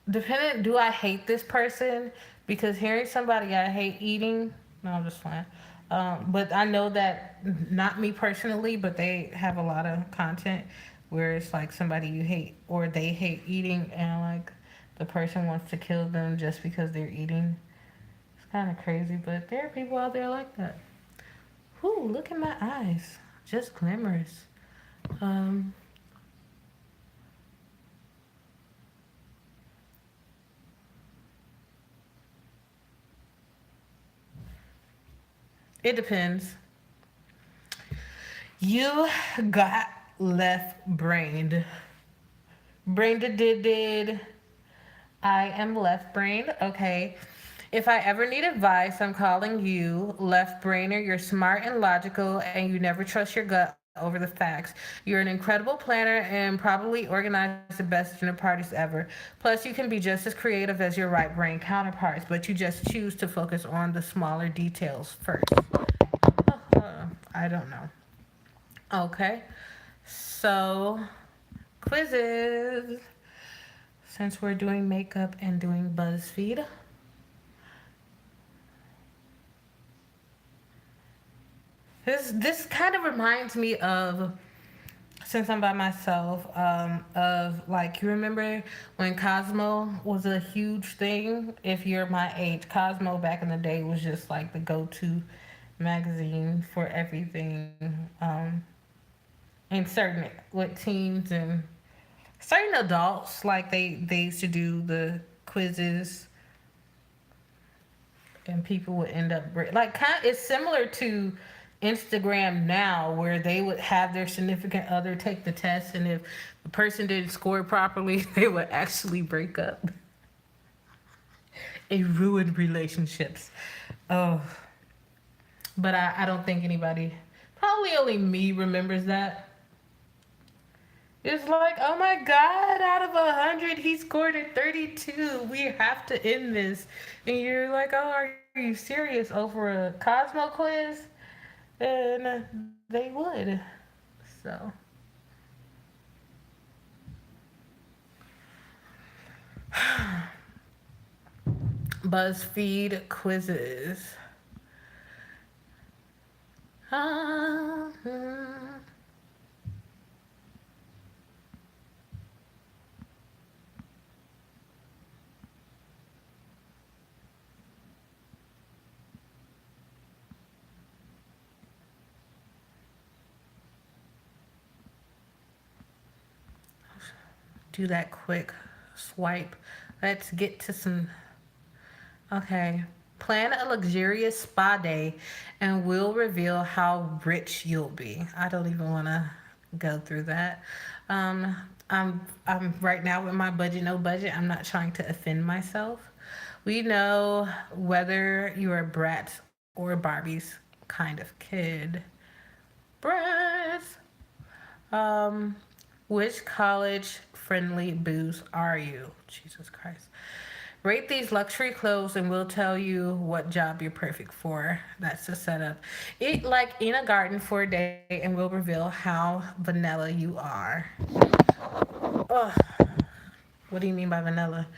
A: Do I hate this person? Because hearing somebody I hate eating, no, I'm just playing. But I know that, not me personally, but they have a lot of content where it's like somebody you hate or they hate eating, and like the person wants to kill them just because they're eating. It's kind of crazy, but there are people out there like that. Whoo, look at my eyes. Just glamorous. It depends. You got left brained. Brained did. I am left brained. Okay. If I ever need advice, I'm calling you. Left brainer, you're smart and logical, and you never trust your gut over the facts. You're an incredible planner and probably organize the best dinner parties ever. Plus, you can be just as creative as your right brain counterparts, but you just choose to focus on the smaller details first. I don't know. Okay. So, quizzes. Since we're doing makeup and doing BuzzFeed. This kind of reminds me of, since I'm by myself, of like, you remember when Cosmo was a huge thing? If you're my age, Cosmo back in the day was just like the go-to magazine for everything. And certain with teens and certain adults, like they used to do the quizzes, and people would end up like it's similar to Instagram now, where they would have their significant other take the test, and if the person didn't score properly, they would actually break up. It ruined relationships. Oh, but I don't think anybody, probably only me, remembers that. It's like, oh my God, out of 100, he scored a 32. We have to end this. And you're like, oh, are you serious? Over a Cosmo quiz? And they would. So. BuzzFeed quizzes. Do that quick swipe. Let's get to some. Okay. Plan a luxurious spa day and we'll reveal how rich you'll be. I don't even want to go through that. I'm right now with my budget, no budget. I'm not trying to offend myself. We know whether you're a Bratz or Barbie's kind of kid. Bratz. Which college-friendly booze are you? Jesus Christ. Rate these luxury clothes and we'll tell you what job you're perfect for. That's the setup. Eat like in a garden for a day and we'll reveal how vanilla you are. Ugh. What do you mean by vanilla?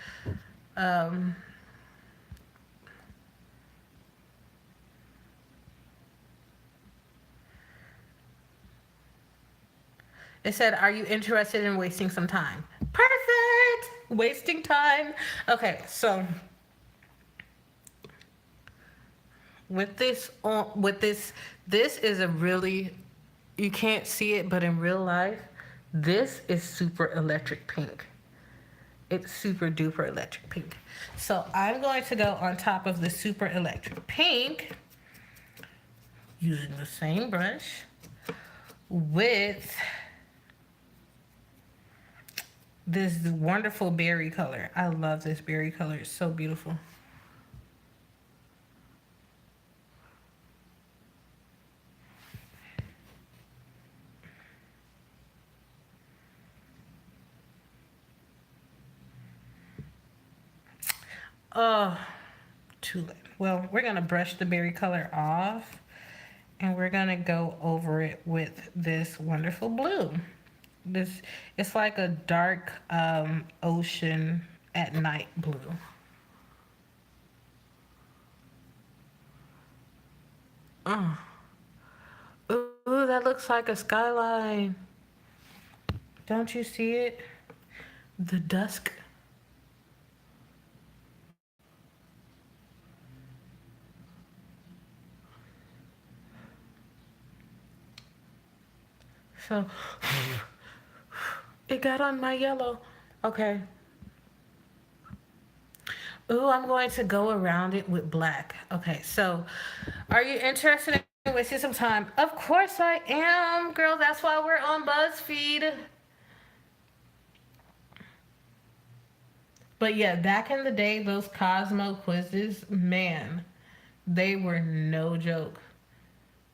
A: It said, are you interested in wasting some time? Perfect! Wasting time. Okay, so this is a really, you can't see it, but in real life, this is super electric pink. It's super duper electric pink. So I'm going to go on top of the super electric pink using the same brush with this wonderful berry color. I love this berry color. It's so beautiful. Oh, too late. Well, we're gonna brush the berry color off and we're gonna go over it with this wonderful blue. It's like a dark ocean at night blue. Oh. Ooh, that looks like a skyline. Don't you see it? The dusk. So it got on my yellow. Okay. Ooh, I'm going to go around it with black. Okay, so are you interested in wasting some time? Of course I am, girl. That's why we're on BuzzFeed. But yeah, back in the day, those Cosmo quizzes, man, they were no joke.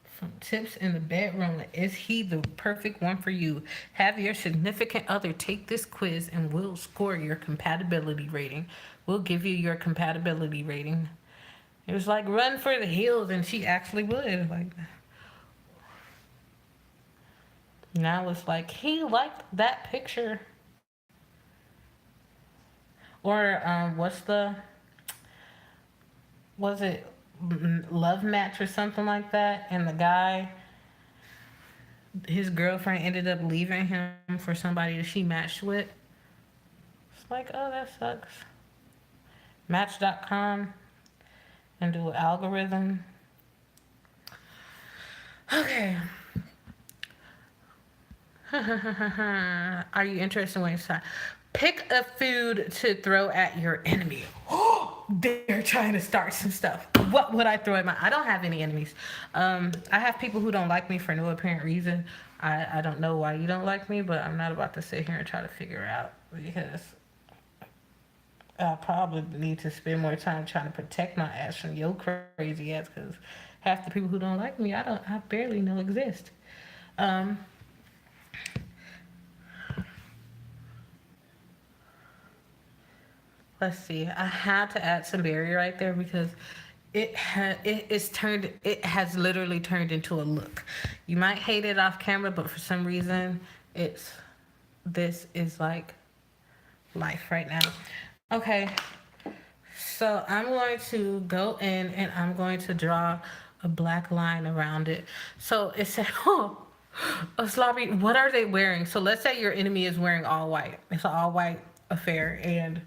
A: From tips in the bedroom, like, is he the perfect one for you? Have your significant other take this quiz and we'll score your compatibility rating. We'll give you your compatibility rating. It was like run for the hills, and she actually would. Like, now it's like he liked that picture. Or what's the was it love match or something like that? And the guy, his girlfriend ended up leaving him for somebody that she matched with. It's like, oh, that sucks. Match.com and do an algorithm. Okay. Are you interested in what you pick a food to throw at your enemy? They're trying to start some stuff. What would I throw at my? I don't have any enemies. I have people who don't like me for no apparent reason. I don't know why you don't like me, but I'm not about to sit here and try to figure out, because I probably need to spend more time trying to protect my ass from your crazy ass, because half the people who don't like me, I barely know exist. Let's see. I had to add some barrier right there because it has literally turned into a look. You might hate it off camera, but for some reason this is like life right now. Okay. So I'm going to go in and I'm going to draw a black line around it. So it said, a sloppy, what are they wearing? So let's say your enemy is wearing all white. It's an all white affair, and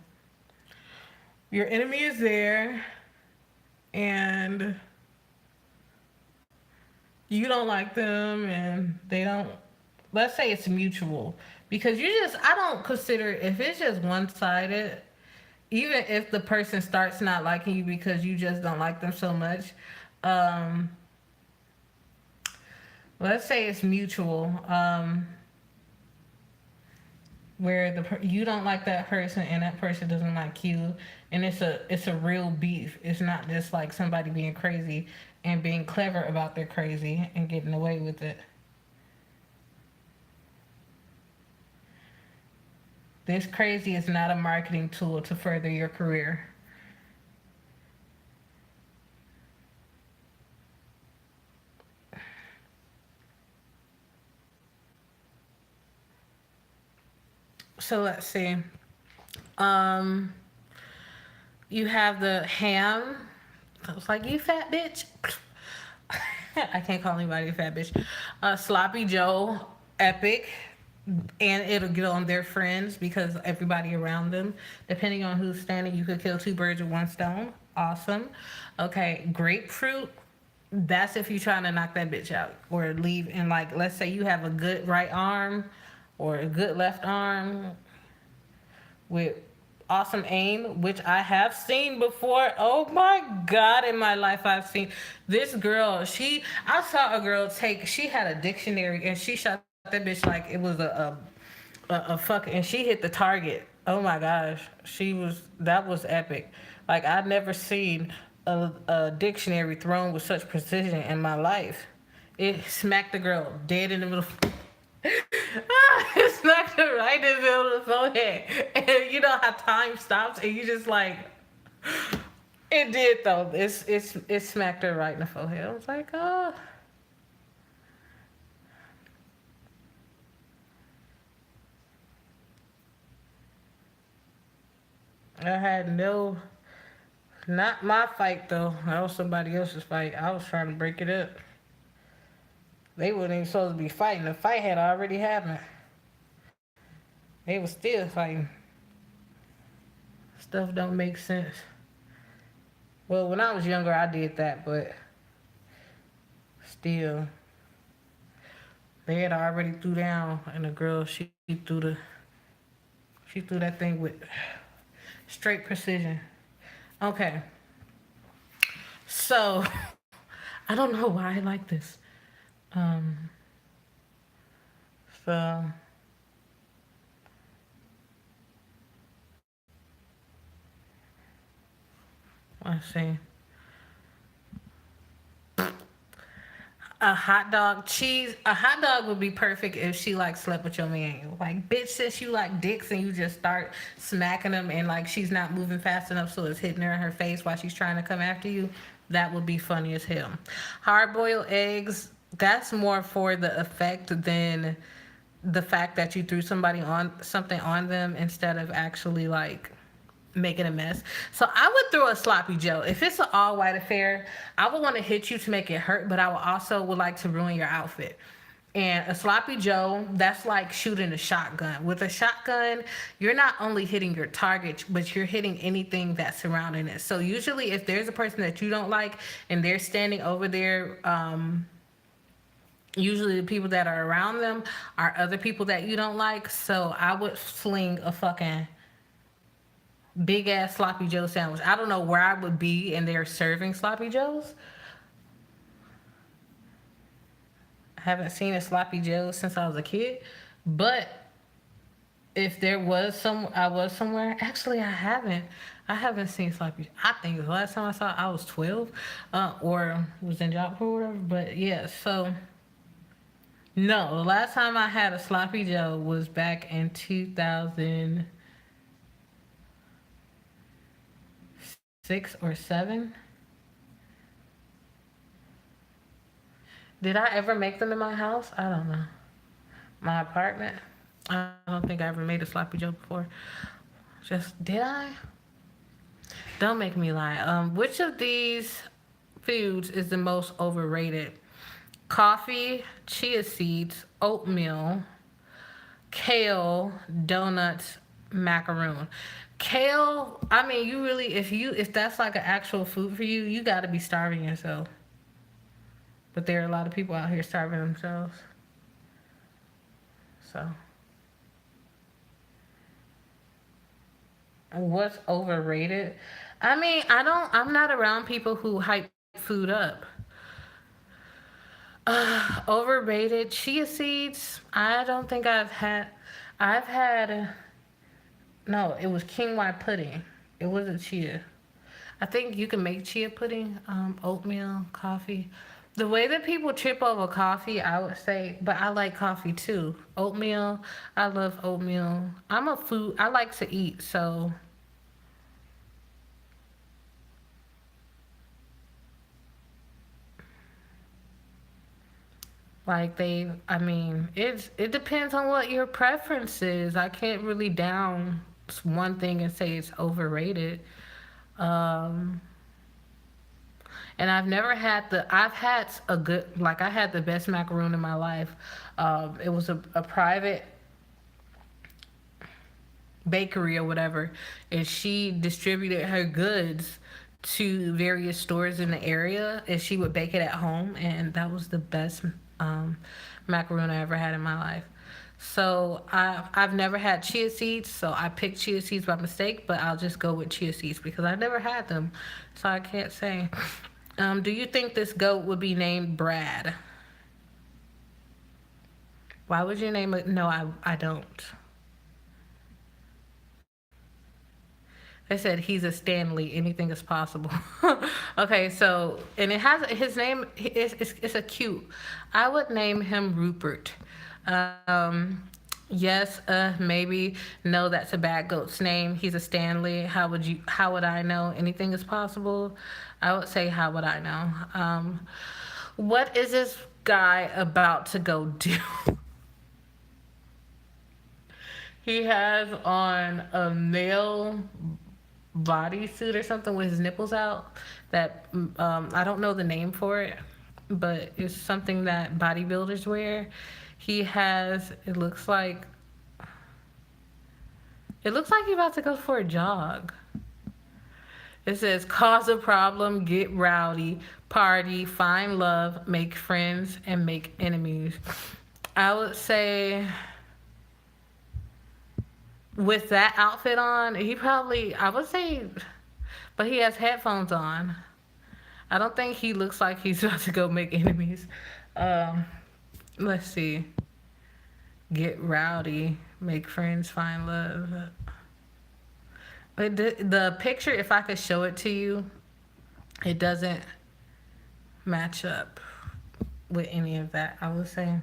A: your enemy is there, and you don't like them, and they don't. Let's say it's mutual, because I don't consider, if it's just one-sided, even if the person starts not liking you because you just don't like them so much, let's say it's mutual, where you don't like that person and that person doesn't like you, and it's a real beef. It's not just like somebody being crazy and being clever about their crazy and getting away with it. This crazy is not a marketing tool to further your career. So let's see. You have the ham. I was like, you fat bitch. I can't call anybody a fat bitch. Sloppy Joe, epic. And it'll get on their friends because everybody around them, depending on who's standing, you could kill two birds with one stone. Awesome. Okay, grapefruit. That's if you're trying to knock that bitch out or leave. And like, let's say you have a good right arm or a good left arm with awesome aim, which I have seen before. Oh my God, in my life I've seen this girl. I saw a girl she had a dictionary and she shot that bitch like it was a fuck, and she hit the target. Oh my gosh, that was epic. Like, I'd never seen a dictionary thrown with such precision in my life. It smacked the girl dead in the middle. It smacked her right in the middle of the forehead. And you know how time stops and you just like, it did though. It smacked her right in the forehead. I was like, oh. I had not my fight though. That was somebody else's fight. I was trying to break it up. They weren't even supposed to be fighting. The fight had already happened. They were still fighting. Stuff don't make sense. Well, when I was younger, I did that, but still. They had already threw down, and the girl, she threw that thing with straight precision. Okay. So I don't know why I like this. Um, so let's see. A hot dog would be perfect if she like slept with your man. Like, bitch, since you like dicks and you just start smacking them and like she's not moving fast enough so it's hitting her in her face while she's trying to come after you, that would be funny as hell. Hard boiled eggs, that's more for the effect than the fact that you threw somebody on something on them instead of actually like making a mess. So I would throw a sloppy Joe. If it's an all white affair, I would want to hit you to make it hurt, but I would also would like to ruin your outfit. And a sloppy Joe, that's like shooting a shotgun. With a shotgun, you're not only hitting your target, but you're hitting anything that's surrounding it. So usually if there's a person that you don't like and they're standing over there, usually the people that are around them are other people that you don't like. So I would fling a fucking big ass sloppy Joe sandwich. I don't know where I would be and they're serving sloppy Joes. I haven't seen a sloppy Joe since I was a kid. But if there was I was somewhere. Actually, I haven't. I haven't seen sloppy. I think the last time I saw it, I was 12, or was in job or whatever. But yeah, so no, the last time I had a sloppy Joe was back in 2006 or 7. Did I ever make them in my house? I don't know. My apartment? I don't think I ever made a sloppy Joe before. Did I? Don't make me lie. Which of these foods is the most overrated? Coffee, chia seeds, oatmeal, kale, donuts, macaroon. Kale, I mean, you really, if that's like an actual food for you, you got to be starving yourself. But there are a lot of people out here starving themselves. So, what's overrated? I mean, I'm not around people who hype food up. Overrated chia seeds. I don't think I've had, no, it was quinoa pudding. It wasn't chia. I think you can make chia pudding, oatmeal, coffee. The way that people trip over coffee, I would say, but I like coffee too. Oatmeal, I love oatmeal. I like to eat, so I mean, it depends on what your preference is. I can't really down one thing and say it's overrated. Um, and I've had a good, like I had the best macaroon in my life. It was a private bakery or whatever, and she distributed her goods to various stores in the area, and she would bake it at home, and that was the best um, macaroon I ever had in my life. So I've never had chia seeds, so I picked chia seeds by mistake, but I'll just go with chia seeds because I never had them, so I can't say. Do you think this goat would be named Brad? Why would you name it? No, I don't. They said he's a Stanley. Anything is possible. Okay, so and it has his name. It's a cute. I would name him Rupert. Um, yes, maybe. No, that's a bad goat's name. He's a Stanley. How would I know? Anything is possible. I would say, how would I know? What is this guy about to go do? He has on a male bodysuit or something with his nipples out that I don't know the name for it, but it's something that bodybuilders wear. He has, it looks like he's about to go for a jog. It says cause a problem, get rowdy, party, find love, make friends, and make enemies. I would say with that outfit on, I would say but he has headphones on. I don't think he looks like he's about to go make enemies. Um, let's see. Get rowdy, make friends, find love. But the picture, if I could show it to you, it doesn't match up with any of that, I would say.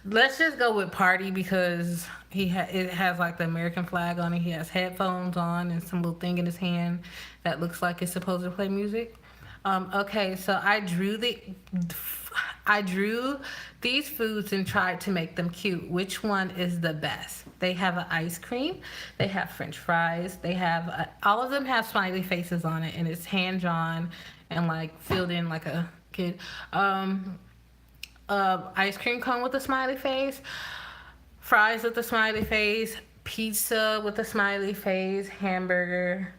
A: Let's just go with party because it has like the American flag on it. He has headphones on and some little thing in his hand that looks like it's supposed to play music. Okay, so I drew these foods and tried to make them cute. Which one is the best? They have an ice cream, they have French fries, they have all of them have smiley faces on it, and it's hand drawn and like filled in like a kid. Ice cream cone with a smiley face, fries with a smiley face, pizza with a smiley face, hamburger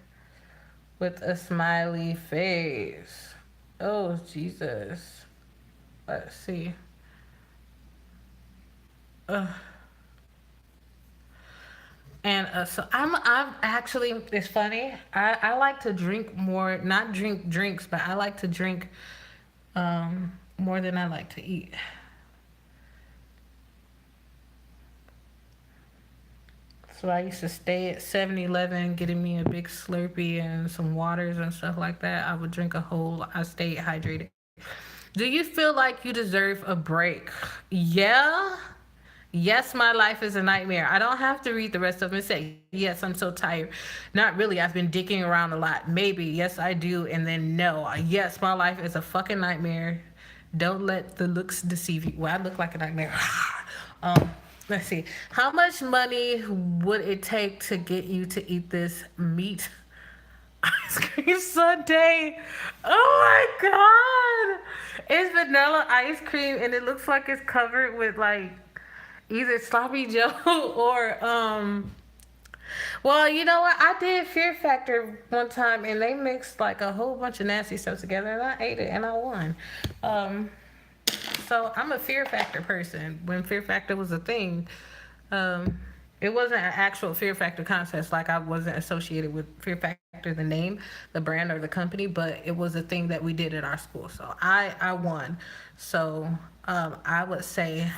A: with a smiley face. Oh, Jesus. Let's see. And so I'm actually, it's funny. I like to drink more, not drink drinks, but I like to drink more than I like to eat. So I used to stay at 7-Eleven getting me a big Slurpee and some waters and stuff like that. I would drink I stayed hydrated. Do you feel like you deserve a break? Yeah. Yes, my life is a nightmare. I don't have to read the rest of them and say, yes, I'm so tired. Not really. I've been dicking around a lot. Maybe. Yes, I do. And then no. Yes, my life is a fucking nightmare. Don't let the looks deceive you. Well, I look like a nightmare. Let's see. How much money would it take to get you to eat this meat ice cream sundae? Oh my God. It's vanilla ice cream and it looks like it's covered with like either sloppy Joe or well, you know what? I did Fear Factor one time and they mixed like a whole bunch of nasty stuff together and I ate it and I won. So I'm a Fear Factor person. When Fear Factor was a thing, it wasn't an actual Fear Factor contest. Like I wasn't associated with Fear Factor, the name, the brand, or the company, but it was a thing that we did at our school. So I won. So I would say,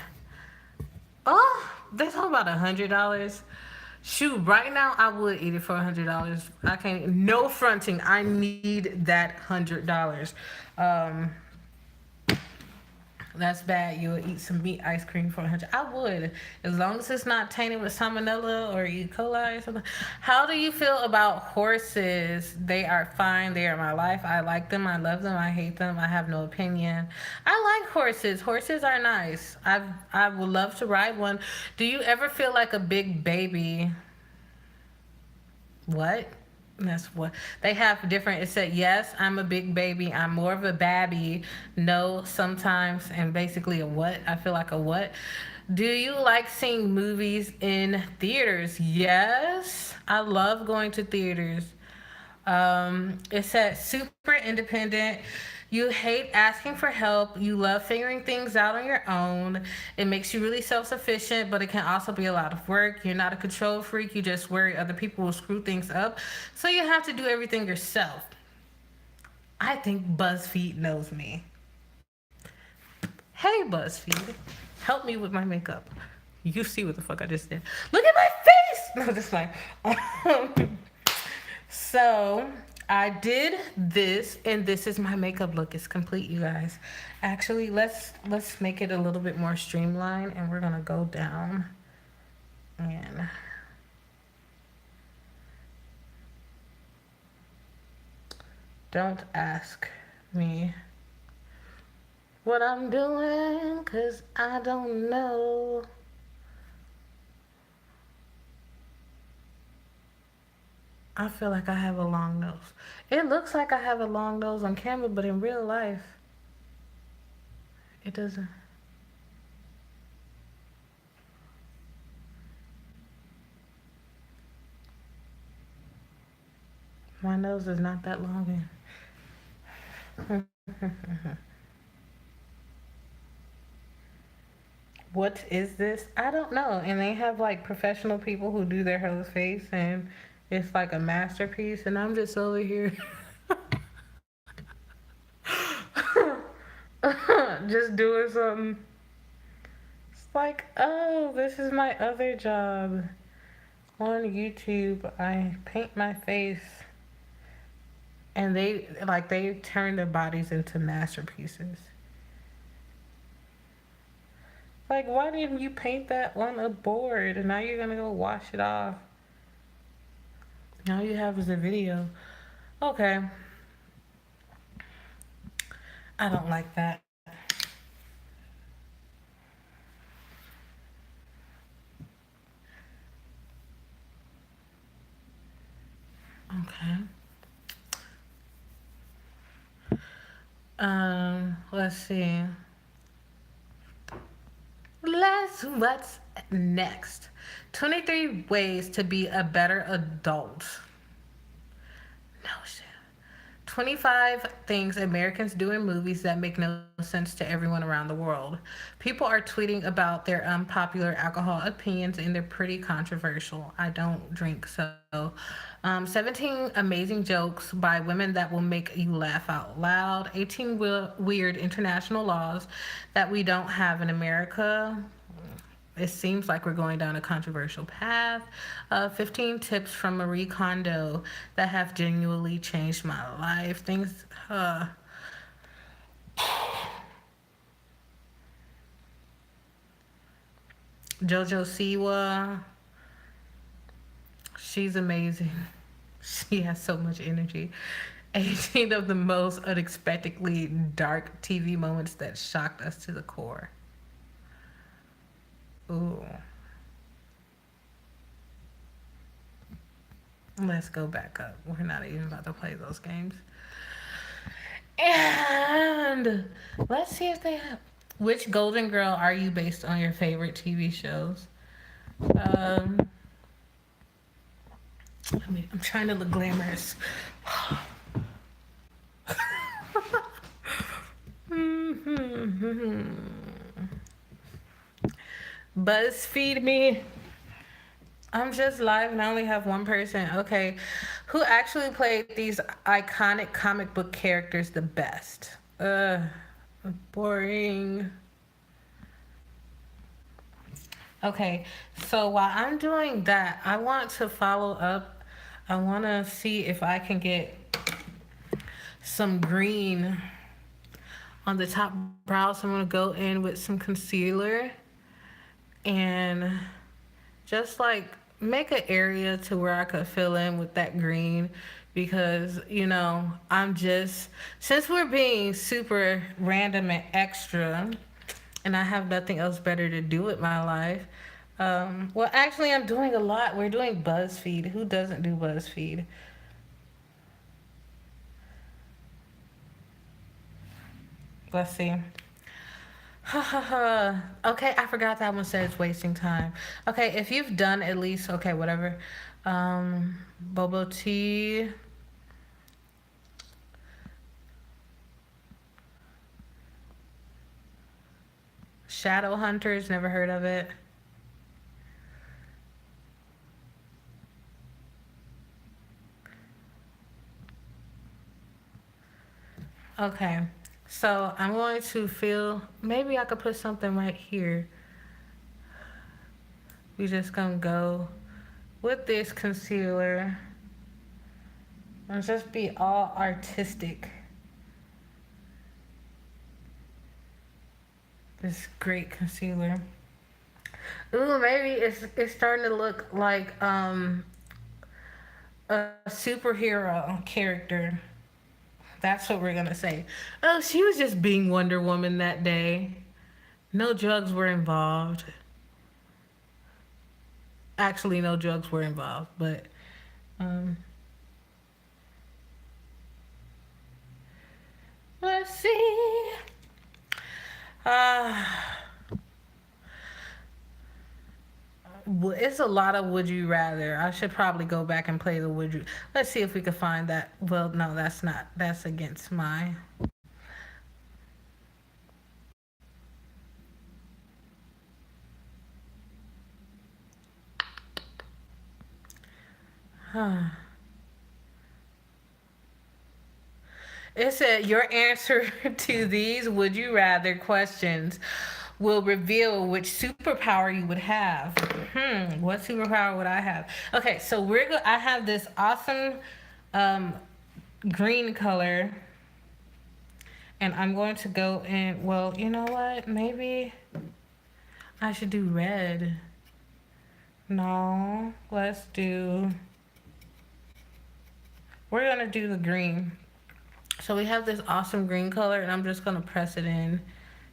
A: oh, they're talking about $100. Shoot, right now I would eat it for $100. I can't. No fronting. I need that $100. That's bad. You would eat some meat ice cream for $100. I would, as long as it's not tainted with salmonella or E. coli or something. How do you feel about horses? They are fine. They are my life. I like them. I love them. I hate them. I have no opinion. I like horses. Horses are nice. I would love to ride one. Do you ever feel like a big baby? What? That's what they have different. It said, yes, I'm a big baby. I'm more of a babby. No, sometimes, and basically a what? I feel like a what? Do you like seeing movies in theaters? Yes, I love going to theaters. It said super independent. You hate asking for help. You love figuring things out on your own. It makes you really self-sufficient, but it can also be a lot of work. You're not a control freak. You just worry other people will screw things up. So you have to do everything yourself. I think BuzzFeed knows me. Hey, BuzzFeed. Help me with my makeup. You see what the fuck I just did. Look at my face! No, that's fine. So I did this, and this is my makeup look. It's complete, you guys. Actually, let's make it a little bit more streamlined, and we're gonna go down and don't ask me what I'm doing, 'cause I don't know. I feel like I have a long nose. It looks like I have a long nose on camera, but in real life, it doesn't. My nose is not that long. What is this? I don't know. And they have like professional people who do their whole face, and It's like a masterpiece, and I'm just over here just doing something. It's like, oh, this is my other job. On YouTube, I paint my face, and they turn their bodies into masterpieces. Like, why didn't you paint that on a board and now you're gonna go wash it off? All you have is a video. Okay. I don't like that. Okay. Let's see. What's next? 23 ways to be a better adult. No shit. 25 things Americans do in movies that make no sense to everyone around the world. People are tweeting about their unpopular alcohol opinions, and they're pretty controversial. I don't drink, so. 17 amazing jokes by women that will make you laugh out loud. 18 weird international laws that we don't have in America. It seems like we're going down a controversial path. 15 tips from Marie Kondo that have genuinely changed my life. Things. Jojo Siwa. She's amazing. She has so much energy. 18 of the most unexpectedly dark TV moments that shocked us to the core. Ooh. Let's go back up. We're not even about to play those games. And let's see if they have. Which Golden Girl are you based on your favorite TV shows? I'm trying to look glamorous. BuzzFeed me. I'm just live and I only have one person. Okay. Who actually played these iconic comic book characters the best? Boring. Okay, so while I'm doing that, I want to follow up. I want to see if I can get some green on the top brows. I'm going to go in with some concealer and just like make an area to where I could fill in with that green, because since we're being super random and extra and I have nothing else better to do with my life. Well, actually, I'm doing a lot. We're doing BuzzFeed. Who doesn't do BuzzFeed? Let's see. Okay, I forgot that one says wasting time. Okay, if you've done at least, okay, whatever. Bobo tea. Shadow Hunters, never heard of it. Okay, so I'm going to maybe I could put something right here. We just gonna go with this concealer and just be all artistic. This great concealer. Ooh, maybe it's starting to look like a superhero character. That's what we're gonna say. Oh, she was just being Wonder Woman that day. No drugs were involved. Actually, no drugs were involved, but let's see. It's a lot of would you rather. I should probably go back and play the would you. Let's see if we can find that. Well, no, that's not. That's against my. It said your answer to these would you rather questions will reveal which superpower you would have. What superpower would I have? Okay, so I have this awesome um, green color, and I'm going to go in. Well, you know what? Maybe I should do red. No, let's do. We're gonna do the green. So we have this awesome green color, and I'm just gonna press it in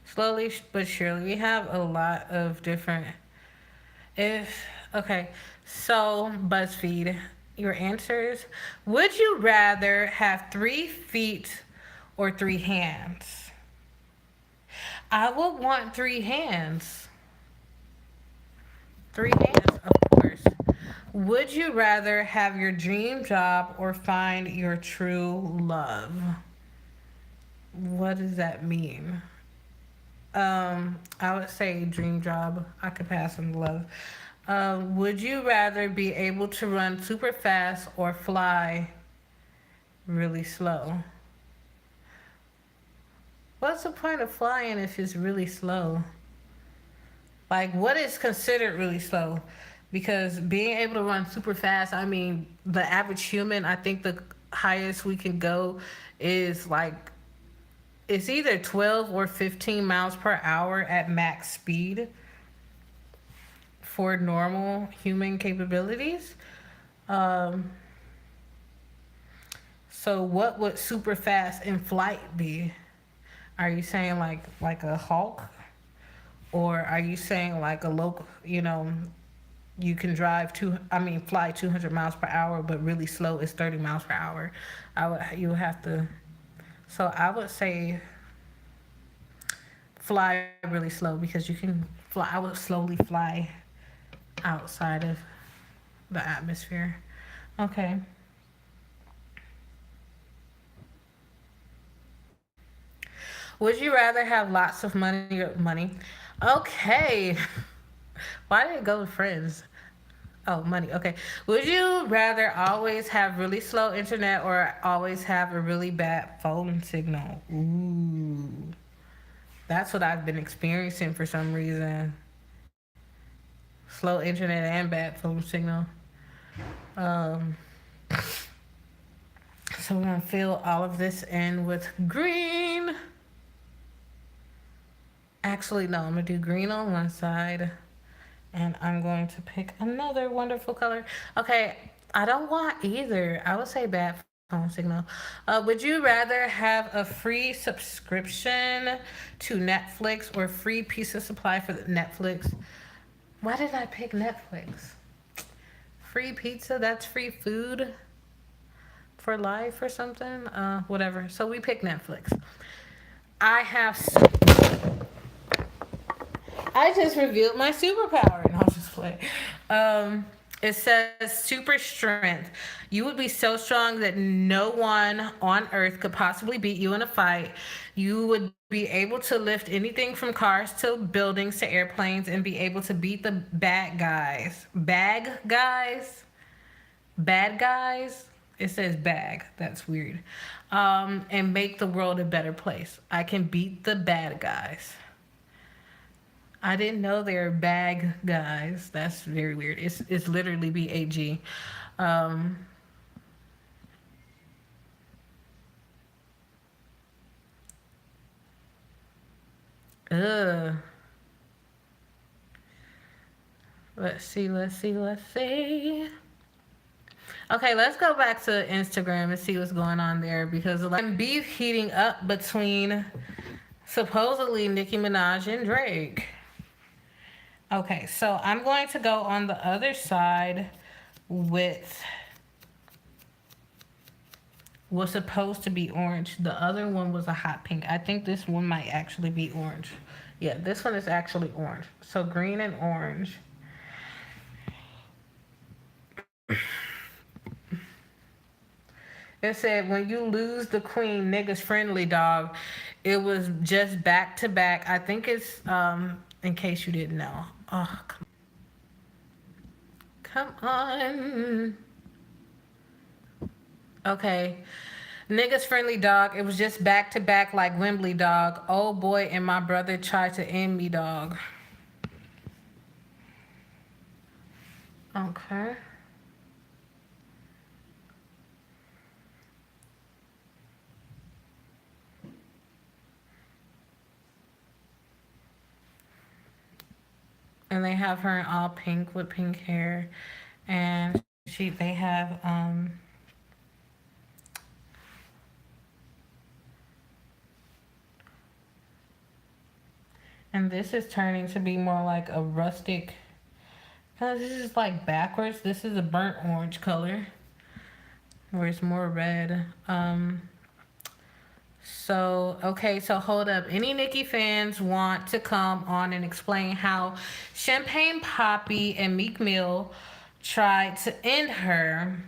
A: slowly but surely. We have a lot of different. Okay, so BuzzFeed, your answers. Would you rather have 3 feet or 3 hands? I would want 3 hands. 3 hands, of course. Would you rather have your dream job or find your true love? What does that mean? I would say dream job. I could pass on love. Would you rather be able to run super fast or fly really slow? What's the point of flying if it's really slow? Like, what is considered really slow? Because being able to run super fast, I mean, the average human, I think the highest we can go is like, it's either 12 or 15 miles per hour at max speed for normal human capabilities. So what would super fast in flight be? Are you saying like a Hulk? Or are you saying like a local, you can fly 200 miles per hour, but really slow is 30 miles per hour. You would have to, so I would say fly really slow because you can fly. I would slowly fly outside of the atmosphere. Okay. Would you rather have lots of money? Okay. Why did it go with friends? Oh, money. Okay. Would you rather always have really slow internet or always have a really bad phone signal? Ooh. That's what I've been experiencing for some reason. Slow internet and bad phone signal. So we're going to fill all of this in with green. Actually, no, I'm going to do green on one side. And I'm going to pick another wonderful color. Okay, I don't want either. I would say bad phone signal. Would you rather have a free subscription to Netflix or free pizza supply for Netflix? Why did I pick Netflix? Free pizza, that's free food for life or something? Whatever. So we pick Netflix. I just revealed my superpower, and I'll just play. It says super strength. You would be so strong that no one on earth could possibly beat you in a fight. You would be able to lift anything from cars to buildings to airplanes and be able to beat the bad guys. Bad guys? It says bag. That's weird. And make the world a better place. I can beat the bad guys. I didn't know they're bag guys. That's very weird. It's literally BAG. Let's see. Okay, let's go back to Instagram and see what's going on there because like beef heating up between supposedly Nicki Minaj and Drake. Okay, so I'm going to go on the other side with what's supposed to be orange. The other one was a hot pink. I think this one might actually be orange. Yeah, this one is actually orange. So green and orange. It said, when you lose the queen, niggas friendly, dog. It was just back to back. I think it's, in case you didn't know. Oh, come on. Okay. Niggas friendly dog. It was just back to back like Wembley dog. Oh boy, and my brother tried to end me dog. Okay. And they have her in all pink with pink hair. And they have and this is turning to be more like a rustic. Cause this is like backwards. This is a burnt orange color, where it's more red. So okay, so hold up. Any Nicki fans want to come on and explain how Champagne Poppy and Meek Mill tried to end her?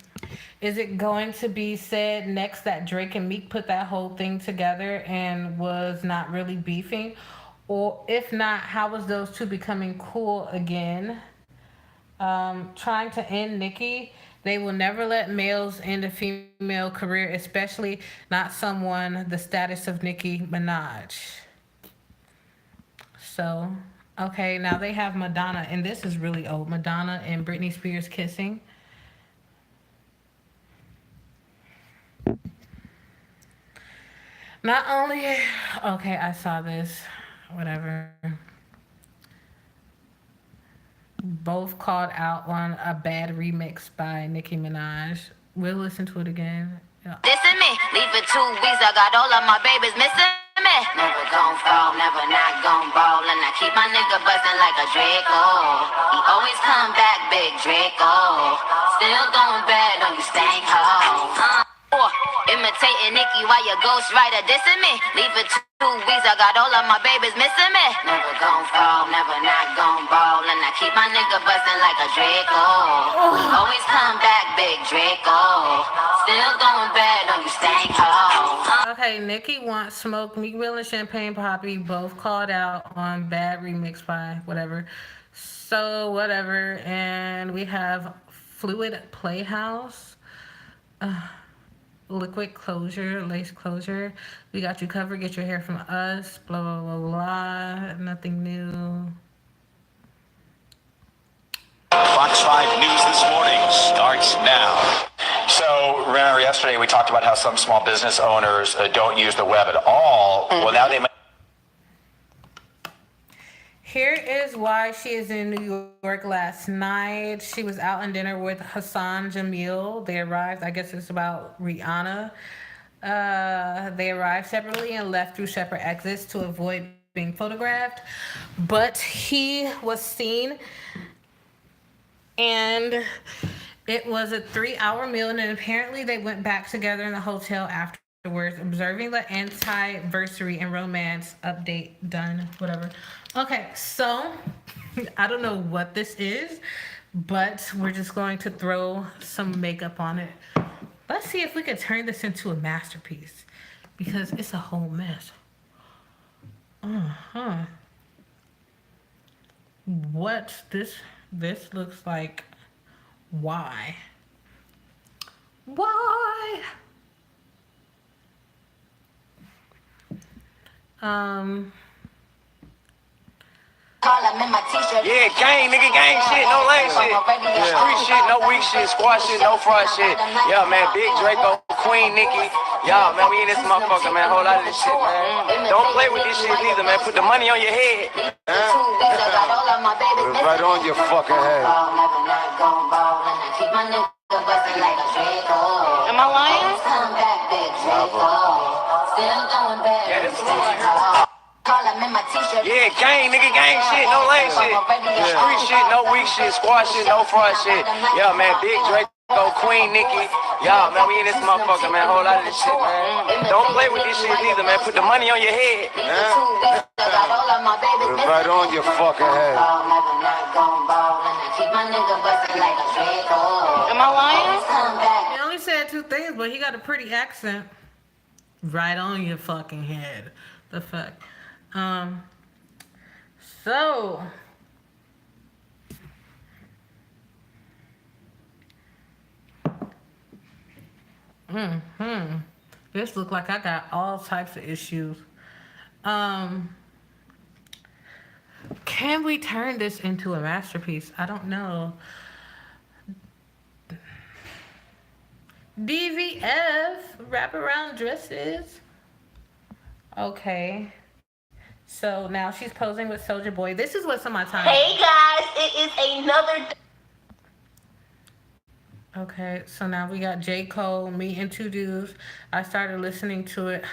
A: Is it going to be said next that Drake and Meek put that whole thing together and was not really beefing? Or if not, how was those two becoming cool again? Trying to end Nicki. They will never let males end a female career, especially not someone the status of Nicki Minaj. So, okay, now they have Madonna, and this is really old. Madonna and Britney Spears kissing. Not only, okay, I saw this, whatever. Both called out on a bad remix by Nicki Minaj. We'll listen to it again. Yeah.
E: Dissing me, leave it 2 weeks. I got all of my babies missing me. Never gon' fall, never not gon' ball. And I keep my nigga bustin' like a Draco. He always come back, big Draco. Still going bad on you stank hoe. Imitating Nicki while your ghostwriter dissing me. Leave it 2 weeks, I got all of my babies missing me. Never gon' fall, never not gon' ball. And I keep my nigga bustin' like a Draco. We always come back, big Draco. Still going bad on you stank hoe.
A: Okay, Nicki wants smoke. Meek Mill and Champagne Poppy both called out on bad remix by whatever. So whatever, and we have Fluid Playhouse. Liquid closure, lace closure. We got you covered. Get your hair from us. Blah blah blah blah. Nothing new.
F: Fox 5 News this morning starts now. So, remember yesterday we talked about how some small business owners don't use the web at all. Well, now they might.
A: Here is why she is in New York last night. She was out on dinner with Hassan Jamil. They arrived, I guess it's about Rihanna. They arrived separately and left through separate exits to avoid being photographed. But he was seen, and it was a 3-hour meal, and then apparently they went back together in the hotel afterwards, observing the anniversary and romance update done, whatever. Okay, so I don't know what this is, but we're just going to throw some makeup on it. Let's see if we can turn this into a masterpiece, because it's a whole mess. What this looks like. Why?
F: Yeah, gang, nigga, gang shit, no lame shit. Street shit, no weak shit, squad shit, no fraud shit. Yeah, man, Big Draco, Queen Nicki. Yeah, man, we in this motherfucker, man. Whole lot of this shit, man. Don't play with this shit neither, man. Put the money on your head.
G: Right on your fucking head.
E: Am I lying?
F: Yeah, this is right here. Yeah, gang, nigga, gang shit, no lame shit. Street shit, no weak shit, squad shit, no fraud shit. Yeah, man, Big Draco, Queen Nicki. Yeah, man, we in this motherfucker, man. Whole lot of this shit, man. Don't play with this shit neither, man. Put the money on your head.
G: Right on your fucking head.
E: Am I lying?
A: He only said 2 things, but he got a pretty accent. Right on your fucking head. The fuck. So This look like I got all types of issues. Can we turn this into a masterpiece? I don't know. DVF wraparound dresses. Okay. So now she's posing with Soulja Boy. This is what's on my time.
B: Hey guys, it is another.
A: Okay, so now we got J. Cole, Me and Two Dudes. I started listening to it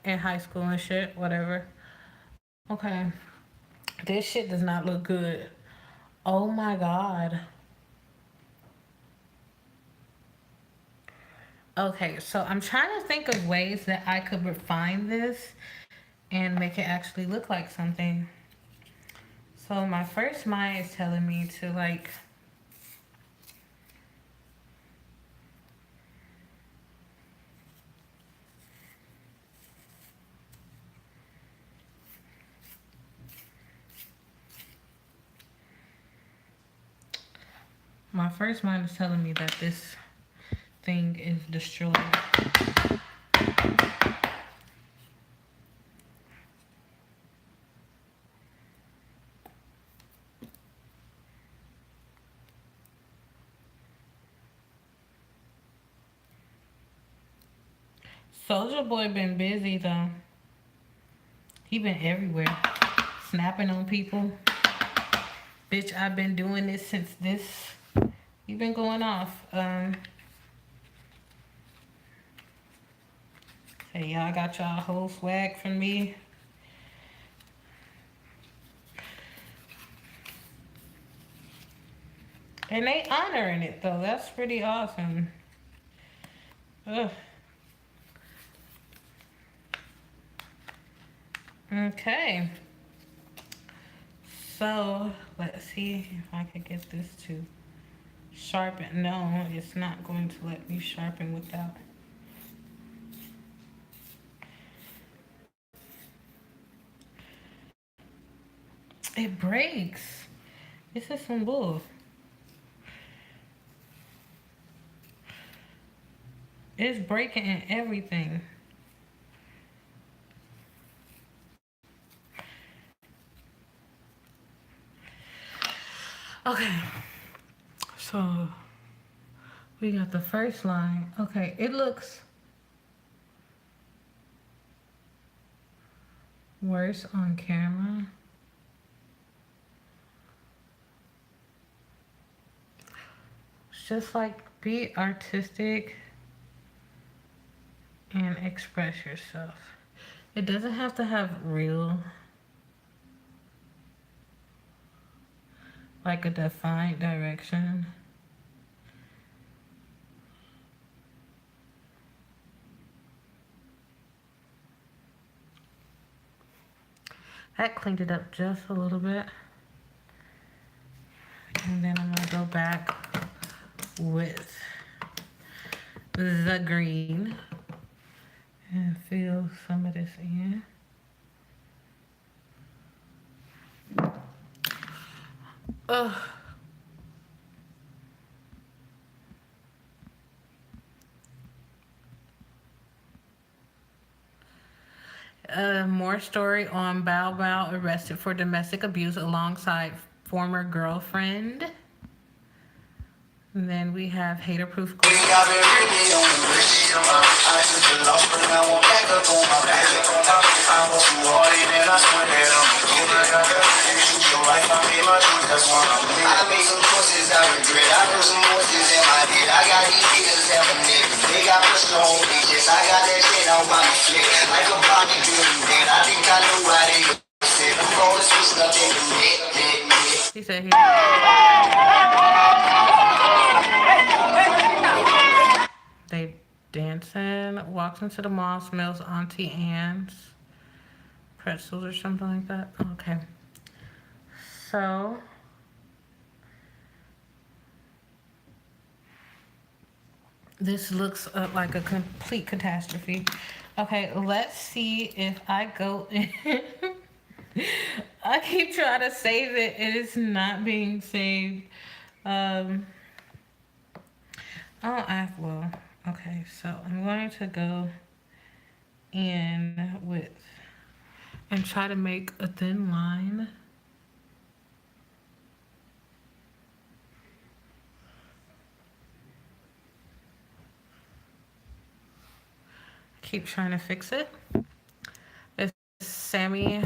A: in high school and shit, whatever. Okay. This shit does not look good. Oh my God. Okay, so I'm trying to think of ways that I could refine this and make it actually look like something. So my first mind is telling me to like that this thing is destroyed. Soulja Boy been busy though. He been everywhere, snapping on people. Bitch, I've been doing this since this. He been going off. Hey, y'all got y'all whole swag from me. And they honoring it though. That's pretty awesome. Ugh. Okay. So let's see if I can get this to sharpen. No, it's not going to let me sharpen without. It breaks. This is some bull. It's breaking and everything. Okay. So we got the first line. Okay, it looks worse on camera. Just like be artistic and express yourself. It doesn't have to have real, like a defined direction. That cleaned it up just a little bit. And then I'm gonna go back with the green and fill some of this in. Ugh. More story on Bow Wow arrested for domestic abuse alongside former girlfriend. And then we have hater-proof. He said he. They dancing, walks into the mall, smells Auntie Anne's pretzels or something like that. Okay. So this looks like a complete catastrophe. Okay, let's see if I go in. I keep trying to save it. It is not being saved. Well, Okay, so I'm going to go in with and try to make a thin line. Keep trying to fix it. It's Sammy.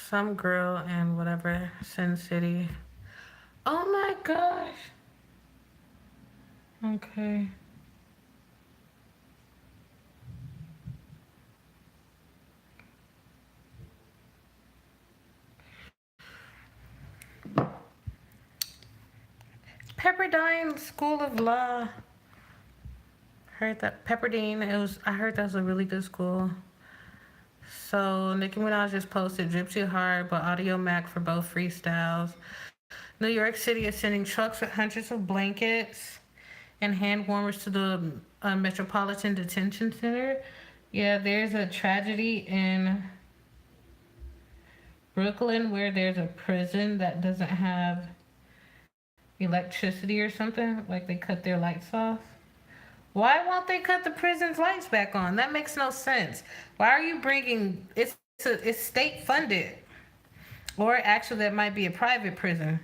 A: Some girl in whatever Sin City. Oh my gosh. Okay. Pepperdine School of Law. Heard that Pepperdine. I heard that was a really good school. So Nicki Minaj just posted "Drip Too Hard" by Audio Mac for both freestyles. New York City is sending trucks with hundreds of blankets and hand warmers to the Metropolitan Detention Center. Yeah, there's a tragedy in Brooklyn where there's a prison that doesn't have electricity or something. Like they cut their lights off. Why won't they cut the prison's lights back on? That makes no sense. Why are you bringing it's state funded, or actually that might be a private prison.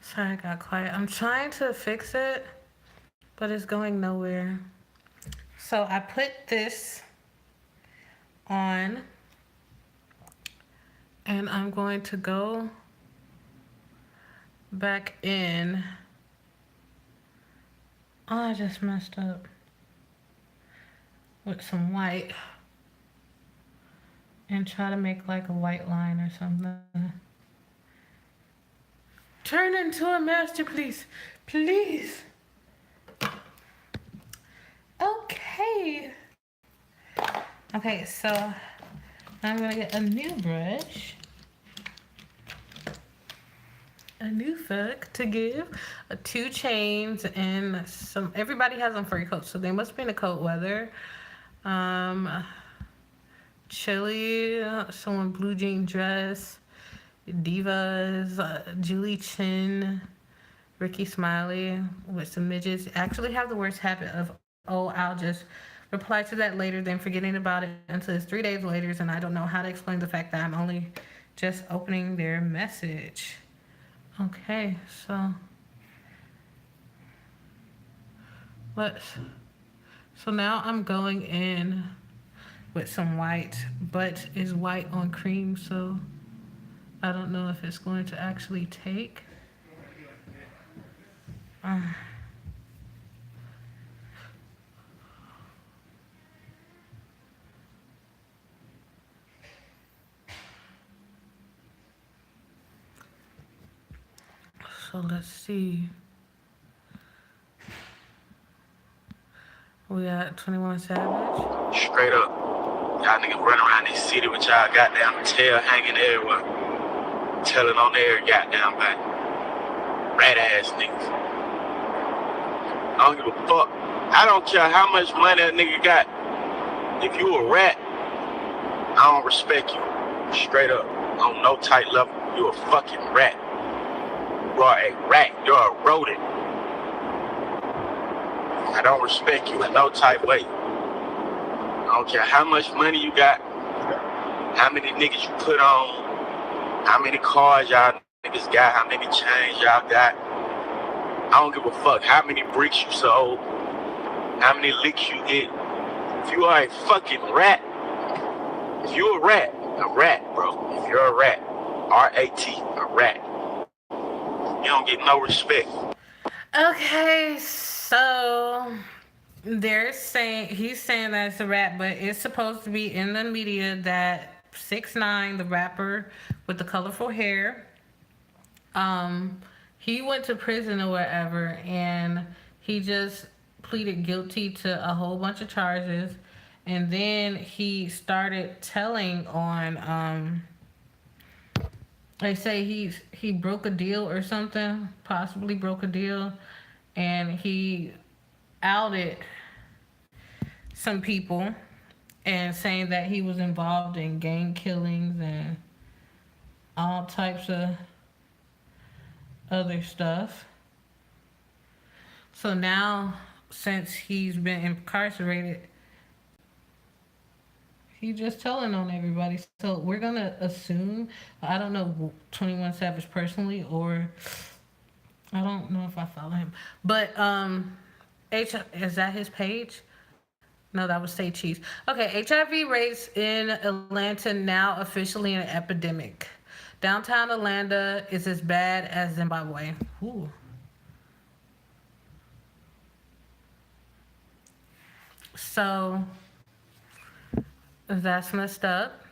A: Sorry, I got quiet. I'm trying to fix it, but it's going nowhere. So I put this on, and I'm going to go back in. Oh, I just messed up with some white and try to make like a white line or something. Turn into a masterpiece, please. Okay. Okay, so I'm gonna get a new brush, a new fuck to give, 2 chains, and some. Everybody has on furry coats, so they must be in the cold weather. Chili, someone blue jean dress. Divas, Julie Chin, Ricky Smiley with some midgets. Actually have the worst habit of, oh, I'll just reply to that later, then forgetting about it until it's 3 days later, and I don't know how to explain the fact that I'm only just opening their message. Okay, so so now I'm going in with some white, but it's white on cream, so I don't know if it's going to actually take. So let's see. We got 21 Savage.
H: Straight up. Y'all niggas run around this city with y'all goddamn tail hanging everywhere. Telling on every goddamn body. Rat ass niggas. I don't give a fuck. I don't care how much money a nigga got. If you a rat, I don't respect you. Straight up. On no tight level, you a fucking rat. You are a rat. You're a rodent. I don't respect you in no type way. I don't care how much money you got, how many niggas you put on, how many cars y'all niggas got, how many chains y'all got. I don't give a fuck how many bricks you sold, how many licks you get. If you are a fucking rat, if you're a rat, bro. If you're a rat, R-A-T, a rat. You don't get no respect.
A: Okay, so They're saying he's saying that it's a rap, but it's supposed to be in the media that 6ix9ine, the rapper with the colorful hair, he went to prison or whatever, and he just pleaded guilty to a whole bunch of charges, and then he started telling on they say he broke a deal or something, possibly broke a deal, and he outed some people and saying that he was involved in gang killings and all types of other stuff. So now, since he's been incarcerated, he's just telling on everybody. So we're gonna assume, I don't know 21 Savage personally, or I don't know if I follow him, but is that his page? No, that was Say Cheese. Okay, HIV rates in Atlanta now officially an epidemic. Downtown Atlanta is as bad as Zimbabwe. Ooh. So that's messed up.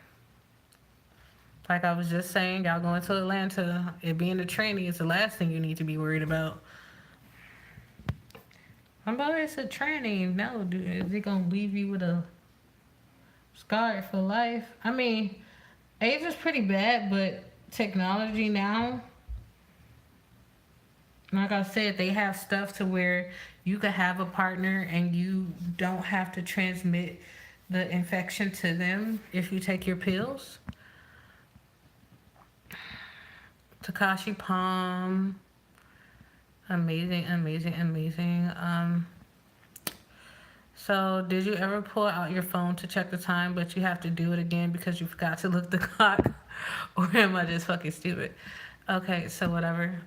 A: Like I was just saying, y'all going to Atlanta, it being a tranny is the last thing you need to be worried about. But it's a tranny. No, dude, is it gonna leave you with a scar for life? I mean, AIDS is pretty bad, but technology now, like I said, they have stuff to where you could have a partner and you don't have to transmit the infection to them if you take your pills. Takashi Palm. Amazing. So did you ever pull out your phone to check the time, but you have to do it again because you forgot to look the clock? Or am I just fucking stupid? Okay, so whatever.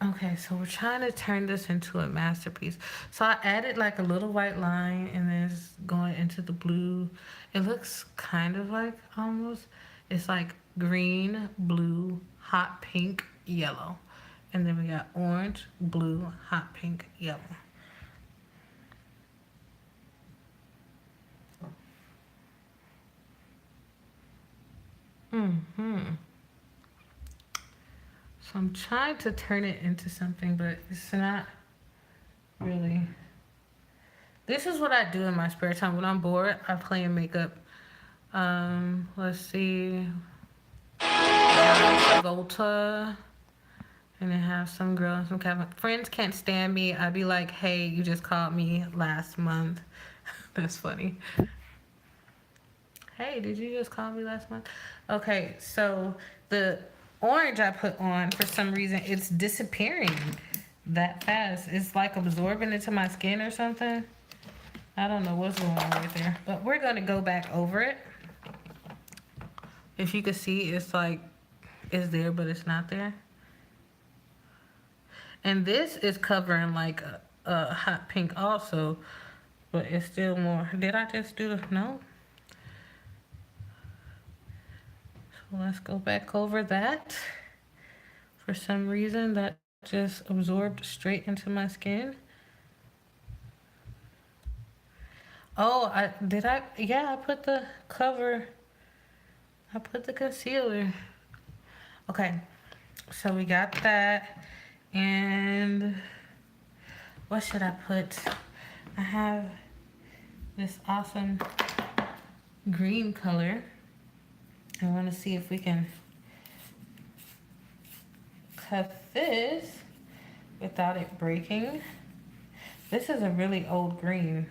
A: Okay, so we're trying to turn this into a masterpiece. So I added like a little white line and then it's going into the blue. It looks kind of like almost, it's like green, blue, hot pink, yellow. And then we got orange, blue, hot pink, yellow. So I'm trying to turn it into something, but it's not really. This is what I do in my spare time. When I'm bored, I play in makeup. Let's see. Volta. And then have some girl and some Kevin. Friends can't stand me. I'd be like, hey, you just called me last month. That's funny. Hey, did you just call me last month? Okay, so the orange I put on, for some reason, it's disappearing that fast. It's like absorbing into my skin or something. I don't know what's going on right there. But we're going to go back over it. If you can see, it's like, it's there, but it's not there. And this is covering like a hot pink also, but it's still more. Did I just do the, no? So let's go back over that. For some reason, that just absorbed straight into my skin. Oh, yeah, I put the cover, I put the concealer. Okay, so we got that. And what should I put? I have this awesome green color. I want to see if we can cut this without it breaking. This is a really old green.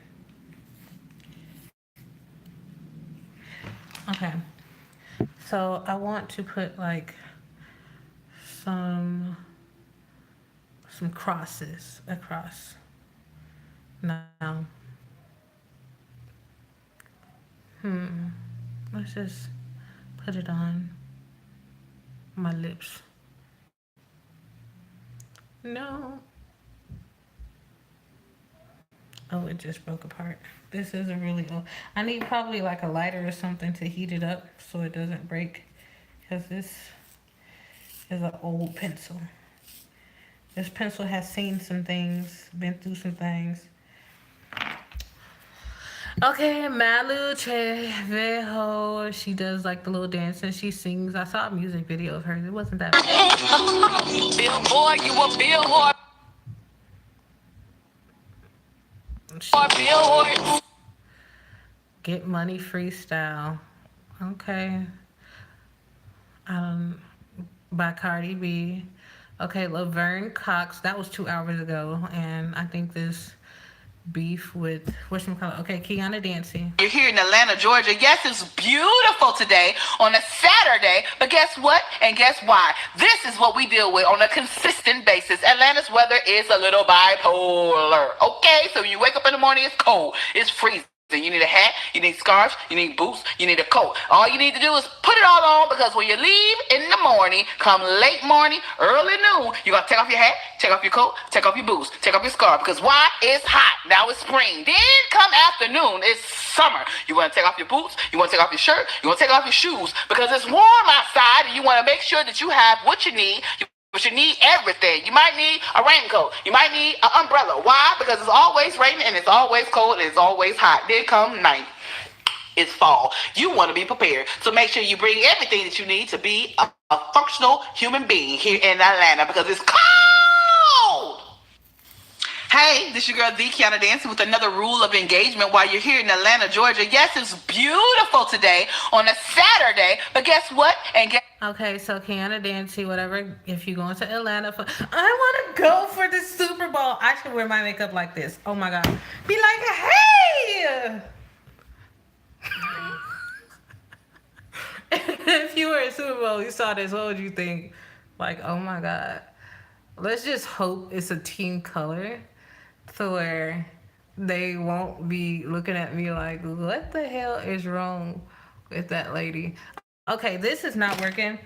A: Okay, so I want to put like some crosses across. Now, let's just put it on my lips. No. Oh, it just broke apart. This is a really old. I need probably like a lighter or something to heat it up so it doesn't break, because this is an old pencil. This pencil has seen some things, been through some things. Okay, Malu Trevejo. She does like the little dance and she sings. I saw a music video of hers. It wasn't that bad.
B: Billboard, you a billboard. Billboard.
A: Get Money freestyle. Okay. By Cardi B. Okay, Laverne Cox. That was 2 hours ago, and I think this beef with whatchamacallit. Okay, Kiana Dancy.
B: You're here in Atlanta, Georgia. Yes, it's beautiful today on a Saturday, but guess what? And guess why? This is what we deal with on a consistent basis. Atlanta's weather is a little bipolar. Okay, so you wake up in the morning, it's cold, it's freezing. You need a hat, you need scarves, you need boots, you need a coat. All you need to do is put it all on, because when you leave in the morning, come late morning, early noon, you're going to take off your hat, take off your coat, take off your boots, take off your scarf. Because why? It's hot. Now it's spring. Then come afternoon, it's summer. You want to take off your boots, you want to take off your shirt, you want to take off your shoes, because it's warm outside and you want to make sure that you have what you need. But you need everything. You might need a raincoat. You might need an umbrella. Why? Because it's always raining and it's always cold and it's always hot. Then come night, it's fall. You want to be prepared. So make sure you bring everything that you need to be a functional human being here in Atlanta, because it's cold. Hey, this your girl, The Kiana Dancy, with another rule of engagement while you're here in Atlanta, Georgia. Yes, it's beautiful today on a Saturday, but guess what?
A: Okay, so Kiana Dancy, whatever, if you're going to Atlanta for, I want to go for the Super Bowl. I should wear my makeup like this. Oh my God. Be like, hey! If you were at Super Bowl, you saw this, what would you think? Like, oh my God. Let's just hope it's a team color to where they won't be looking at me like, what the hell is wrong with that lady? Okay, this is not working.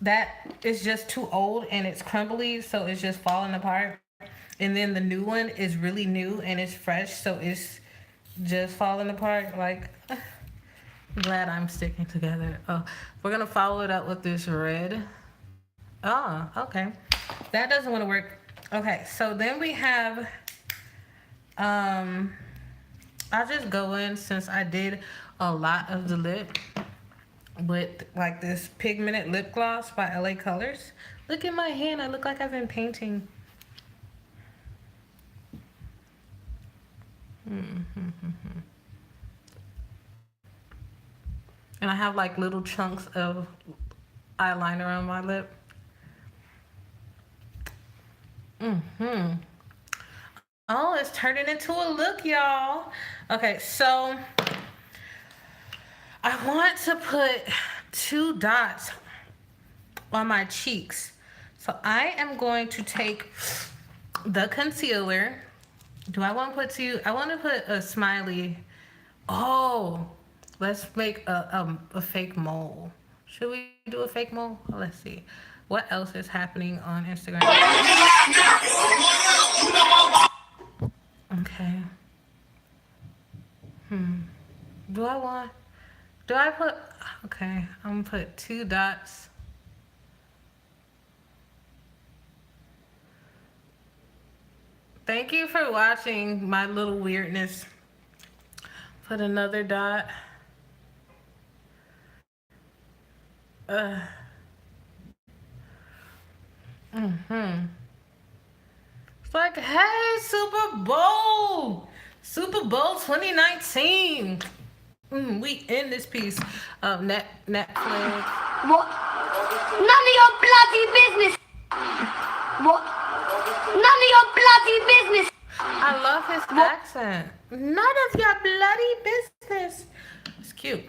A: That is just too old and it's crumbly, so it's just falling apart. And then the new one is really new and it's fresh, so it's just falling apart. Like, I'm glad I'm sticking together. Oh, we're gonna follow it up with this red. Oh, okay. That doesn't want to work. Okay, so then we have, I'll just go in, since I did a lot of the lip, with like this pigmented lip gloss by LA Colors. Look at my hand. I look like I've been painting. And I have like little chunks of eyeliner on my lip. Oh, it's turning into a look, y'all. Okay, so I want to put 2 dots on my cheeks. So I am going to take the concealer. Do I want to put 2? I want to put a smiley. Oh, let's make a fake mole. Should we do a fake mole? Let's see. What else is happening on Instagram? Okay. Do I put, okay, I'm gonna put 2 dots. Thank you for watching my little weirdness. Put another dot. It's like, hey, Super Bowl 2019. We in this piece of Netflix.
I: What? None of your bloody business. What? None of your bloody business.
A: I love his accent. None of your bloody business. It's cute.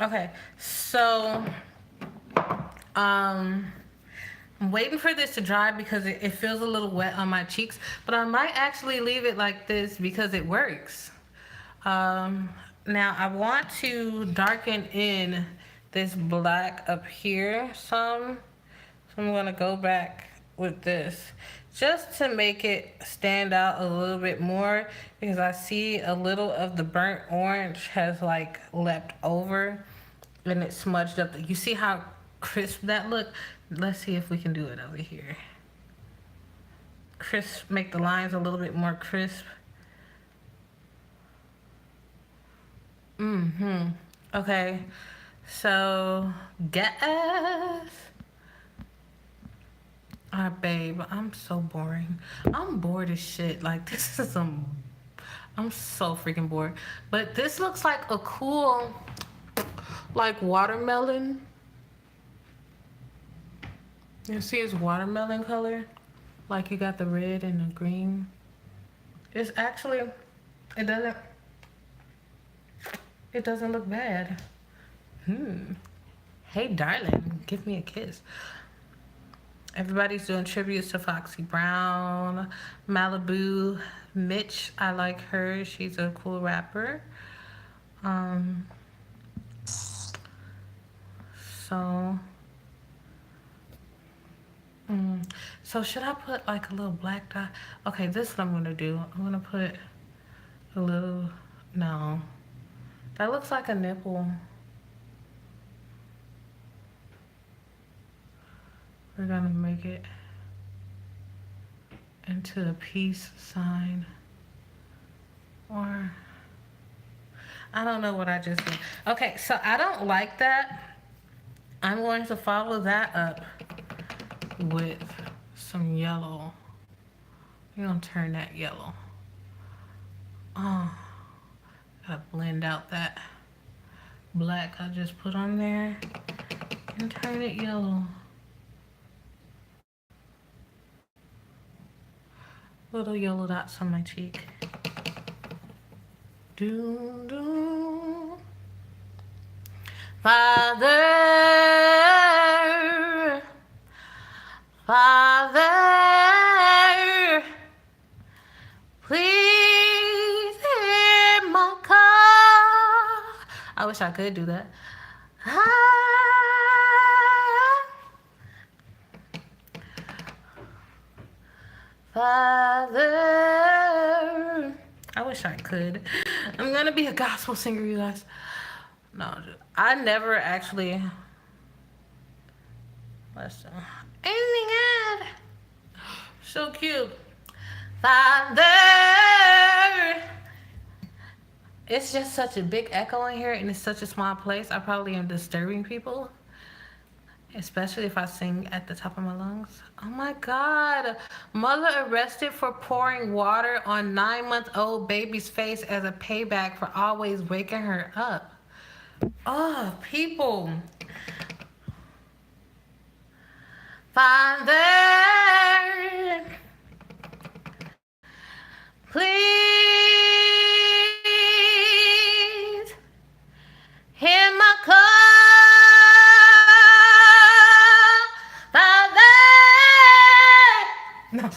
A: Okay, so I'm waiting for this to dry because it feels a little wet on my cheeks, but I might actually leave it like this because it works. Now I want to darken in this black up here some. So I'm gonna go back with this just to make it stand out a little bit more, because I see a little of the burnt orange has like leapt over and it smudged up. You see how crisp that look? Let's see if we can do it over here. crisp, make the lines a little bit more crisp. Okay, so gas. Alright, babe, I'm so boring. I'm bored as shit. Like, this is some... I'm so freaking bored. But this looks like a cool, like, watermelon. You see it's watermelon color? Like, you got the red and the green. It's actually... It doesn't look bad. Hey, darling, give me a kiss. Everybody's doing tributes to Foxy Brown, Malibu, Mitch. I like her. She's a cool rapper. So should I put like a little black dot? Okay, this is what I'm gonna do. I'm gonna put a little, no. That looks like a nipple. We're gonna make it into a peace sign. Or, I don't know what I just did. Okay, so I don't like that. I'm going to follow that up with some yellow. You're gonna turn that yellow. Oh, gotta blend out that black I just put on there and turn it yellow. Little yellow dots on my cheek. Doom, doom. Father, Father, please hear my call. I wish I could do that. Father, I wish I could. I'm gonna be a gospel singer, you guys. No, I never actually. Let's anything ad. So cute. Father. It's just such a big echo in here, and it's such a small place. I probably am disturbing people, especially if I sing at the top of my lungs. Oh my God. Mother arrested for pouring water on 9-month-old baby's face as a payback for always waking her up. Oh, people. Father, please hear my call. Father. No.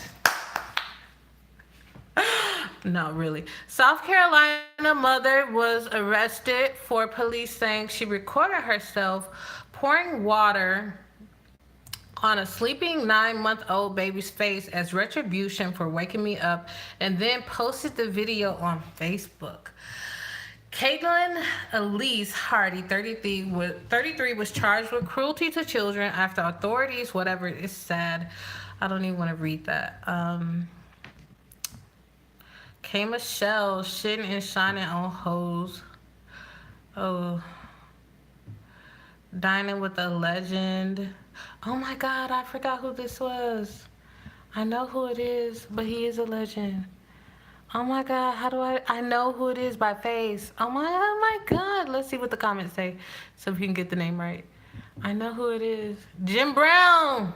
A: No, really. South Carolina mother was arrested for police saying she recorded herself pouring water on a sleeping 9-month-old baby's face as retribution for waking me up, and then posted the video on Facebook. Caitlin Elise Hardy, 33, was charged with cruelty to children after authorities, whatever, it's sad. I don't even want to read that. K. Michelle shitting and shining on hoes. Oh. Dining with a legend. Oh my God, I forgot who this was. I know who it is, but he is a legend. Oh my God, how do I know who it is by face. Oh my God. Let's see what the comments say so if you can get the name right. I know who it is. Jim Brown.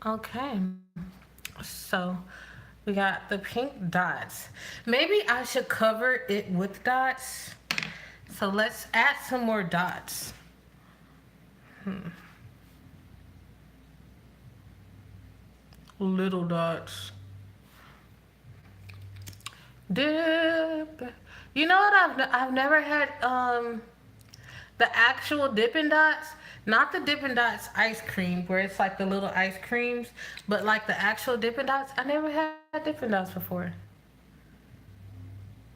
A: Okay. So we got the pink dots. Maybe I should cover it with dots. So let's add some more dots. Little dots. Dip. You know what? I've never had the actual Dippin' Dots. Not the Dippin' Dots ice cream where it's like the little ice creams, but like the actual Dippin' Dots. I never had Dippin' Dots before.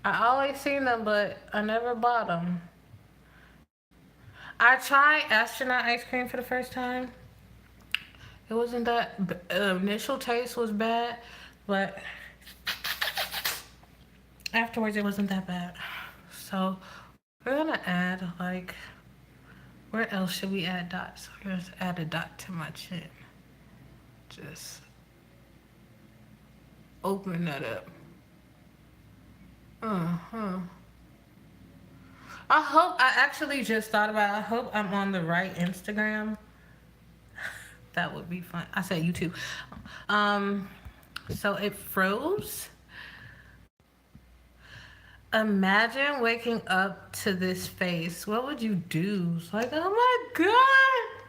A: I always seen them, but I never bought them. I tried astronaut ice cream for the first time. It wasn't that, initial taste was bad, but afterwards it wasn't that bad. So we're gonna add, like, where else should we add dots? We're gonna add a dot to my chin. Just open that up. I actually just thought about it. I hope I'm on the right Instagram. That would be fun. I said YouTube. So it froze. Imagine waking up to this face. What would you do? It's like, oh my God.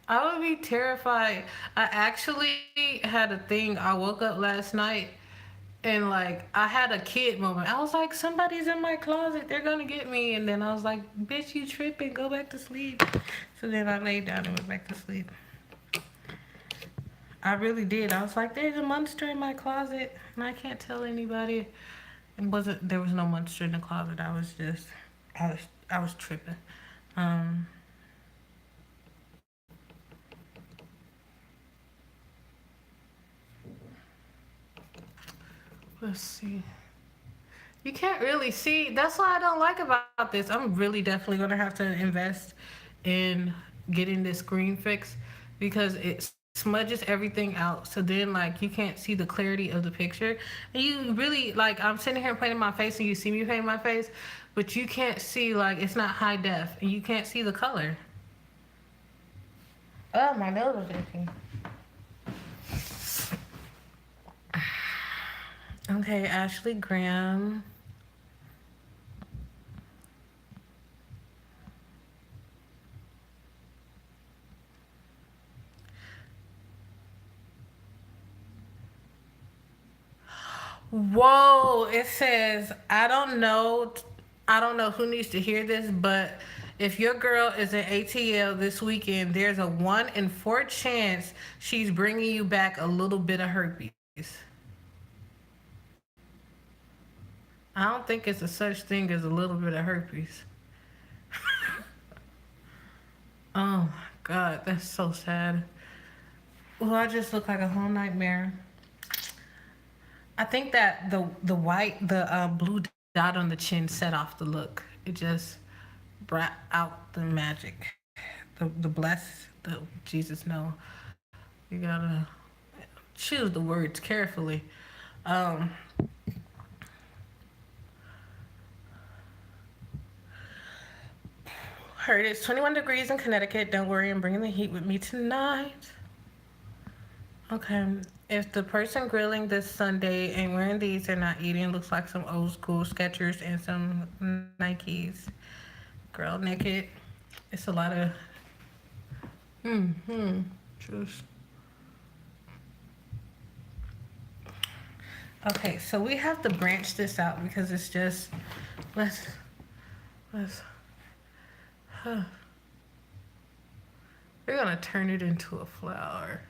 A: I would be terrified. I actually had a thing. I woke up last night and like I had a kid moment. I was like, somebody's in my closet. They're gonna get me. And then I was like, bitch, you tripping. Go back to sleep. So then I laid down and went back to sleep. I really did. I was like, there's a monster in my closet and I can't tell anybody. There was no monster in the closet. I was tripping. Let's see. You can't really see. That's what I don't like about this. I'm really definitely gonna have to invest in getting this screen fixed because it smudges everything out. So then like you can't see the clarity of the picture. And you really like, I'm sitting here painting my face and you see me painting my face, but you can't see, like, it's not high def and you can't see the color. Oh, my nose is itching. Okay, Ashley Graham. Whoa, it says, I don't know who needs to hear this, but if your girl is in ATL this weekend, there's a 1 in 4 chance she's bringing you back a little bit of herpes. I don't think it's a such thing as a little bit of herpes. Oh my God, that's so sad. Well, I just look like a whole nightmare. I think that the blue dot on the chin set off the look. It just brought out the magic. The Jesus, no. You gotta choose the words carefully. Heard it's 21 degrees in Connecticut. Don't worry, I'm bringing the heat with me tonight. Okay. If the person grilling this Sunday ain't wearing these, they're not eating. Looks like some old school Skechers and some Nikes. Girl naked. It's a lot of juice. Okay, so we have to branch this out because it's just let's we're gonna turn it into a flower.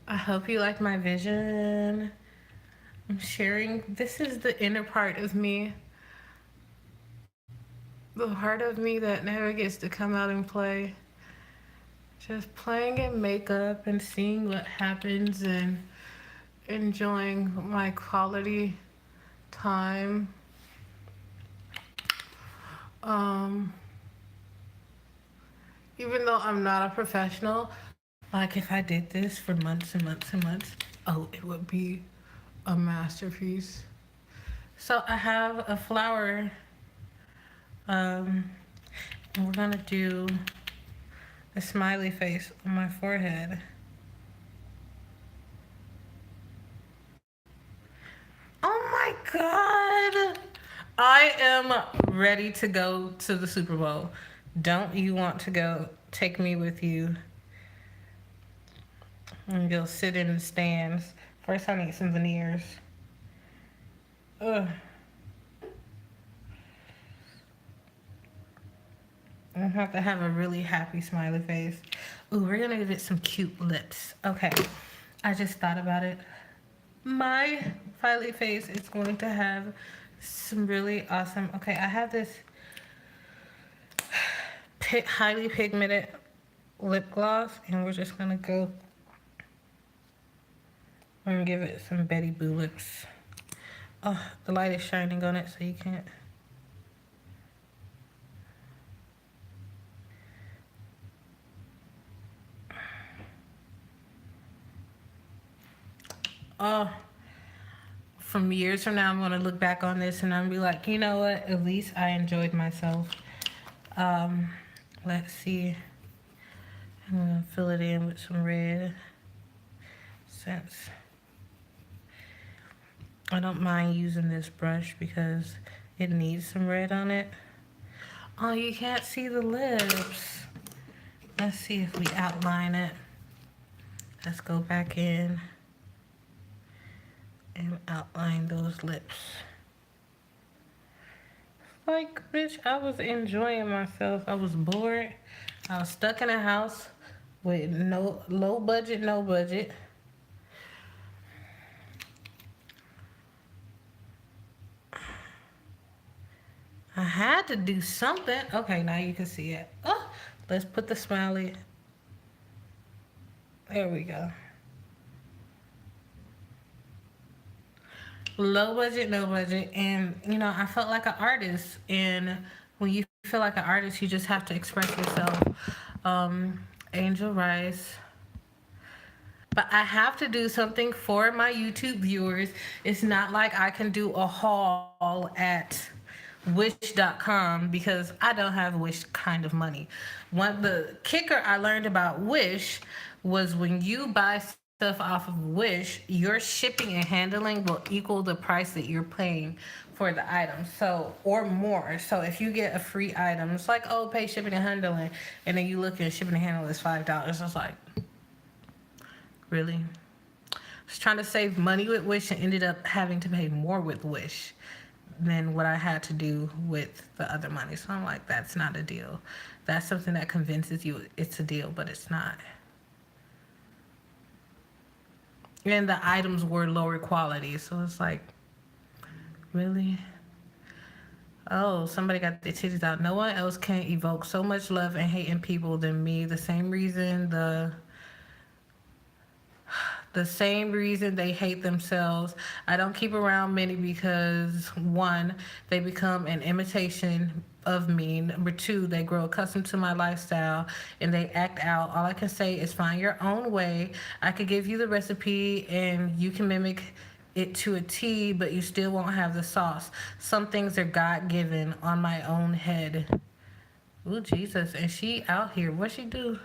A: I hope you like my vision. I'm sharing. This is the inner part of me. The part of me that never gets to come out and play. Just playing in makeup and seeing what happens and enjoying my quality time. Even though I'm not a professional, like if I did this for months and months and months, oh, it would be a masterpiece. So I have a flower, and we're gonna do a smiley face on my forehead. Oh my God. I am ready to go to the Super Bowl. Don't you want to go? Take me with you. And go sit in the stands. First I need some veneers. Ugh. I have to have a really happy smiley face. Ooh, we're gonna give it some cute lips. Okay, I just thought about it. My smiley face is going to have some really awesome. Okay, I have this highly pigmented lip gloss, and we're just gonna go and give it some Betty Boo lips. Oh, the light is shining on it, so you can't. Oh, from years from now, I'm gonna look back on this and I'm gonna be like, you know what? At least I enjoyed myself. Let's see. I'm gonna fill it in with some red, since I don't mind using this brush because it needs some red on it. Oh, you can't see the lips. Let's see if we outline it. Let's go back in and outline those lips. Like, bitch, I was enjoying myself. I was bored. I was stuck in a house with no budget. I had to do something. Okay, now you can see it. Oh, let's put the smiley. There we go. Low budget, no budget. And, you know, I felt like an artist. And when you feel like an artist, you just have to express yourself. Angel Rice. But I have to do something for my YouTube viewers. It's not like I can do a haul at Wish.com because I don't have Wish kind of money. The kicker I learned about Wish was when you buy stuff off of Wish, your shipping and handling will equal the price that you're paying for the item, so, or more. So if you get a free item, it's like, oh, pay shipping and handling, and then you look and shipping and handling is $5. It's like, really? I was trying to save money with Wish and ended up having to pay more with Wish than what I had to do with the other money. So I'm like, that's not a deal. That's something that convinces you it's a deal, but it's not. And the items were lower quality, so it's like, really? Oh, somebody got their titties out. No one else can evoke so much love and hate in people than me. The same reason they hate themselves. I don't keep around many because, one, they become an imitation of me. Number two, they grow accustomed to my lifestyle and they act out. All I can say is find your own way. I could give you the recipe and you can mimic it to a T, but you still won't have the sauce. Some things are God-given on my own head. Ooh, Jesus. And she out here. What she do?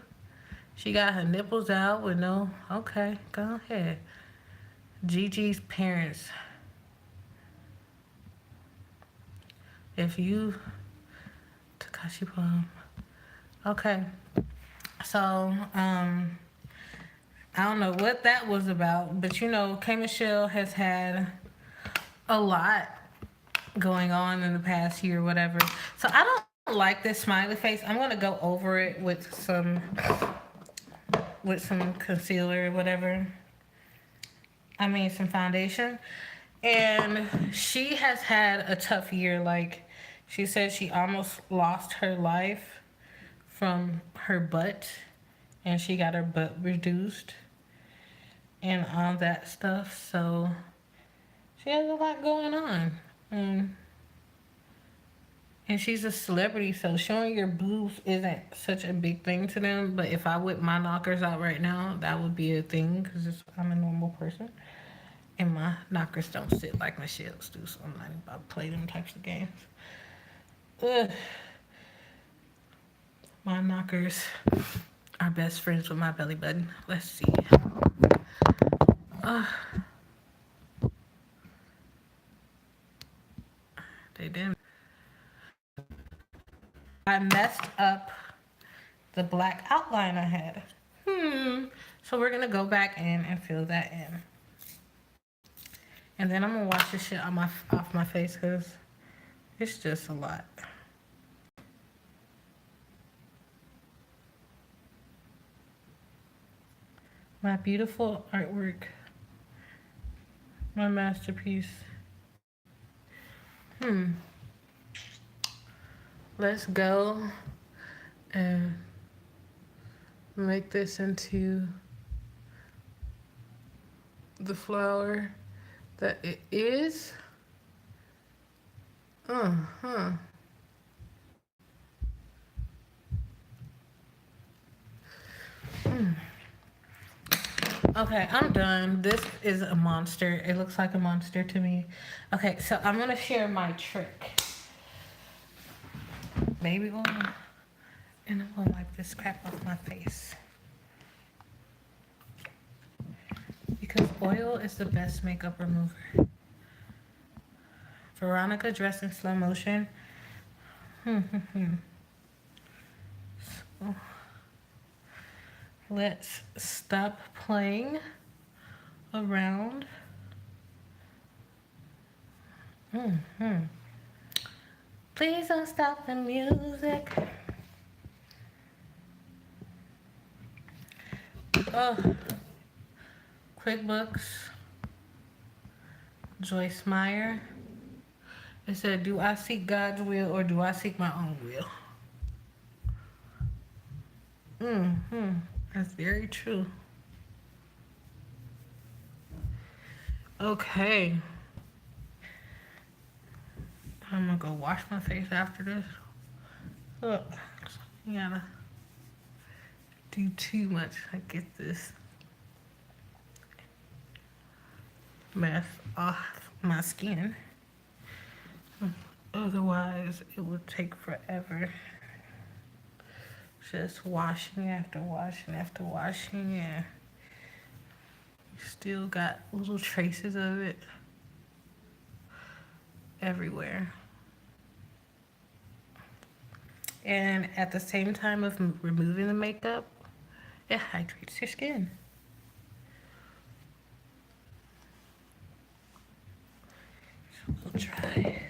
A: She got her nipples out with no... Okay, go ahead. Gigi's parents. If you... Takashi Plum. Okay. So, I don't know what that was about, but you know, K. Michelle has had a lot going on in the past year, whatever. So I don't like this smiley face. I'm going to go over it with some concealer or whatever. I mean, some foundation. And she has had a tough year. Like, she said she almost lost her life from her butt. And she got her butt reduced. And all that stuff. So, she has a lot going on. And she's a celebrity, so showing your boobs isn't such a big thing to them. But if I whip my knockers out right now, that would be a thing because I'm a normal person. And my knockers don't sit like Michelle's do, so I'm not about to play them types of games. Ugh. My knockers are best friends with my belly button. Let's see. They didn't. I messed up the black outline I had. So we're gonna go back in and fill that in. And then I'm gonna wash this shit off my face because it's just a lot. My beautiful artwork. My masterpiece. Let's go and make this into the flower that it is. Okay, I'm done. This is a monster. It looks like a monster to me. Okay, so I'm gonna share my trick. Baby oil. And I'm gonna wipe this crap off my face. Because oil is the best makeup remover. Veronica dressed in slow motion. So, let's stop playing around. Please don't stop the music. Oh, QuickBooks. Joyce Meyer. It said, do I seek God's will or do I seek my own will? That's very true. Okay. I'm gonna go wash my face after this. Look, you gotta do too much. I get this mess off my skin. Otherwise, it would take forever. Just washing after washing after washing, and you still got little traces of it everywhere. And at the same time of removing the makeup, it hydrates your skin. So we'll try.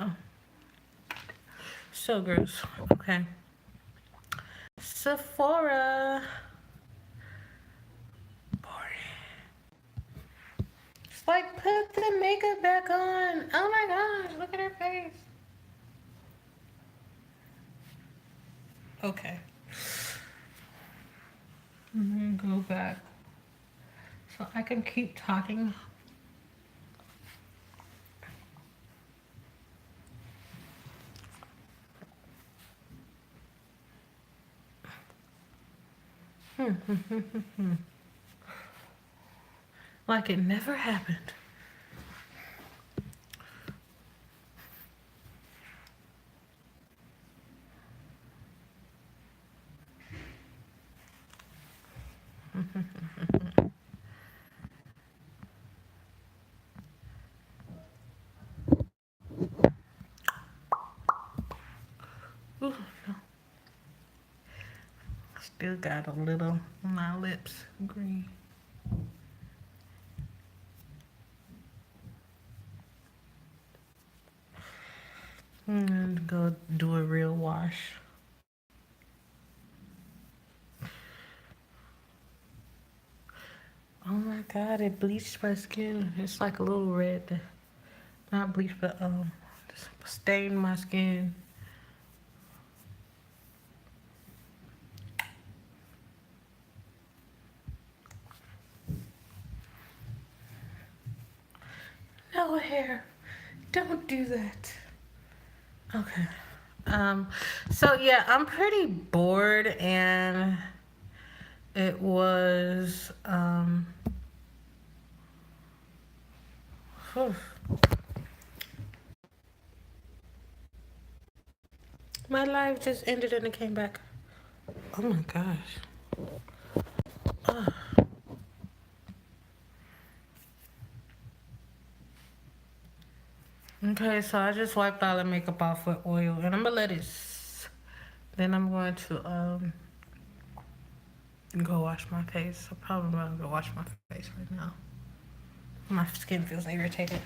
A: Oh, so gross. Okay. Sephora. Boring. It's like, put the makeup back on. Oh my gosh, look at her face. Okay. I'm gonna go back so I can keep talking. Like it never happened. Ooh, no. Still got a little on my lips green. And go do a real wash. Oh my god, it bleached my skin. It's like a little red. Not bleached, but just stained my skin. No hair. Don't do that. Okay. So yeah, I'm pretty bored, and it was whew. My life just ended and it came back. Oh my gosh. Ugh. Okay, so I just wiped all the makeup off with oil, and I'm gonna let it then I'm going to go wash my face. I probably want to go wash my face right now. My skin feels irritated.